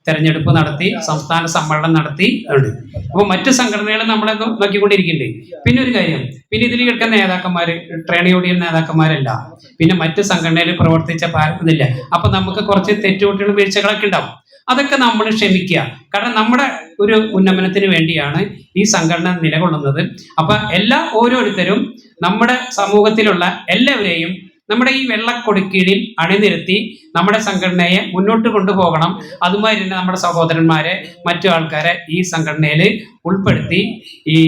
തെരഞ്ഞെടുപ്പ് നടത്തി, സംസ്ഥാന സമ്മേളനം നടത്തി ഉണ്ട്. അപ്പോൾ മറ്റ് സംഘടനകൾ നമ്മളെ നോക്കിക്കൊണ്ടിരിക്കുന്നുണ്ട്. പിന്നെ ഒരു കാര്യം, പിന്നെ ഇതിൽ കേൾക്കുന്ന നേതാക്കന്മാര് ട്രേഡ് യൂണിയൻ നേതാക്കന്മാരല്ല, പിന്നെ മറ്റ് സംഘടനയിൽ പ്രവർത്തിച്ച ഇതില്ല. അപ്പൊ നമുക്ക് കുറച്ച് തെറ്റുകുട്ടികളും വീഴ്ചകളൊക്കെ ഉണ്ടാവും. അതൊക്കെ നമ്മൾ ക്ഷമിക്കുക. കാരണം നമ്മുടെ ഒരു ഉന്നമനത്തിന് വേണ്ടിയാണ് ഈ സംഘടന നിലകൊള്ളുന്നത്. അപ്പൊ ഓരോരുത്തരും നമ്മുടെ സമൂഹത്തിലുള്ള എല്ലാവരെയും നമ്മുടെ ഈ വെള്ളക്കൊടുക്കീഴിൽ അണിനിരത്തി നമ്മുടെ സംഘടനയെ മുന്നോട്ട് കൊണ്ടുപോകണം. അതുമായി തന്നെ നമ്മുടെ സഹോദരന്മാരെ, മറ്റു ആൾക്കാരെ ഈ സംഘടനയിൽ ഉൾപ്പെടുത്തി ഈ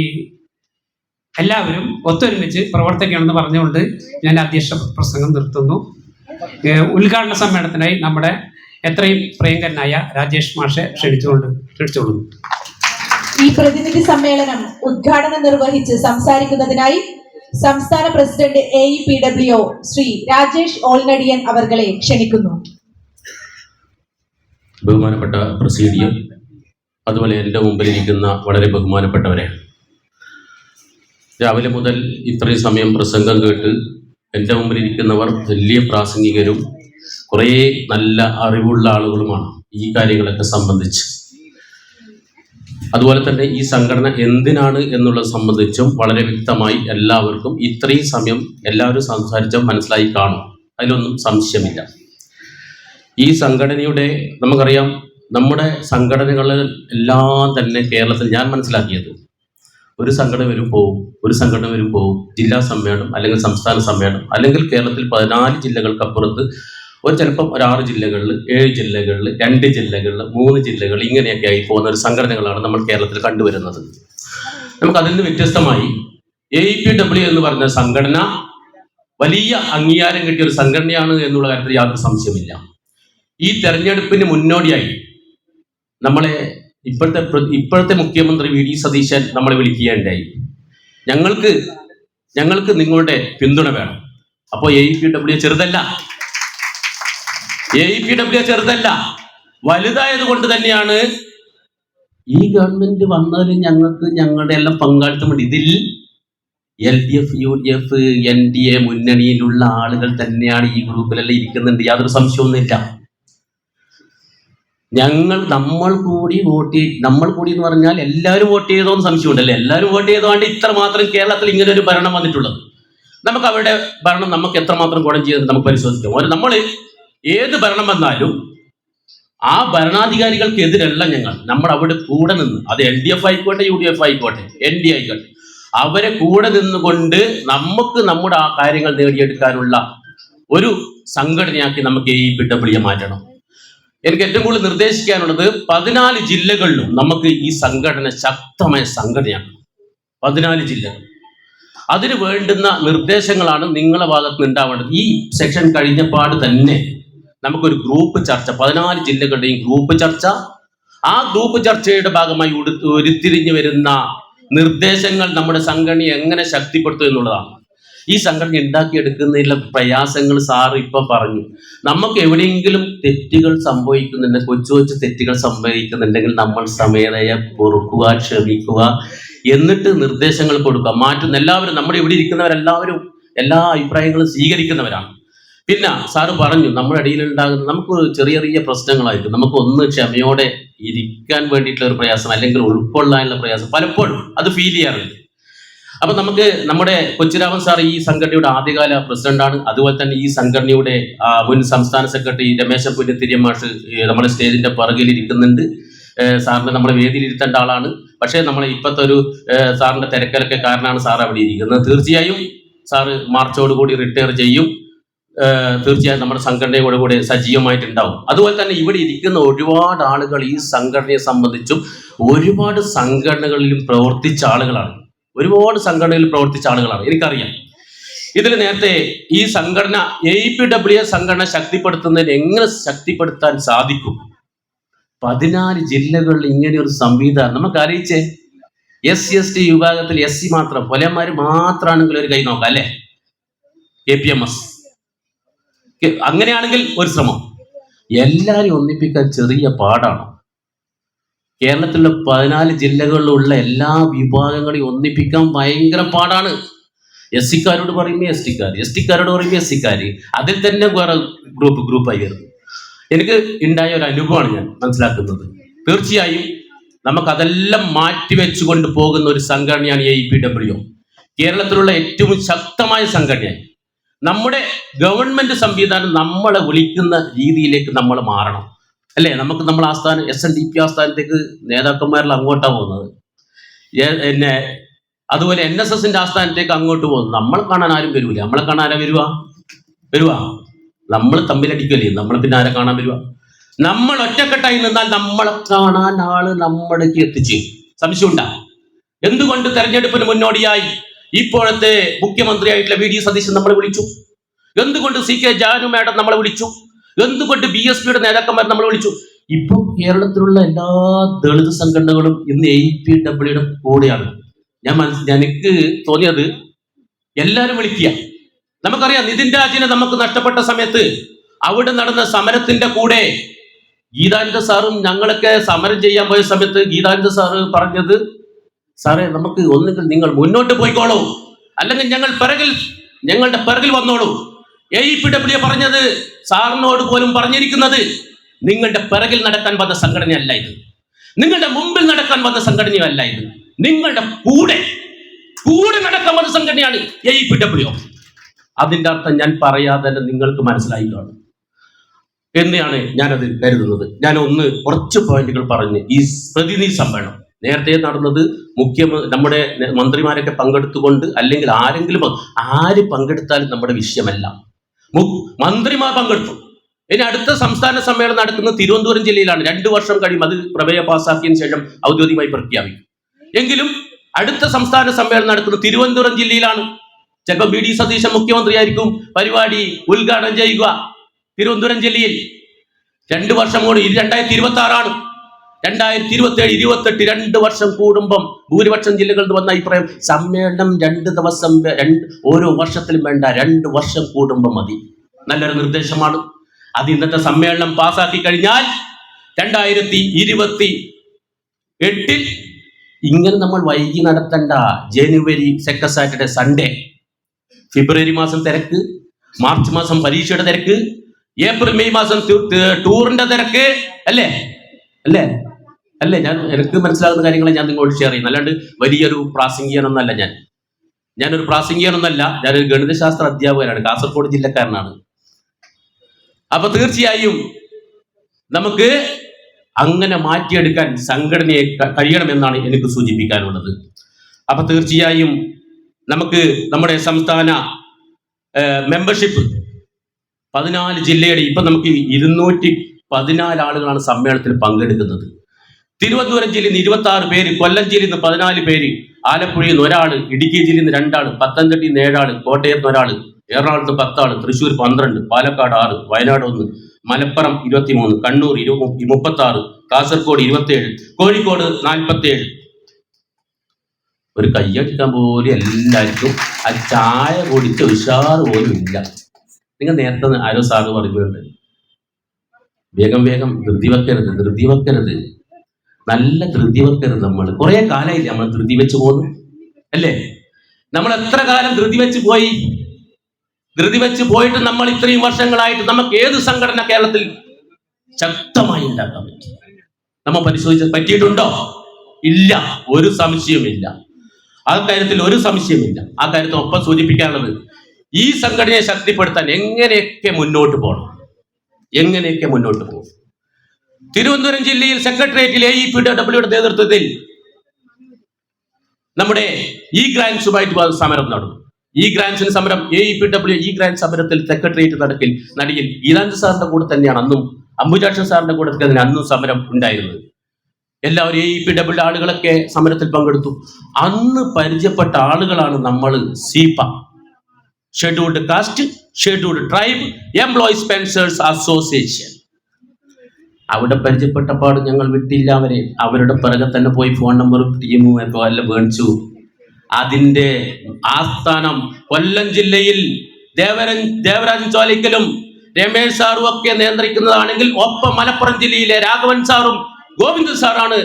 എല്ലാവരും ഒത്തൊരുമിച്ച് പ്രവർത്തിക്കണമെന്ന് പറഞ്ഞുകൊണ്ട് ഞാൻ അധ്യക്ഷ പ്രസംഗം നിർത്തുന്നു. ഉദ്ഘാടന സമ്മേളനത്തിനായി നമ്മുടെ എത്രയും പ്രിയങ്കരനായ രാജേഷ് മാഷെ ക്ഷണിച്ചോളുന്നു. ഈ പ്രതിനിധി സമ്മേളനം ഉദ്ഘാടനം നിർവഹിച്ച് സംസാരിക്കുന്നതിനായി സംസ്ഥാന പ്രസിഡന്റ് AEPWO ശ്രീ രാജേഷ് ഓൾനടിയൻ അവർകളെ ക്ഷണിക്കുന്നു. ബഹുമാനപ്പെട്ട പ്രസിഡിയം, അതുപോലെ എൻ്റെ മുമ്പിലിരിക്കുന്ന വളരെ ബഹുമാനപ്പെട്ടവരെ, രാവിലെ മുതൽ ഇത്രയും സമയം പ്രസംഗം കേട്ട് എൻ്റെ മുമ്പിലിരിക്കുന്നവർ വലിയ പ്രാസംഗികരും കുറേ നല്ല അറിവുള്ള ആളുകളുമാണ് ഈ കാര്യങ്ങളൊക്കെ സംബന്ധിച്ച്. അതുപോലെ തന്നെ ഈ സംഘടന എന്തിനാണ് എന്നുള്ളത് സംബന്ധിച്ചും വളരെ വ്യക്തമായി എല്ലാവർക്കും ഇത്രയും സമയം എല്ലാവരും സംസാരിച്ചും മനസ്സിലായി കാണും, അതിലൊന്നും സംശയമില്ല. ഈ സംഘടനയുടെ നമുക്കറിയാം, നമ്മുടെ സംഘടനകളിൽ എല്ലാം തന്നെ കേരളത്തിൽ ഞാൻ മനസ്സിലാക്കിയത് ഒരു സംഘടന വരും പോവും, ഒരു സംഘടന വരും പോവും, ജില്ലാ സമ്മേളനം അല്ലെങ്കിൽ സംസ്ഥാന സമ്മേളനം അല്ലെങ്കിൽ കേരളത്തിൽ 14 ജില്ലകൾക്കപ്പുറത്ത് ചിലപ്പം 6 ജില്ലകളിൽ, 7 ജില്ലകളിൽ, 2 ജില്ലകളിൽ, 3 ജില്ലകളിൽ ഇങ്ങനെയൊക്കെ ആയി പോകുന്ന ഒരു സംഘടനകളാണ് നമ്മൾ കേരളത്തിൽ കണ്ടുവരുന്നത്. നമുക്ക് അതിൽ നിന്ന് വ്യത്യസ്തമായി AEPWO എന്ന് പറഞ്ഞ സംഘടന വലിയ അംഗീകാരം കിട്ടിയ ഒരു സംഘടനയാണ് എന്നുള്ള കാര്യത്തിൽ യാതൊരു സംശയമില്ല. ഈ തെരഞ്ഞെടുപ്പിന് മുന്നോടിയായി നമ്മളെ ഇപ്പോഴത്തെ മുഖ്യമന്ത്രി VD സതീശൻ നമ്മളെ വിളിക്കുകയുണ്ടായി. ഞങ്ങൾക്ക് നിങ്ങളുടെ പിന്തുണ വേണം. അപ്പോൾ AEPWO ചെറുതല്ല, AEPWO ചെറുതല്ല, വലുതായത് കൊണ്ട് തന്നെയാണ് ഈ ഗവൺമെന്റ് വന്നതിൽ ഞങ്ങളുടെ എല്ലാം പങ്കാളിത്തമുണ്ട്. ഇതിൽ LDF, UDF, NDA മുന്നണിയിലുള്ള ആളുകൾ തന്നെയാണ് ഈ ഗ്രൂപ്പിലെല്ലാം ഇരിക്കുന്നുണ്ട്, യാതൊരു സംശയമൊന്നുമില്ല. നമ്മൾ കൂടി എന്ന് പറഞ്ഞാൽ എല്ലാവരും വോട്ട് ചെയ്തോന്ന് സംശയമുണ്ടല്ലേ? എല്ലാവരും വോട്ട് ചെയ്തോണ്ട് ഇത്ര മാത്രം കേരളത്തിൽ ഇങ്ങനെ ഒരു ഭരണം വന്നിട്ടുള്ളത്. നമുക്ക് അവരുടെ ഭരണം നമുക്ക് എത്രമാത്രം ഗുണം ചെയ്യുന്നത് നമുക്ക് പരിശോധിക്കാം. നമ്മൾ ഏത് ഭരണം വന്നാലും ആ ഭരണാധികാരികൾക്കെതിരല്ല നമ്മൾ അവിടെ കൂടെ നിന്ന്, അത് LDF ആയിക്കോട്ടെ, UDF ആയിക്കോട്ടെ, NDA ആയിക്കോട്ടെ, അവരെ കൂടെ നിന്നുകൊണ്ട് നമുക്ക് നമ്മുടെ ആ കാര്യങ്ങൾ നേടിയെടുക്കാനുള്ള ഒരു സംഘടനയാക്കി നമുക്ക് AEPWO മാറ്റണം. എനിക്ക് ഏറ്റവും കൂടുതൽ നിർദ്ദേശിക്കാനുള്ളത് 14 ജില്ലകളിലും നമുക്ക് ഈ സംഘടന ശക്തമായ സംഘടനയാണ്. 14 ജില്ലകൾ, അതിന് വേണ്ടുന്ന നിർദ്ദേശങ്ങളാണ് നിങ്ങളുടെ ഭാഗത്ത് നിന്ന് ഉണ്ടാവേണ്ടത്. ഈ സെക്ഷൻ കഴിഞ്ഞപാട് തന്നെ നമുക്കൊരു ഗ്രൂപ്പ് ചർച്ച, 14 ജില്ലകളുടെയും ഗ്രൂപ്പ് ചർച്ച, ആ ഗ്രൂപ്പ് ചർച്ചയുടെ ഭാഗമായി ഉരുത്തിരിഞ്ഞു വരുന്ന നിർദ്ദേശങ്ങൾ നമ്മുടെ സംഘടനയെ എങ്ങനെ ശക്തിപ്പെടുത്തും എന്നുള്ളതാണ്. ഈ സംഘടന ഉണ്ടാക്കിയെടുക്കുന്നതിലുള്ള പ്രയാസങ്ങൾ സാർ ഇപ്പം പറഞ്ഞു. നമുക്ക് എവിടെയെങ്കിലും തെറ്റുകൾ സംഭവിക്കുന്നുണ്ട്, കൊച്ചു തെറ്റുകൾ സംഭവിക്കുന്നുണ്ടെങ്കിൽ നമ്മൾ സ്വമേധയാ പൊറുക്കുക, ക്ഷമിക്കുക, എന്നിട്ട് നിർദ്ദേശങ്ങൾ കൊടുക്കുക, മാറ്റുന്ന എല്ലാവരും, നമ്മുടെ ഇവിടെ ഇരിക്കുന്നവരെല്ലാവരും എല്ലാ അഭിപ്രായങ്ങളും സ്വീകരിക്കുന്നവരാണ്. പിന്നെ സാറ് പറഞ്ഞു നമ്മുടെ ഇടയിലുണ്ടാകുന്ന നമുക്ക് ചെറിയ പ്രശ്നങ്ങളായിരിക്കും, നമുക്ക് ഒന്ന് ക്ഷമയോടെ ഇരിക്കാൻ വേണ്ടിയിട്ടുള്ള ഒരു പ്രയാസം അല്ലെങ്കിൽ ഉൾക്കൊള്ളാനുള്ള പ്രയാസം പലപ്പോഴും അത് ഫീൽ ചെയ്യാറുണ്ട്. അപ്പൊ നമുക്ക് നമ്മുടെ കൊച്ചിരാമൻ സാർ ഈ സംഘടനയുടെ ആദ്യകാല പ്രസിഡന്റാണ്. അതുപോലെ തന്നെ ഈ സംഘടനയുടെ മുൻ സംസ്ഥാന സെക്രട്ടറി രമേശൻ പുന്നത്തിരിയ മാഷ് നമ്മുടെ സ്റ്റേജിന്റെ പുറകിൽ ഇരിക്കുന്നുണ്ട്. സാറിനെ നമ്മളെ വേദിയിലിരുത്തേണ്ട ആളാണ്. പക്ഷേ നമ്മളെ ഇപ്പോഴത്തെ ഒരു സാറിന്റെ തിരക്കലൊക്കെ കാരണമാണ് സാർ അവിടെ ഇരിക്കുന്നത്. തീർച്ചയായും സാറ് മാർച്ചോടുകൂടി റിട്ടയർ ചെയ്യും. തീർച്ചയായും നമ്മുടെ സംഘടനയോട് കൂടി സജീവമായിട്ടുണ്ടാവും. അതുപോലെ തന്നെ ഇവിടെ ഇരിക്കുന്ന ഒരുപാട് ആളുകൾ ഈ സംഘടനയെ സംബന്ധിച്ചും ഒരുപാട് സംഘടനകളിലും പ്രവർത്തിച്ച ആളുകളാണ്, എനിക്കറിയാം. ഇതിൽ നേരത്തെ ഈ സംഘടന AEPWO സംഘടന ശക്തിപ്പെടുത്തുന്നതിന് എങ്ങനെ ശക്തിപ്പെടുത്താൻ സാധിക്കും? 14 ജില്ലകളിൽ ഇങ്ങനെ ഒരു സംവിധാനം നമുക്ക് അറിയിച്ചേ. SC/ST വിഭാഗത്തിൽ SC മാത്രം, കൊലന്മാര് മാത്രമാണെങ്കിൽ ഒരു കൈ നോക്കാം അല്ലെ? KPMS അങ്ങനെയാണെങ്കിൽ ഒരു ശ്രമം. എല്ലാവരും ഒന്നിപ്പിക്കാൻ ചെറിയ പാടാണ്. കേരളത്തിലുള്ള 14 ജില്ലകളിലുള്ള എല്ലാ വിഭാഗങ്ങളെയും ഒന്നിപ്പിക്കാൻ ഭയങ്കര പാടാണ്. SC-ക്കാരോട് പറയുമ്പോൾ ST-ക്കാർ, ST-ക്കാരോട് പറയുമ്പോൾ SC-ക്കാർ, അതിൽ തന്നെ വേറെ ഗ്രൂപ്പായി വരുന്നു. എനിക്ക് ഉണ്ടായ ഒരു അനുഭവമാണ് ഞാൻ മനസ്സിലാക്കുന്നത്. തീർച്ചയായും നമുക്കതെല്ലാം മാറ്റിവെച്ചുകൊണ്ട് പോകുന്ന ഒരു സംഘടനയാണ് AEPWO. കേരളത്തിലുള്ള ഏറ്റവും ശക്തമായ സംഘടനയായി നമ്മുടെ ഗവൺമെന്റ് സംവിധാനം നമ്മളെ വിളിക്കുന്ന രീതിയിലേക്ക് നമ്മൾ മാറണം അല്ലേ? നമ്മൾ ആസ്ഥാനം SNDP ആസ്ഥാനത്തേക്ക് നേതാക്കന്മാരിൽ അങ്ങോട്ടാണ് പോകുന്നത്. അതുപോലെ NSSന്റെ ആസ്ഥാനത്തേക്ക് അങ്ങോട്ട് പോകുന്നു. നമ്മളെ കാണാൻ ആരും വരൂല. നമ്മളെ കാണാൻ ആരാ വരുവാ? നമ്മൾ തമ്മിലടിക്കല്ലേ, നമ്മൾ പിന്നെ ആരെ കാണാൻ വരുക? നമ്മൾ ഒറ്റക്കെട്ടായി നിന്നാൽ നമ്മളെ കാണാൻ ആള് നമ്മളിലേക്ക് എത്തിച്ചു. സംശയമുണ്ടാ? എന്തുകൊണ്ട് തെരഞ്ഞെടുപ്പിന് മുന്നോടിയായി ഇപ്പോഴത്തെ മുഖ്യമന്ത്രിയായിട്ടുള്ള VD സതീശൻ നമ്മളെ വിളിച്ചു? എന്തുകൊണ്ട് CK ജാനു മാഡം നമ്മളെ വിളിച്ചു? എന്തുകൊണ്ട് BSPയുടെ നേതാക്കന്മാർ നമ്മളെ വിളിച്ചു? ഇപ്പൊ കേരളത്തിലുള്ള എല്ലാ ദളിത് സംഘടനകളും ഇന്ന് AEPWOയുടെ കൂടെയാണ്. എനിക്ക് തോന്നിയത് എല്ലാവരും വിളിക്കുക. നമുക്കറിയാം നിതിൻ രാജിനെ നമുക്ക് നഷ്ടപ്പെട്ട സമയത്ത് അവിടെ നടന്ന സമരത്തിന്റെ കൂടെ ഗീതാനന്ദ സാറും ഞങ്ങളൊക്കെ സമരം ചെയ്യാൻ പോയ സമയത്ത് ഗീതാനന്ദ സാറ് പറഞ്ഞത്, സാറേ നമുക്ക് ഒന്നുകിൽ നിങ്ങൾ മുന്നോട്ട് പോയിക്കോളൂ, അല്ലെങ്കിൽ ഞങ്ങളുടെ പിറകിൽ വന്നോളൂ. AEPW പറഞ്ഞത് സാറിനോട് പോലും പറഞ്ഞിരിക്കുന്നത് നിങ്ങളുടെ പിറകിൽ നടക്കാൻ വന്ന സംഘടനയല്ല ഇത്, നിങ്ങളുടെ മുമ്പിൽ നടക്കാൻ വന്ന സംഘടനയല്ല ഇത്, നിങ്ങളുടെ കൂടെ നടക്കാൻ വന്ന സംഘടനയാണ് AEPW. അതിന്റെ അർത്ഥം ഞാൻ പറയാതെ തന്നെ നിങ്ങൾക്ക് മനസ്സിലായി കാണും എന്നെയാണ് ഞാനത് കരുതുന്നത്. ഞാൻ കുറച്ച് പോയിന്റുകൾ പറഞ്ഞ് ഈ പ്രതിനിധി സമ്മേളനം നേരത്തെ നടന്നത് നമ്മുടെ മന്ത്രിമാരൊക്കെ പങ്കെടുത്തുകൊണ്ട്, അല്ലെങ്കിൽ ആര് പങ്കെടുത്താലും നമ്മുടെ വിഷയമല്ല. മന്ത്രിമാർ പങ്കെടുത്തു. ഇനി അടുത്ത സംസ്ഥാന സമ്മേളനം നടക്കുന്നത് തിരുവനന്തപുരം ജില്ലയിലാണ്. 2 വർഷം കഴിയും അത് പ്രമേയ പാസാക്കിയതിനു ശേഷം ഔദ്യോഗികമായി പ്രഖ്യാപിക്കും. എങ്കിലും അടുത്ത സംസ്ഥാന സമ്മേളനം നടക്കുന്നത് തിരുവനന്തപുരം ജില്ലയിലാണ്. ചിലപ്പോൾ BD സതീശൻ മുഖ്യമന്ത്രിയായിരിക്കും പരിപാടി ഉദ്ഘാടനം ചെയ്യുക തിരുവനന്തപുരം ജില്ലയിൽ. 2 വർഷം കൂടി 2026 2027, 28 2 വർഷം കൂടുമ്പം ഭൂരിപക്ഷം ജില്ലകളിൽ വന്ന അഭിപ്രായം സമ്മേളനം 2 ദിവസം ഓരോ വർഷത്തിലും വേണ്ട, 2 വർഷം കൂടുമ്പം മതി. നല്ലൊരു നിർദ്ദേശമാണ്. അത് ഇന്നത്തെ സമ്മേളനം പാസാക്കി കഴിഞ്ഞാൽ 2028 ഇങ്ങനെ നമ്മൾ വൈകി നടത്തണ്ട. ജനുവരി സെക്കൻഡ് സാറ്റർഡേ സൺഡേ, ഫെബ്രുവരി മാസം തിരക്ക്, മാർച്ച് മാസം പരീക്ഷയുടെ തിരക്ക്, ഏപ്രിൽ മെയ് മാസം ടൂറിന്റെ തിരക്ക് അല്ലേ? എനിക്ക് മനസ്സിലാകുന്ന കാര്യങ്ങളെ ഞാൻ നിങ്ങളോട് ഷെയർ ചെയ്യുന്നു. അല്ലാണ്ട് വലിയൊരു പ്രാസംഗികനൊന്നല്ല ഞാനൊരു പ്രാസംഗികനൊന്നല്ല. ഞാനൊരു ഗണിതശാസ്ത്ര അധ്യാപകനാണ്, കാസർഗോഡ് ജില്ലക്കാരനാണ്. അപ്പൊ തീർച്ചയായും നമുക്ക് അങ്ങനെ മാറ്റിയെടുക്കാൻ സംഘടനയെ കഴിയണമെന്നാണ് എനിക്ക് സൂചിപ്പിക്കാനുള്ളത്. അപ്പൊ തീർച്ചയായും നമുക്ക് നമ്മുടെ സംസ്ഥാന മെമ്പർഷിപ്പ് 14 ജില്ലയുടെ ഇപ്പൊ നമുക്ക് 214 ആളുകളാണ് സമ്മേളനത്തിൽ പങ്കെടുക്കുന്നത്. തിരുവനന്തപുരം ജില്ലയിൽ നിന്ന് 26 പേര്, കൊല്ലം ജില്ലയിൽ നിന്ന് 14 പേര്, ആലപ്പുഴയിൽ നിന്ന് 1 ആള്, ഇടുക്കി ജില്ലയിൽ നിന്ന് 2 ആള്, പത്തനംതിട്ടയിൽ നിന്ന് 7 ആള്, കോട്ടയത്ത് 1 ആള്, എറണാകുളത്ത് 10 ആള്, തൃശ്ശൂർ 12, പാലക്കാട് 6, വയനാട് 1, മലപ്പുറം 23, കണ്ണൂർ 36, കാസർഗോഡ് 27, കോഴിക്കോട് 47. ഒരു കയ്യടിക്കാൻ പോലും എല്ലാവർക്കും ആ ചായ കുടിച്ച ഉഷാറ് പോലും ഇല്ല. നിങ്ങൾ നേരത്തെ ആരോ സാറ് പറഞ്ഞുകൊണ്ട് വേഗം ധൃതി വെക്കരുത്, നല്ല ധൃതി വെക്കരുത്. നമ്മൾ കുറെ കാലമായില്ലേ നമ്മൾ ധൃതി വെച്ച് പോകുന്നു അല്ലേ? നമ്മൾ എത്ര കാലം ധൃതി വെച്ച് പോയിട്ട് നമ്മൾ ഇത്രയും വർഷങ്ങളായിട്ട് നമുക്ക് ഏത് സംഘടന കേരളത്തിൽ ശക്തമായി ഉണ്ടാക്കാൻ പറ്റും? നമ്മൾ പരിശോധിച്ച് പറ്റിയിട്ടുണ്ടോ? ഇല്ല, ഒരു സംശയമില്ല. ആ കാര്യത്തിൽ ഒരു സംശയമില്ല. ആ കാര്യത്തിൽ ഒപ്പം സൂചിപ്പിക്കാനുള്ളത്, ഈ സംഘടനയെ ശക്തിപ്പെടുത്താൻ എങ്ങനെയൊക്കെ മുന്നോട്ട് പോകും. തിരുവനന്തപുരം ജില്ലയിൽ സെക്രട്ടേറിയറ്റിൽ AEPWയുടെ നേതൃത്വത്തിൽ നമ്മുടെ ഗ്രാൻസുമായിട്ട് സമരം നടന്നു. ഗ്രാൻസിന് സമരം AEPW ഗ്രാൻഡ് സമരത്തിൽ സെക്രട്ടേറിയറ്റ് നടിയിൽ ഗീതാനന്ദ സാറിന്റെ കൂടെ തന്നെയാണ് അന്നും, അംബുജാക്ഷൻ സാറിന്റെ കൂടെ തന്നെ അന്നും സമരം ഉണ്ടായിരുന്നത്. എല്ലാവരും AEPW ആളുകളൊക്കെ സമരത്തിൽ പങ്കെടുത്തു. അന്ന് പരിചയപ്പെട്ട ആളുകളാണ് നമ്മൾ സീപ, scheduled caste, scheduled tribe employees pensioners association. അവിടെ പരിചയപ്പെട്ടപ്പാട് ഞങ്ങൾ വിട്ടില്ല അവരുടെ പിറകെ തന്നെ പോയി ഫോൺ നമ്പറും ടീമും ഒക്കെ എല്ലാം മേടിച്ചു. അതിന്റെ ആസ്ഥാനം കൊല്ലം ജില്ലയിൽ ദേവരാജൻ ചോലിക്കലും രമേശ് സാറും ഒക്കെ നിയന്ത്രിക്കുന്നതാണെങ്കിൽ, ഒപ്പം മലപ്പുറം ജില്ലയിലെ രാഘവൻ സാറും ഗോവിന്ദൻ സാറാണ്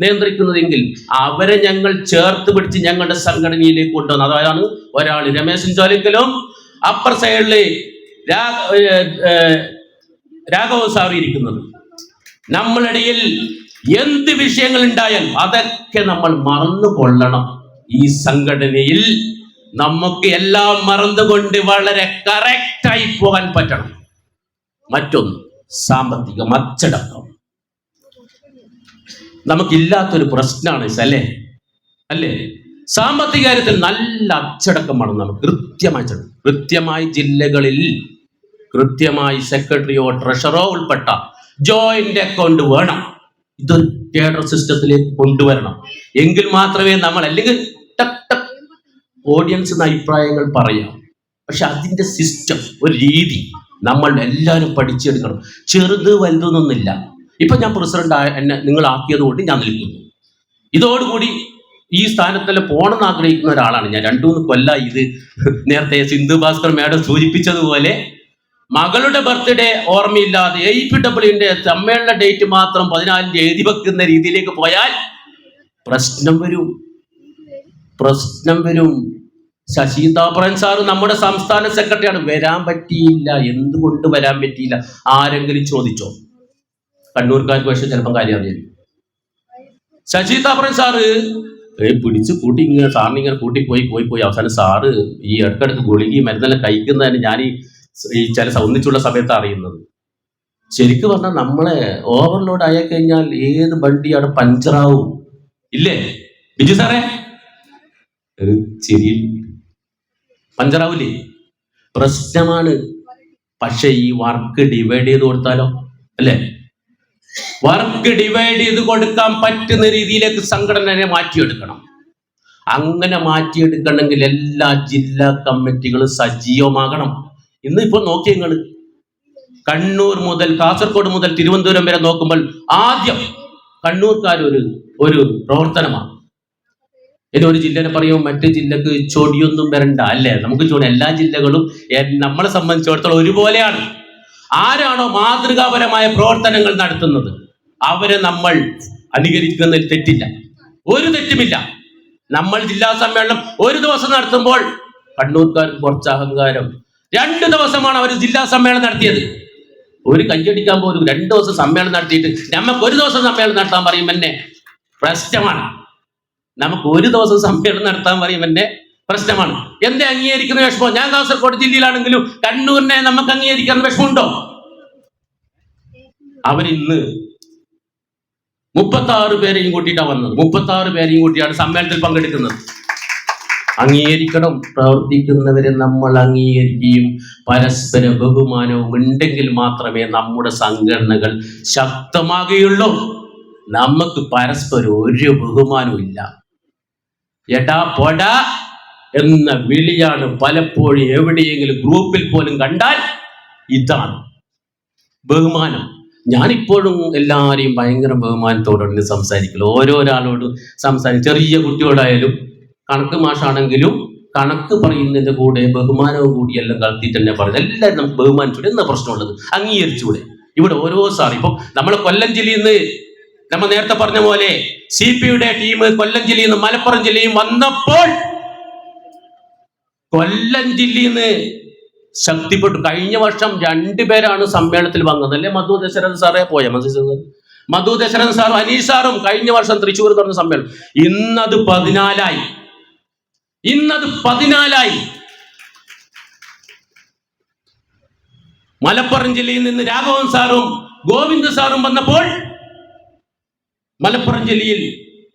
നിയന്ത്രിക്കുന്നതെങ്കിൽ അവരെ ഞങ്ങൾ ചേർത്ത് പിടിച്ച് ഞങ്ങളുടെ സംഘടനയിലേക്ക് കൊണ്ടുവന്നു. അതാണ് ഒരാൾ രമേശൻ ചോലിക്കലും അപ്പർ സൈഡില് രാഘവൻ സാറും ഇരിക്കുന്നത്. നമ്മളിടയിൽ എന്ത് വിഷയങ്ങൾ ഉണ്ടായാലും അതൊക്കെ നമ്മൾ മറന്നുകൊള്ളണം. ഈ സംഘടനയിൽ നമുക്ക് എല്ലാം മറന്നുകൊണ്ട് വളരെ കറക്റ്റായി പോകാൻ പറ്റണം. മറ്റൊന്ന്, സാമ്പത്തികം അച്ചടക്കം നമുക്കില്ലാത്തൊരു പ്രശ്നമാണ് അല്ലേ? സാമ്പത്തിക കാര്യത്തിൽ നല്ല അച്ചടക്കമാണ് നമുക്ക്. കൃത്യമായി ജില്ലകളിൽ കൃത്യമായി സെക്രട്ടറിയോ ട്രഷറോ ഉൾപ്പെട്ട ജോയിന്റ് അക്കൗണ്ട് വേണം. ഇതൊരു കേഡർ സിസ്റ്റത്തിലേക്ക് കൊണ്ടുവരണം. എങ്കിൽ മാത്രമേ നമ്മൾ, അല്ലെങ്കിൽ ഓഡിയൻസിന് അഭിപ്രായങ്ങൾ പറയാം, പക്ഷെ അതിന്റെ സിസ്റ്റം, ഒരു രീതി നമ്മൾ എല്ലാവരും പഠിച്ചെടുക്കണം. ചെറുത് വലുതൊന്നുമില്ല. ഇപ്പൊ ഞാൻ പ്രസിഡന്റ് എന്നെ നിങ്ങൾ ആക്കിയത് കൊണ്ട് ഞാൻ നിൽക്കുന്നു. ഇതോടുകൂടി ഈ സ്ഥാനത്തെല്ലാം പോകണമെന്ന് ആഗ്രഹിക്കുന്ന ഒരാളാണ് ഞാൻ. 2-3 കൊല്ലമായി ഇത്. നേരത്തെ സിന്ധു ഭാസ്കർ മാഡം സൂചിപ്പിച്ചതുപോലെ മകളുടെ ബർത്ത്ഡേ ഓർമ്മയില്ലാതെ AEPWന്റെ സമ്മേളന ഡേറ്റ് മാത്രം 14 എഴുതി വെക്കുന്ന രീതിയിലേക്ക് പോയാൽ പ്രശ്നം വരും. ശശി തരൂർ സാറ് നമ്മുടെ സംസ്ഥാന സെക്രട്ടറിയാണ്. വരാൻ പറ്റിയില്ല. എന്തുകൊണ്ട് വരാൻ പറ്റിയില്ല? ആരെങ്കിലും ചോദിച്ചോ? കണ്ണൂർക്കാർക്ക് പക്ഷെ ചിലപ്പം കാര്യം അറിയാം. ശശി തരൂർ സാറ് പിടിച്ച് കൂട്ടി സാറിന് ഇങ്ങനെ പോയി അവസാനം സാറ് ഈ ഇടക്കിടക്ക് ഗുളികയും മരുന്നെല്ലാം കഴിക്കുന്നതിന് ഞാൻ ഈ ചില ഒന്നിച്ചുള്ള സമയത്ത് അറിയുന്നത്. ശരിക്കും പറഞ്ഞാൽ നമ്മളെ ഓവർലോഡ് ആയി കഴിഞ്ഞാൽ ഏത് വണ്ടിയാണ് പഞ്ചറാവും ഇല്ലേ ബിജു സാറേ? ഒരു ചെറിയ പഞ്ചറാവൂലേ? പ്രശ്നമാണ്. പക്ഷെ ഈ വർക്ക് ഡിവൈഡ് ചെയ്ത് കൊടുത്താലോ അല്ലേ? വർക്ക് ഡിവൈഡ് ചെയ്ത് കൊടുക്കാൻ പറ്റുന്ന രീതിയിലേക്ക് സംഘടനയെ മാറ്റിയെടുക്കണം. അങ്ങനെ മാറ്റിയെടുക്കണമെങ്കിൽ എല്ലാ ജില്ലാ കമ്മിറ്റികളും സജീവമാകണം. ഇന്നിപ്പോൾ നോക്കി നിങ്ങൾ കണ്ണൂർ മുതൽ കാസർഗോഡ് മുതൽ തിരുവനന്തപുരം വരെ നോക്കുമ്പോൾ ആദ്യം കണ്ണൂർക്കാർ ഒരു പ്രവർത്തനമാണ്. ഇനി ഒരു ജില്ലനെ പറയും മറ്റു ജില്ലക്ക് ചൊടിയൊന്നും വരണ്ട അല്ലേ? നമുക്ക് എല്ലാ ജില്ലകളും നമ്മളെ സംബന്ധിച്ചിടത്തോളം ഒരുപോലെയാണ്. ആരാണോ മാതൃകാപരമായ പ്രവർത്തനങ്ങൾ നടത്തുന്നത് അവരെ നമ്മൾ അനുകരിക്കുന്നതിൽ തെറ്റില്ല, ഒരു തെറ്റുമില്ല. നമ്മൾ ജില്ലാ സമ്മേളനം ഒരു ദിവസം നടത്തുമ്പോൾ കണ്ണൂർക്കാർക്ക് കുറച്ച് അഹങ്കാരം. 2 ദിവസമാണ് അവർ ജില്ലാ സമ്മേളനം നടത്തിയത്. ഒരു കയ്യടിക്കാൻ പോലും 2 ദിവസം സമ്മേളനം നടത്തിയിട്ട് നമുക്ക് ഒരു ദിവസം സമ്മേളനം നടത്താൻ പറയും എന്നെ പ്രശ്നമാണ്. നമുക്ക് ഒരു ദിവസം സമ്മേളനം നടത്താൻ പറയും എന്നെ പ്രശ്നമാണ്. എന്റെ അംഗീകരിക്കുന്ന വിഷമം? ഞാൻ കാസർഗോഡ് ജില്ലയിലാണെങ്കിലും കണ്ണൂരിനെ നമുക്ക് അംഗീകരിക്കാൻ വിഷമമുണ്ടോ? അവരിന്ന് 36 പേരെയും കൂട്ടിയിട്ടാണ് വന്നത്. 36 പേരെയും കൂട്ടിയാണ് സമ്മേളനത്തിൽ പങ്കെടുക്കുന്നത്. അംഗീകരിക്കണം. പ്രവർത്തിക്കുന്നവരെ നമ്മൾ അംഗീകരിക്കുകയും പരസ്പര ബഹുമാനവും ഉണ്ടെങ്കിൽ മാത്രമേ നമ്മുടെ സംഘടനകൾ ശക്തമാകുകയുള്ളൂ. നമുക്ക് പരസ്പരം ഒരു ബഹുമാനവും ഇല്ല. എടാ പൊടാ എന്ന വിളിയാണ് പലപ്പോഴും എവിടെയെങ്കിലും ഗ്രൂപ്പിൽ പോലും കണ്ടാൽ. ഇതാണ് ബഹുമാനം. ഞാനിപ്പോഴും എല്ലാവരെയും ഭയങ്കര ബഹുമാനത്തോടെ സംസാരിക്കില്ല. ഓരോരാളോടും ചെറിയ കുട്ടിയോടായാലും കണക്ക് മാഷാണെങ്കിലും കണക്ക് പറയുന്നതിന്റെ കൂടെ ബഹുമാനവും കൂടി എല്ലാം കളത്തിയിട്ട് തന്നെ പറഞ്ഞു. എല്ലാവരും നമുക്ക് ബഹുമാനിച്ചൂടെ? എന്താ പ്രശ്നമുള്ളത്? അംഗീകരിച്ചൂടെ? ഇവിടെ ഓരോ സാർ ഇപ്പം നമ്മളെ കൊല്ലം ജില്ലയിൽ നിന്ന് നമ്മൾ നേരത്തെ പറഞ്ഞ പോലെ CPയുടെ ടീം കൊല്ലം ജില്ലയിൽ നിന്ന് മലപ്പുറം ജില്ലയും വന്നപ്പോൾ കൊല്ലം ജില്ലയിൽ നിന്ന് ശക്തിപ്പെട്ടു. കഴിഞ്ഞ വർഷം 2 പേരാണ് സമ്മേളനത്തിൽ വന്നത് അല്ലേ? മധു ദശരഥൻ സാറേ പോയ മധു ദശരഥൻ സാറും അനീഷ് സാറും കഴിഞ്ഞ വർഷം തൃശ്ശൂർ തുറന്ന സമ്മേളനം. ഇന്നത് 14ആയി. മലപ്പുറം ജില്ലയിൽ നിന്ന് രാഘവൻ സാറും ഗോവിന്ദ് സാറും വന്നപ്പോൾ മലപ്പുറം ജില്ലയിൽ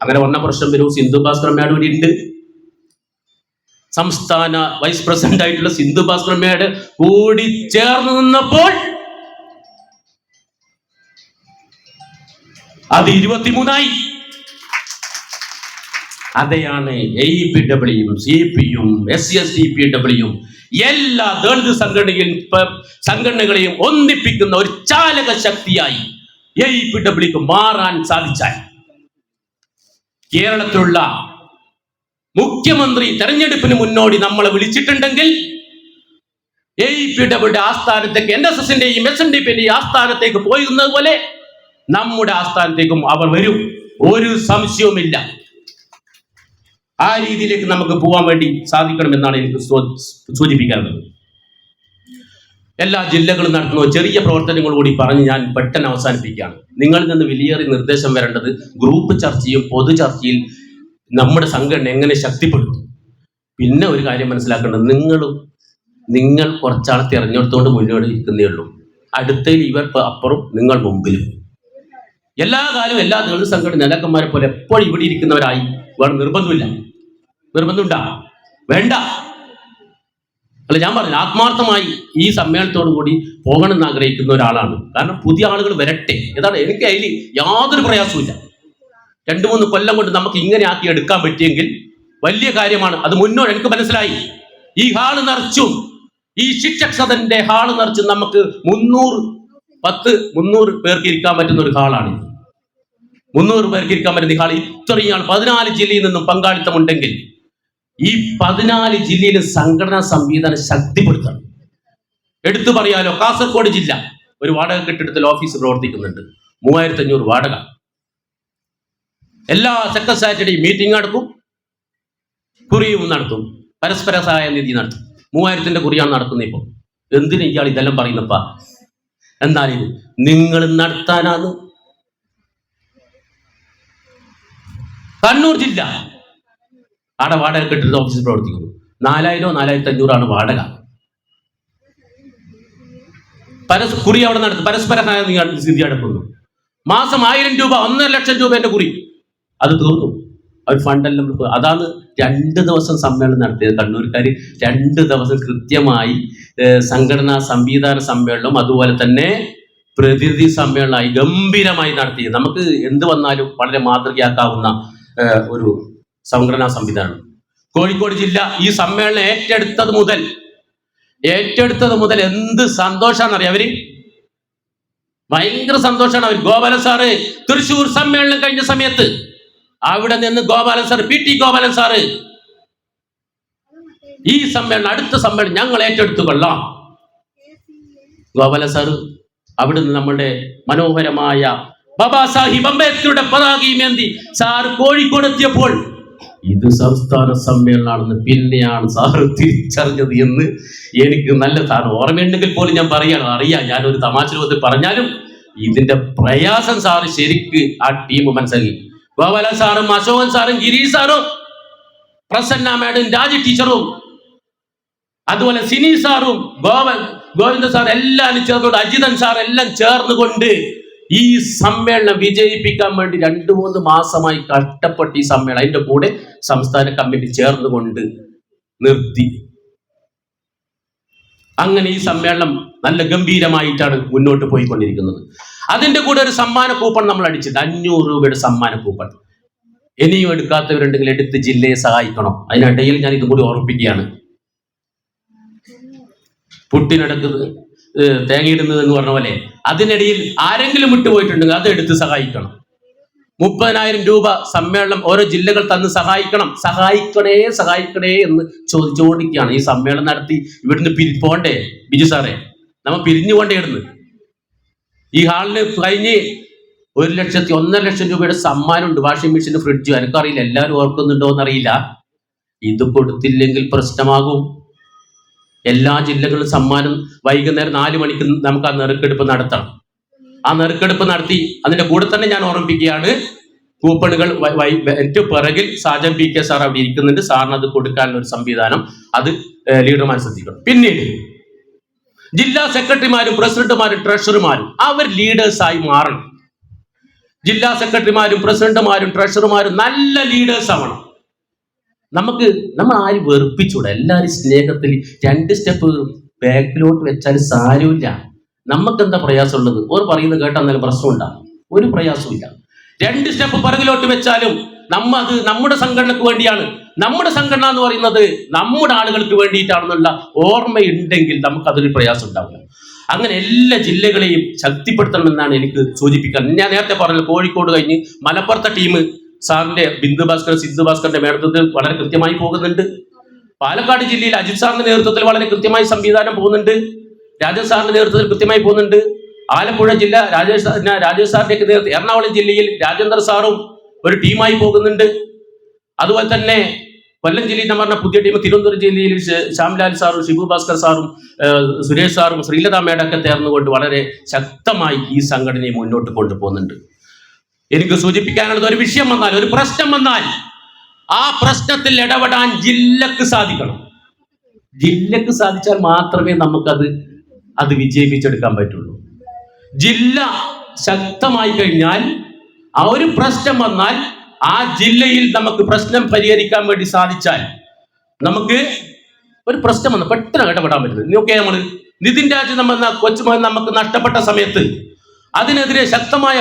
അങ്ങനെ വന്ന പ്രശ്നം വരും. സിന്ധു ഭാസ്കർ മാഡം ഇവിടെ ഉണ്ട്. സംസ്ഥാന വൈസ് പ്രസിഡന്റ് ആയിട്ടുള്ള സിന്ധു ഭാസ്കർ മാഡം കൂടി ചേർന്ന് നിന്നപ്പോൾ അത് 23ആയി. അതെയാണ് AEPWയും CPയും SSDPWയും എല്ലാ ദളിത് സംഘടനകളെയും ഒന്നിപ്പിക്കുന്ന ഒരു ചാലക ശക്തിയായി AEPWക്ക് മാറാൻ സാധിച്ചാൽ കേരളത്തിലുള്ള മുഖ്യമന്ത്രി തെരഞ്ഞെടുപ്പിന് മുന്നോടി നമ്മളെ വിളിച്ചിട്ടുണ്ടെങ്കിൽ AEPWയുടെ ആസ്ഥാനത്തേക്ക് NSSന്റെയും SNDPന്റെയും ആസ്ഥാനത്തേക്ക് പോയിരുന്നത് പോലെ നമ്മുടെ ആസ്ഥാനത്തേക്കും അവർ വരും. ഒരു സംശയവുമില്ല. ആ രീതിയിലേക്ക് നമുക്ക് പോകാൻ വേണ്ടി സാധിക്കണമെന്നാണ് എനിക്ക് സൂചിപ്പിക്കാറുള്ളത്. എല്ലാ ജില്ലകളും നടത്തുന്ന ചെറിയ പ്രവർത്തനങ്ങൾ കൂടി പറഞ്ഞ് ഞാൻ പെട്ടെന്ന് അവസാനിപ്പിക്കുകയാണ്. നിങ്ങളിൽ നിന്ന് വലിയേറെ നിർദ്ദേശം വരേണ്ടത് ഗ്രൂപ്പ് ചർച്ചയും പൊതു ചർച്ചയിൽ നമ്മുടെ സംഘടന എങ്ങനെ ശക്തിപ്പെടുത്തും. പിന്നെ ഒരു കാര്യം മനസ്സിലാക്കേണ്ടത്, നിങ്ങൾ കുറച്ചാൾ തിരഞ്ഞെടുത്തുകൊണ്ട് മുന്നോട്ട് ഇരിക്കുന്നേ ഉള്ളൂ. അടുത്തതിൽ ഇവർ അപ്പുറം, നിങ്ങൾ മുമ്പിലും. എല്ലാ കാലവും എല്ലാ ദളിത് സംഘടന നേതാക്കന്മാരെ പോലെ എപ്പോഴും ഇവിടെ ഇരിക്കുന്നവരായി വേണം നിർബന്ധമുണ്ടാ വേണ്ട അല്ല. ഞാൻ പറഞ്ഞു ആത്മാർത്ഥമായി ഈ സമ്മേളനത്തോടു കൂടി പോകണമെന്ന് ആഗ്രഹിക്കുന്ന ഒരാളാണ്. കാരണം പുതിയ ആളുകൾ വരട്ടെ. ഏതാണ് എനിക്ക് അതിൽ യാതൊരു പ്രയാസവും 2-3 കൊല്ലം കൊണ്ട് നമുക്ക് ഇങ്ങനെ ആക്കി എടുക്കാൻ പറ്റിയെങ്കിൽ വലിയ കാര്യമാണ്. അത് മുന്നോട്ട് എനിക്ക് മനസ്സിലായി. ഈ ഹാള് നിറച്ചും, ഈ ശിക്ഷക് സദന്റെ ഹാള് നിറച്ചും നമുക്ക് 300 പേർക്ക് ഇരിക്കാൻ പറ്റുന്ന ഒരു ഹാളാണ്. 300 പേർക്ക് ഇരിക്കാൻ പറ്റുന്ന ഹാൾ ഇത്രയും ആൾ 14 ജില്ലയിൽ നിന്നും പങ്കാളിത്തമുണ്ടെങ്കിൽ ഈ 14 ജില്ലയിലും സംഘടനാ സംവിധാനം ശക്തിപ്പെടുത്തണം. എടുത്തു പറയാലോ, കാസർഗോഡ് ജില്ല ഒരു വാടക കെട്ടിടത്തിൽ ഓഫീസ് പ്രവർത്തിക്കുന്നുണ്ട്. 3500 വാടക. എല്ലാ സെക്കൻഡ് സാറ്റർഡേയും മീറ്റിംഗ് നടക്കും, കുറിയും നടത്തും, പരസ്പര സഹായ നിധി നടത്തും. 3000ന്റെ കുറിയാണ് നടക്കുന്നത്. ഇപ്പോൾ എന്തിനാ ഇയാൾ ഇതെല്ലാം പറയുന്നപ്പാ? എന്നാൽ ഇത് നിങ്ങൾ നടത്താനാണ്. കണ്ണൂർ ജില്ല അവിടെ വാടക കെട്ടിടത്തിൽ ഓഫീസ് പ്രവർത്തിക്കുന്നു. 4000-4500 വാടക. കുറി അവിടെ നടത്തും, പരസ്പര സഹായ നിധി നടക്കുന്നു. മാസം 1000 രൂപ, 1.5 ലക്ഷം രൂപ എന്റെ കുറി. അത് തീർന്നു. അവർ ഫണ്ടെല്ലാം. അതാണ് 2 ദിവസം സമ്മേളനം നടത്തിയത്. കണ്ണൂർക്കാർ 2 ദിവസം കൃത്യമായി സംഘടനാ സംവിധാന സമ്മേളനം അതുപോലെ തന്നെ പ്രതിനിധി സമ്മേളനമായി ഗംഭീരമായി നടത്തി. നമുക്ക് എന്ത് വന്നാലും വളരെ മാതൃകയാക്കാവുന്ന ഒരു സംഘടനാ സംവിധാനം. കോഴിക്കോട് ജില്ല ഈ സമ്മേളനം ഏറ്റെടുത്തത് മുതൽ എന്ത് സന്തോഷാന്നറിയാം. അവര് ഭയങ്കര സന്തോഷമാണ്. അവർ ഗോപാലൻ സാറ് തൃശ്ശൂർ സമ്മേളനം കഴിഞ്ഞ സമയത്ത് അവിടെ നിന്ന് Gopalan sir, PT Gopalan sir, ഈ സമ്മേളനം അടുത്ത സമ്മേളനം ഞങ്ങൾ ഏറ്റെടുത്തു കൊള്ളാം. ഗോപാലൻ സാറ് അവിടെ നിന്ന് നമ്മുടെ മനോഹരമായ ബാബാ സാഹിബ് അംബേദ്കറുടെ പതാകയുമേന്തി സാറ് കോഴിക്കോട് എത്തിയപ്പോൾ ഇത് സംസ്ഥാന സമ്മേളനമാണെന്ന് പിന്നെയാണ് സാറ് തിരിച്ചറിഞ്ഞത് എന്ന് എനിക്ക് നല്ല സാറ് ഓർമ്മയുണ്ടെങ്കിൽ പോലും ഞാൻ അറിയാം. ഞാനൊരു തമാശ രൂപത്തിൽ പറഞ്ഞാലും ഇതിന്റെ പ്രയാസം സാറ് ശരിക്ക് ആ ടീം മനസ്സിലാക്കി. ഗോപാലൻ സാറും അശോകൻ സാറും ഗിരീഷ് സാറും പ്രസന്ന മേഡം രാജി ടീച്ചറും അതുപോലെ സിനി സാറും ഗോവിന്ദ സാർ എല്ലാവരും ചേർന്നുകൊണ്ട് അജിതൻ സാർ എല്ലാം ചേർന്നുകൊണ്ട് ഈ സമ്മേളനം വിജയിപ്പിക്കാൻ വേണ്ടി 2-3 മാസമായി കഷ്ടപ്പെട്ട് ഈ സമ്മേളനം അതിന്റെ കൂടെ സംസ്ഥാന കമ്മിറ്റി ചേർന്നുകൊണ്ട് നിർത്തി. അങ്ങനെ ഈ സമ്മേളനം നല്ല ഗംഭീരമായിട്ടാണ് മുന്നോട്ട് പോയിക്കൊണ്ടിരിക്കുന്നത്. അതിന്റെ കൂടെ ഒരു സമ്മാന കൂപ്പൺ നമ്മൾ അടിച്ചിട്ട് 500 രൂപയുടെ സമ്മാന കൂപ്പൺ. ഇനിയും എടുക്കാത്തവരുണ്ടെങ്കിൽ എടുത്ത് ജില്ലയെ സഹായിക്കണം. അതിനിടയിൽ ഞാൻ ഇതും കൂടി ഓർമ്മിപ്പിക്കുകയാണ്. പുട്ടിനടക്കുന്നത് തേങ്ങയിടുന്നത് എന്ന് പറഞ്ഞ പോലെ അതിനിടയിൽ ആരെങ്കിലും വിട്ടുപോയിട്ടുണ്ടെങ്കിൽ അത് എടുത്ത് സഹായിക്കണം. 30,000 രൂപ സമ്മേളനം ഓരോ ജില്ലകൾ തന്ന് സഹായിക്കണേ എന്ന് ചോദിച്ചുകൊണ്ടിരിക്കുകയാണ്. ഈ സമ്മേളനം നടത്തി ഇവിടുന്ന് പോണ്ടേ ബിജു സാറേ, നമ്മൾ പിരിഞ്ഞു കൊണ്ടേയിരുന്നു. ഈ ഹാളിന് കഴിഞ്ഞ് 1,1,00,000 രൂപയുടെ സമ്മാനമുണ്ട്. Washing machine, fridge. എനിക്കറിയില്ല, എല്ലാവരും ഓർക്കുന്നുണ്ടോ എന്നറിയില്ല. ഇത് കൊടുത്തില്ലെങ്കിൽ പ്രശ്നമാകും. എല്ലാ ജില്ലകളിലും സമ്മാനം വൈകുന്നേരം 4 മണിക്ക് നമുക്ക് ആ നെറുക്കെടുപ്പ് നടത്തണം. ആ നെറുക്കെടുപ്പ് നടത്തി അതിന്റെ കൂടെ തന്നെ ഞാൻ ഓർമ്മിപ്പിക്കുകയാണ്, കൂപ്പണുകൾ ഏറ്റവും പിറകിൽ സാജൻ PK സാർ അവിടെ ഇരിക്കുന്നുണ്ട്. സാറിന് അത് കൊടുക്കാനുള്ള ഒരു സംവിധാനം അത് ലീഡർമാർ ശ്രദ്ധിക്കണം. പിന്നീട് ജില്ലാ സെക്രട്ടറിമാരും പ്രസിഡന്റുമാരും ട്രഷറർമാരും അവർ ലീഡേഴ്സായി മാറണം. ജില്ലാ സെക്രട്ടറിമാരും പ്രസിഡന്റുമാരും ട്രഷറർമാരും നല്ല ലീഡേഴ്സ് ആവണം. നമ്മൾ ആരും വെറുപ്പിച്ചൂടാ. എല്ലാവരും സ്നേഹത്തിൽ 2 സ്റ്റെപ്പ് ബാക്കിലോട്ട് വെച്ചാൽ സാരമില്ല. നമുക്ക് എന്താ പ്രയാസമുള്ളത്? ഒരു പറയുന്നത് കേട്ടാൽ എന്നാലും പ്രശ്നമുണ്ടാകും. ഒരു പ്രയാസമില്ല. 2 സ്റ്റെപ്പ് പിറകിലോട്ട് വെച്ചാലും അത് നമ്മുടെ സംഘടനക്ക് വേണ്ടിയാണ്. നമ്മുടെ സംഘടന എന്ന് പറയുന്നത് നമ്മുടെ ആളുകൾക്ക് വേണ്ടിയിട്ടാണെന്നുള്ള ഓർമ്മയുണ്ടെങ്കിൽ നമുക്കതൊരു പ്രയാസം ഉണ്ടാവില്ല. അങ്ങനെ എല്ലാ ജില്ലകളെയും ശക്തിപ്പെടുത്തണമെന്നാണ് എനിക്ക് സൂചിപ്പിക്കാൻ. ഞാൻ നേരത്തെ പറഞ്ഞത് കോഴിക്കോട് കഴിഞ്ഞ് മലപ്പുറത്തെ ടീം സാറിന്റെ സിന്ധു ഭാസ്കറിന്റെ നേതൃത്വത്തിൽ വളരെ കൃത്യമായി പോകുന്നുണ്ട്. പാലക്കാട് ജില്ലയിൽ അജിത് സാറിന്റെ നേതൃത്വത്തിൽ വളരെ കൃത്യമായി സംവിധാനം പോകുന്നുണ്ട്. രാജേഷ് സാറിന്റെ നേതൃത്വത്തിൽ കൃത്യമായി പോകുന്നുണ്ട്. ആലപ്പുഴ ജില്ല രാജേഷ് സാറിന്റെ നേതൃത്വം. എറണാകുളം ജില്ലയിൽ രാജേന്ദ്ര സാറും ഒരു ടീമായി പോകുന്നുണ്ട്. അതുപോലെ തന്നെ കൊല്ലം ജില്ലയിൽ ഞാൻ പറഞ്ഞ പുതിയ ടീം. തിരുവനന്തപുരം ജില്ലയിൽ ശ്യാംലാൽ സാറും ഷിബു ഭാസ്കർ സാറും സുരേഷ് സാറും ശ്രീലത മേഡൊക്കെ ചേർന്നുകൊണ്ട് വളരെ ശക്തമായി ഈ സംഘടനയെ മുന്നോട്ട് കൊണ്ടുപോകുന്നുണ്ട്. എനിക്ക് സൂചിപ്പിക്കാനുള്ളത്, ഒരു വിഷയം വന്നാൽ, ഒരു പ്രശ്നം വന്നാൽ ആ പ്രശ്നത്തിൽ ഇടപെടാൻ ജില്ലക്ക് സാധിക്കണം. ജില്ലക്ക് സാധിച്ചാൽ മാത്രമേ നമുക്കത് വിജയിപ്പിച്ചെടുക്കാൻ പറ്റുള്ളൂ. ജില്ല ശക്തമായി കഴിഞ്ഞാൽ ആ ഒരു പ്രശ്നം വന്നാൽ ആ ജില്ലയിൽ നമുക്ക് പ്രശ്നം പരിഹരിക്കാൻ വേണ്ടി സാധിച്ചാൽ നമുക്ക് ഒരു പ്രശ്നം വന്ന് പെട്ടെന്ന് ഇടപെടാൻ പറ്റുന്നത്. നോക്കിയാൽ നമ്മൾ നിതിൻ രാജ് കൊച്ചുമകൻ നമുക്ക് നഷ്ടപ്പെട്ട സമയത്ത് അതിനെതിരെ ശക്തമായ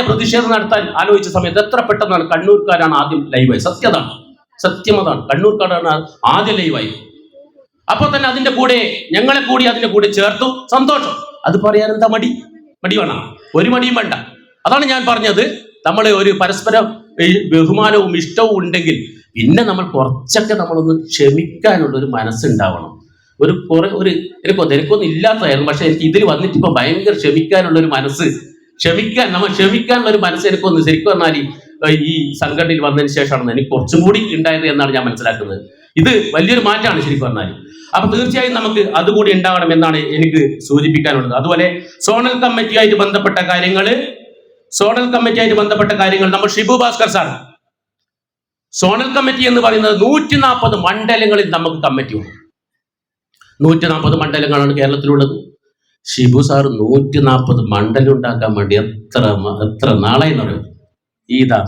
പ്രതിഷേധം നടത്താൻ ആലോചിച്ച സമയത്ത് എത്ര പെട്ടെന്നാണ് കണ്ണൂർക്കാരാണ് ആദ്യം ലൈവായി. സത്യമതാണ്, കണ്ണൂർക്കാരാണ് ആദ്യം ലൈവായി. അപ്പൊ തന്നെ അതിന്റെ കൂടെ ഞങ്ങളെ കൂടി അതിന്റെ കൂടെ ചേർത്തു. സന്തോഷം. അത് പറയാൻ എന്താ മടി വേണം? ഒരു മടിയും വേണ്ട. അതാണ് ഞാൻ പറഞ്ഞത്. നമ്മൾ ഒരു പരസ്പരം ഈ ബഹുമാനവും ഇഷ്ടവും ഉണ്ടെങ്കിൽ പിന്നെ നമ്മൾ കുറച്ചൊക്കെ നമ്മളൊന്ന് ക്ഷമിക്കാനുള്ള ഒരു മനസ്സുണ്ടാവണം. എനിക്കൊന്നും ഇല്ലാത്തതായിരുന്നു, പക്ഷെ എനിക്ക് ഇതിൽ വന്നിട്ട് ഇപ്പൊ ഭയങ്കര ക്ഷമിക്കാനുള്ള ഒരു മനസ്സ്, ക്ഷമിക്കാനുള്ള ഒരു മനസ്സ് എനിക്കൊന്ന് ശരിക്കും പറഞ്ഞാൽ ഈ സംഘടനയിൽ വന്നതിന് ശേഷമാണ് എനിക്ക് കുറച്ചും കൂടി ഉണ്ടായത് എന്നാണ് ഞാൻ മനസ്സിലാക്കുന്നത്. ഇത് വലിയൊരു മാറ്റമാണ് ശരിക്കും പറഞ്ഞാൽ. അപ്പൊ തീർച്ചയായും നമുക്ക് അതുകൂടി ഉണ്ടാവണം എന്നാണ് എനിക്ക് സൂചിപ്പിക്കാനുള്ളത്. അതുപോലെ സോണൽ കമ്മിറ്റിയായിട്ട് ബന്ധപ്പെട്ട കാര്യങ്ങൾ നമ്മൾ Shibu Bhaskar sir, zonal committee എന്ന് പറയുന്നത് 140 മണ്ഡലങ്ങളിൽ നമുക്ക് കമ്മിറ്റി ഉണ്ട്. 140 മണ്ഡലങ്ങളാണ് കേരളത്തിലുള്ളത്. ഷിബു സാർ 140 മണ്ഡലം ഉണ്ടാക്കാൻ വേണ്ടി എത്ര നാളായി എന്ന് പറയും.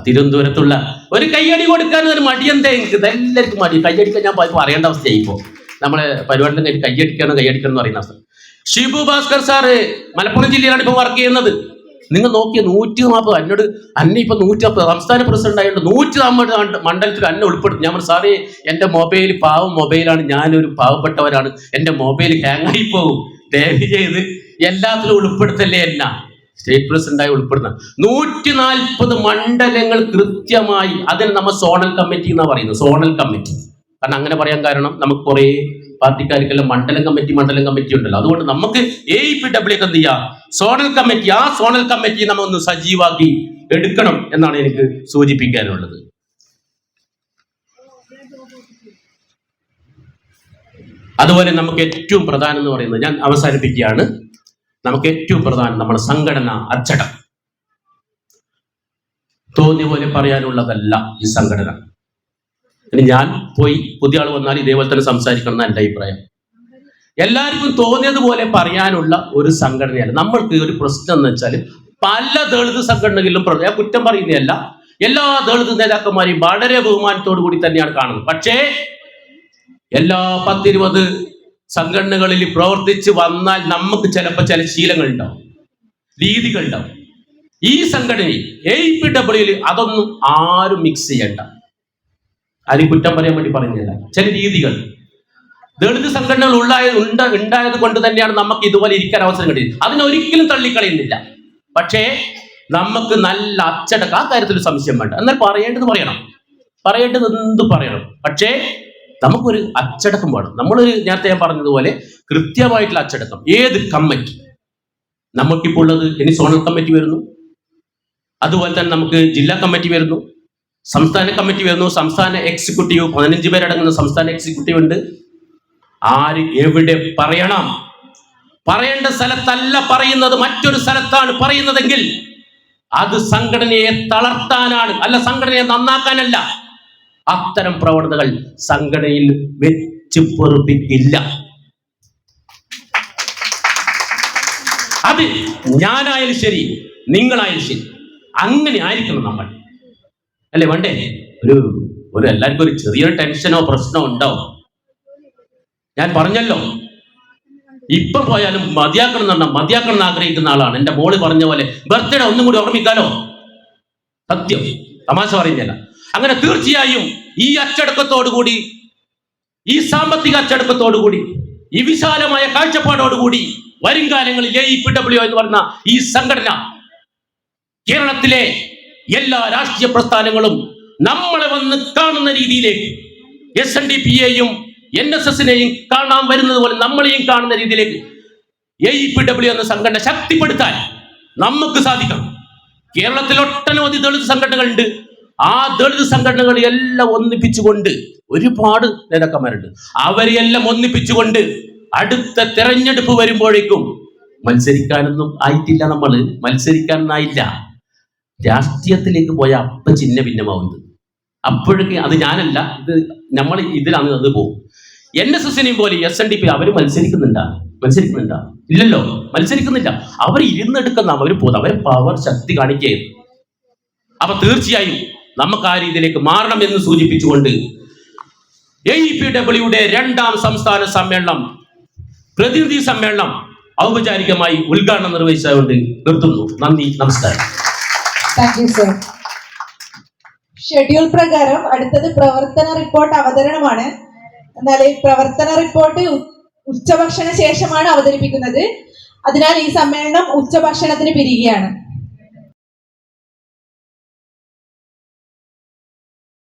തിരുവനന്തപുരത്തുള്ള ഒരു കയ്യടി കൊടുക്കാൻ ഒരു മടിയെന്തേ എനിക്ക്, ഇതെല്ലാവർക്കും മടി. കയ്യടിക്കാൻ ഞാൻ പറയേണ്ട അവസ്ഥയായി. ഇപ്പോൾ നമ്മളെ പരിപാടിയിൽ നിന്ന് കയ്യടിക്കണം എന്ന് പറയുന്ന അവസ്ഥ. ഷിബു ഭാസ്കർ സാറ് മലപ്പുറം ജില്ലയിലാണ് ഇപ്പോൾ വർക്ക് ചെയ്യുന്നത്. നിങ്ങൾ നോക്കിയ 140 അന്നെ ഇപ്പൊ 140 സംസ്ഥാന പ്രസിഡന്റ് ആയതുകൊണ്ട് 140 മണ്ഡലത്തിൽ അന്നെ ഉൾപ്പെടുത്തും. ഞാൻ സാറേ എൻ്റെ മൊബൈൽ മൊബൈലാണ്, ഞാനൊരു പാവപ്പെട്ടവരാണ്, എൻ്റെ മൊബൈൽ ഹാങ് ആയി പോകും, ദയവ് ചെയ്ത് എല്ലാത്തിലും ഉൾപ്പെടുത്തല്ലേ എന്നാ സ്റ്റേറ്റ് പ്രസിഡന്റായി ഉൾപ്പെടുന്ന 140 മണ്ഡലങ്ങൾ കൃത്യമായി. അതിന് നമ്മൾ സോണൽ കമ്മിറ്റി എന്നാണ് പറയുന്നത്. സോണൽ കമ്മിറ്റി കാരണം അങ്ങനെ പറയാൻ കാരണം നമുക്ക് കുറെ പാർട്ടിക്കാർക്കെല്ലാം മണ്ഡലം കമ്മിറ്റി ഉണ്ടല്ലോ. അതുകൊണ്ട് നമുക്ക് AEPW എന്ത് ചെയ്യാം, സോണൽ കമ്മിറ്റി, ആ സോണൽ കമ്മിറ്റി നമ്മൾ ഒന്ന് സജീവാക്കി എടുക്കണം എന്നാണ് എനിക്ക് സൂചിപ്പിക്കാനുള്ളത്. അതുപോലെ നമുക്ക് ഏറ്റവും പ്രധാനം എന്ന് പറയുന്നത്, ഞാൻ അവസാനിപ്പിക്കുകയാണ്, നമുക്ക് ഏറ്റവും പ്രധാനം നമ്മുടെ സംഘടന അച്ചടക്കം. തോന്നിയ പോലെ പറയാനുള്ളതല്ല ഈ സംഘടന. ഇനി ഞാൻ പോയി പുതിയ ആൾ വന്നാൽ ഇതേപോലെ തന്നെ സംസാരിക്കണം എന്നാണ് എൻ്റെ അഭിപ്രായം. എല്ലാവർക്കും തോന്നിയതുപോലെ പറയാനുള്ള ഒരു സംഘടനയല്ല. നമ്മൾക്ക് ഒരു പ്രശ്നം എന്ന് വെച്ചാൽ പല ദളിത് സംഘടനകളിലും ഞാൻ കുറ്റം പറയുന്നതല്ല, എല്ലാ ദളിത് നേതാക്കന്മാരെയും വളരെ ബഹുമാനത്തോടു കൂടി തന്നെയാണ് കാണുന്നത്. പക്ഷേ എല്ലാ 10-20 സംഘടനകളിൽ പ്രവർത്തിച്ച് വന്നാൽ നമുക്ക് ചിലപ്പോൾ ചില ശീലങ്ങളുണ്ടാവും, രീതികളുണ്ടാവും. ഈ സംഘടനയിൽ AEPW അതൊന്നും ആരും മിക്സ് ചെയ്യണ്ട. ആരും കുറ്റം പറയാൻ വേണ്ടി പറയുന്നില്ല. ചില രീതികൾ ദളിത് സംഘടനകൾ ഉണ്ടായത് കൊണ്ട് തന്നെയാണ് നമുക്ക് ഇതുപോലെ ഇരിക്കാൻ അവസരം കിട്ടിയത്. അതിനൊരിക്കലും തള്ളിക്കളയുന്നില്ല. പക്ഷേ നമുക്ക് നല്ല അച്ചടക്കം, ആ കാര്യത്തിൽ സംശയം വേണ്ട. എന്നാൽ പറയേണ്ടത് എന്ത് പറയണം. പക്ഷേ നമുക്കൊരു അച്ചടക്കം വേണം. നേരത്തെ ഞാൻ പറഞ്ഞതുപോലെ കൃത്യമായിട്ടുള്ള അച്ചടക്കം. ഏത് കമ്മിറ്റി നമുക്കിപ്പോൾ ഉള്ളത്, ഇനി സോണൽ കമ്മിറ്റി വരുന്നു, അതുപോലെ തന്നെ നമുക്ക് ജില്ലാ കമ്മിറ്റി വരുന്നു, സംസ്ഥാന കമ്മിറ്റി വരുന്നു, സംസ്ഥാന എക്സിക്യൂട്ടീവ് 15 പേരടങ്ങുന്ന സംസ്ഥാന എക്സിക്യൂട്ടീവ് ഉണ്ട്. ആര് എവിടെ പറയണം, പറയേണ്ട സ്ഥലത്തല്ല പറയുന്നത്, മറ്റൊരു സ്ഥലത്താണ് പറയുന്നതെങ്കിൽ അത് സംഘടനയെ തളർത്താനാണ്, അല്ല സംഘടനയെ നന്നാക്കാനല്ല. അത്തരം പ്രവണതകൾ സംഘടനയിൽ വെച്ച് പൊറുപ്പിക്കില്ല. അത് ഞാനായാലും ശരി, നിങ്ങളായാലും ശരി, അങ്ങനെ ആയിരിക്കണം നമ്മൾ, അല്ലേ വേണ്ടേ? ഒരു എല്ലാവർക്കും ഒരു ചെറിയൊരു ടെൻഷനോ പ്രശ്നമോ ഉണ്ടാവും. ഞാൻ പറഞ്ഞല്ലോ, ഇപ്പൊ പോയാലും മതിയാക്കണം എന്ന് ആഗ്രഹിക്കുന്ന ആളാണ്. എൻ്റെ മോള് പറഞ്ഞ പോലെ ബർത്ത്ഡേ ഒന്നും കൂടി ഓർമ്മിക്കാലോ. സത്യം, തമാശ പറയുന്നില്ല. അങ്ങനെ തീർച്ചയായും ഈ അച്ചടക്കത്തോടുകൂടി, ഈ സാമ്പത്തിക അച്ചടക്കത്തോടുകൂടി, ഈ വിശാലമായ കാഴ്ചപ്പാടോടുകൂടി വരും കാലങ്ങളിൽ AEPW എന്ന് പറഞ്ഞ ഈ സംഘടന കേരളത്തിലെ എല്ലാ രാഷ്ട്രീയ പ്രസ്ഥാനങ്ങളും നമ്മളെ വന്ന് കാണുന്ന രീതിയിലേക്ക്, SNDP-യെയും NSS-നെയും കാണാൻ വരുന്നത് പോലെ നമ്മളെയും കാണുന്ന രീതിയിലേക്ക് AEPW എന്ന സംഘടന ശക്തിപ്പെടുത്താൻ നമുക്ക് സാധിക്കണം. കേരളത്തിൽ ഒട്ടനവധി ദളിത് സംഘടനകളുണ്ട്. ആ ദളിത് സംഘടനകളെല്ലാം ഒന്നിപ്പിച്ചുകൊണ്ട്, ഒരുപാട് നേതാക്കന്മാരുണ്ട്, അവരെയെല്ലാം ഒന്നിപ്പിച്ചുകൊണ്ട് അടുത്ത തെരഞ്ഞെടുപ്പ് വരുമ്പോഴേക്കും മത്സരിക്കാനൊന്നും ആയില്ല. രാഷ്ട്രീയത്തിലേക്ക് പോയ അപ്പം ചിഹ്ന ഭിന്നമാവും. ഇത് അപ്പോഴേക്ക് അത് ഞാനല്ല, ഇത് നമ്മൾ ഇതിലാണ് അത് പോകും. NSS-നെയും പോലെ SNDP അവർ മത്സരിക്കുന്നുണ്ടാ? ഇല്ലല്ലോ, മത്സരിക്കുന്നില്ല. അവർ ഇരുന്നെടുക്കുന്ന അവർ പവർ ശക്തി കാണിക്കുകയായിരുന്നു. അപ്പൊ തീർച്ചയായും നമുക്ക് ആ രീതിയിലേക്ക് മാറണമെന്ന് സൂചിപ്പിച്ചുകൊണ്ട് AEPW-യുടെ 2ാം സംസ്ഥാന സമ്മേളനം, പ്രതിനിധി സമ്മേളനം ഔപചാരികമായി ഉദ്ഘാടനം നിർവഹിച്ചുകൊണ്ട് നിർത്തുന്നു. നന്ദി, നമസ്കാരം. Thank you sir. ഷെഡ്യൂൾ പ്രകാരം അടുത്തത് പ്രവർത്തന റിപ്പോർട്ട് അവതരണമാണ്. എന്നാൽ ഈ പ്രവർത്തന റിപ്പോർട്ട് ഉച്ചഭക്ഷണ ശേഷമാണ് അവതരിപ്പിക്കുന്നത്. അതിനാൽ ഈ സമ്മേളനം ഉച്ചഭക്ഷണത്തിന് പിരിയുകയാണ്.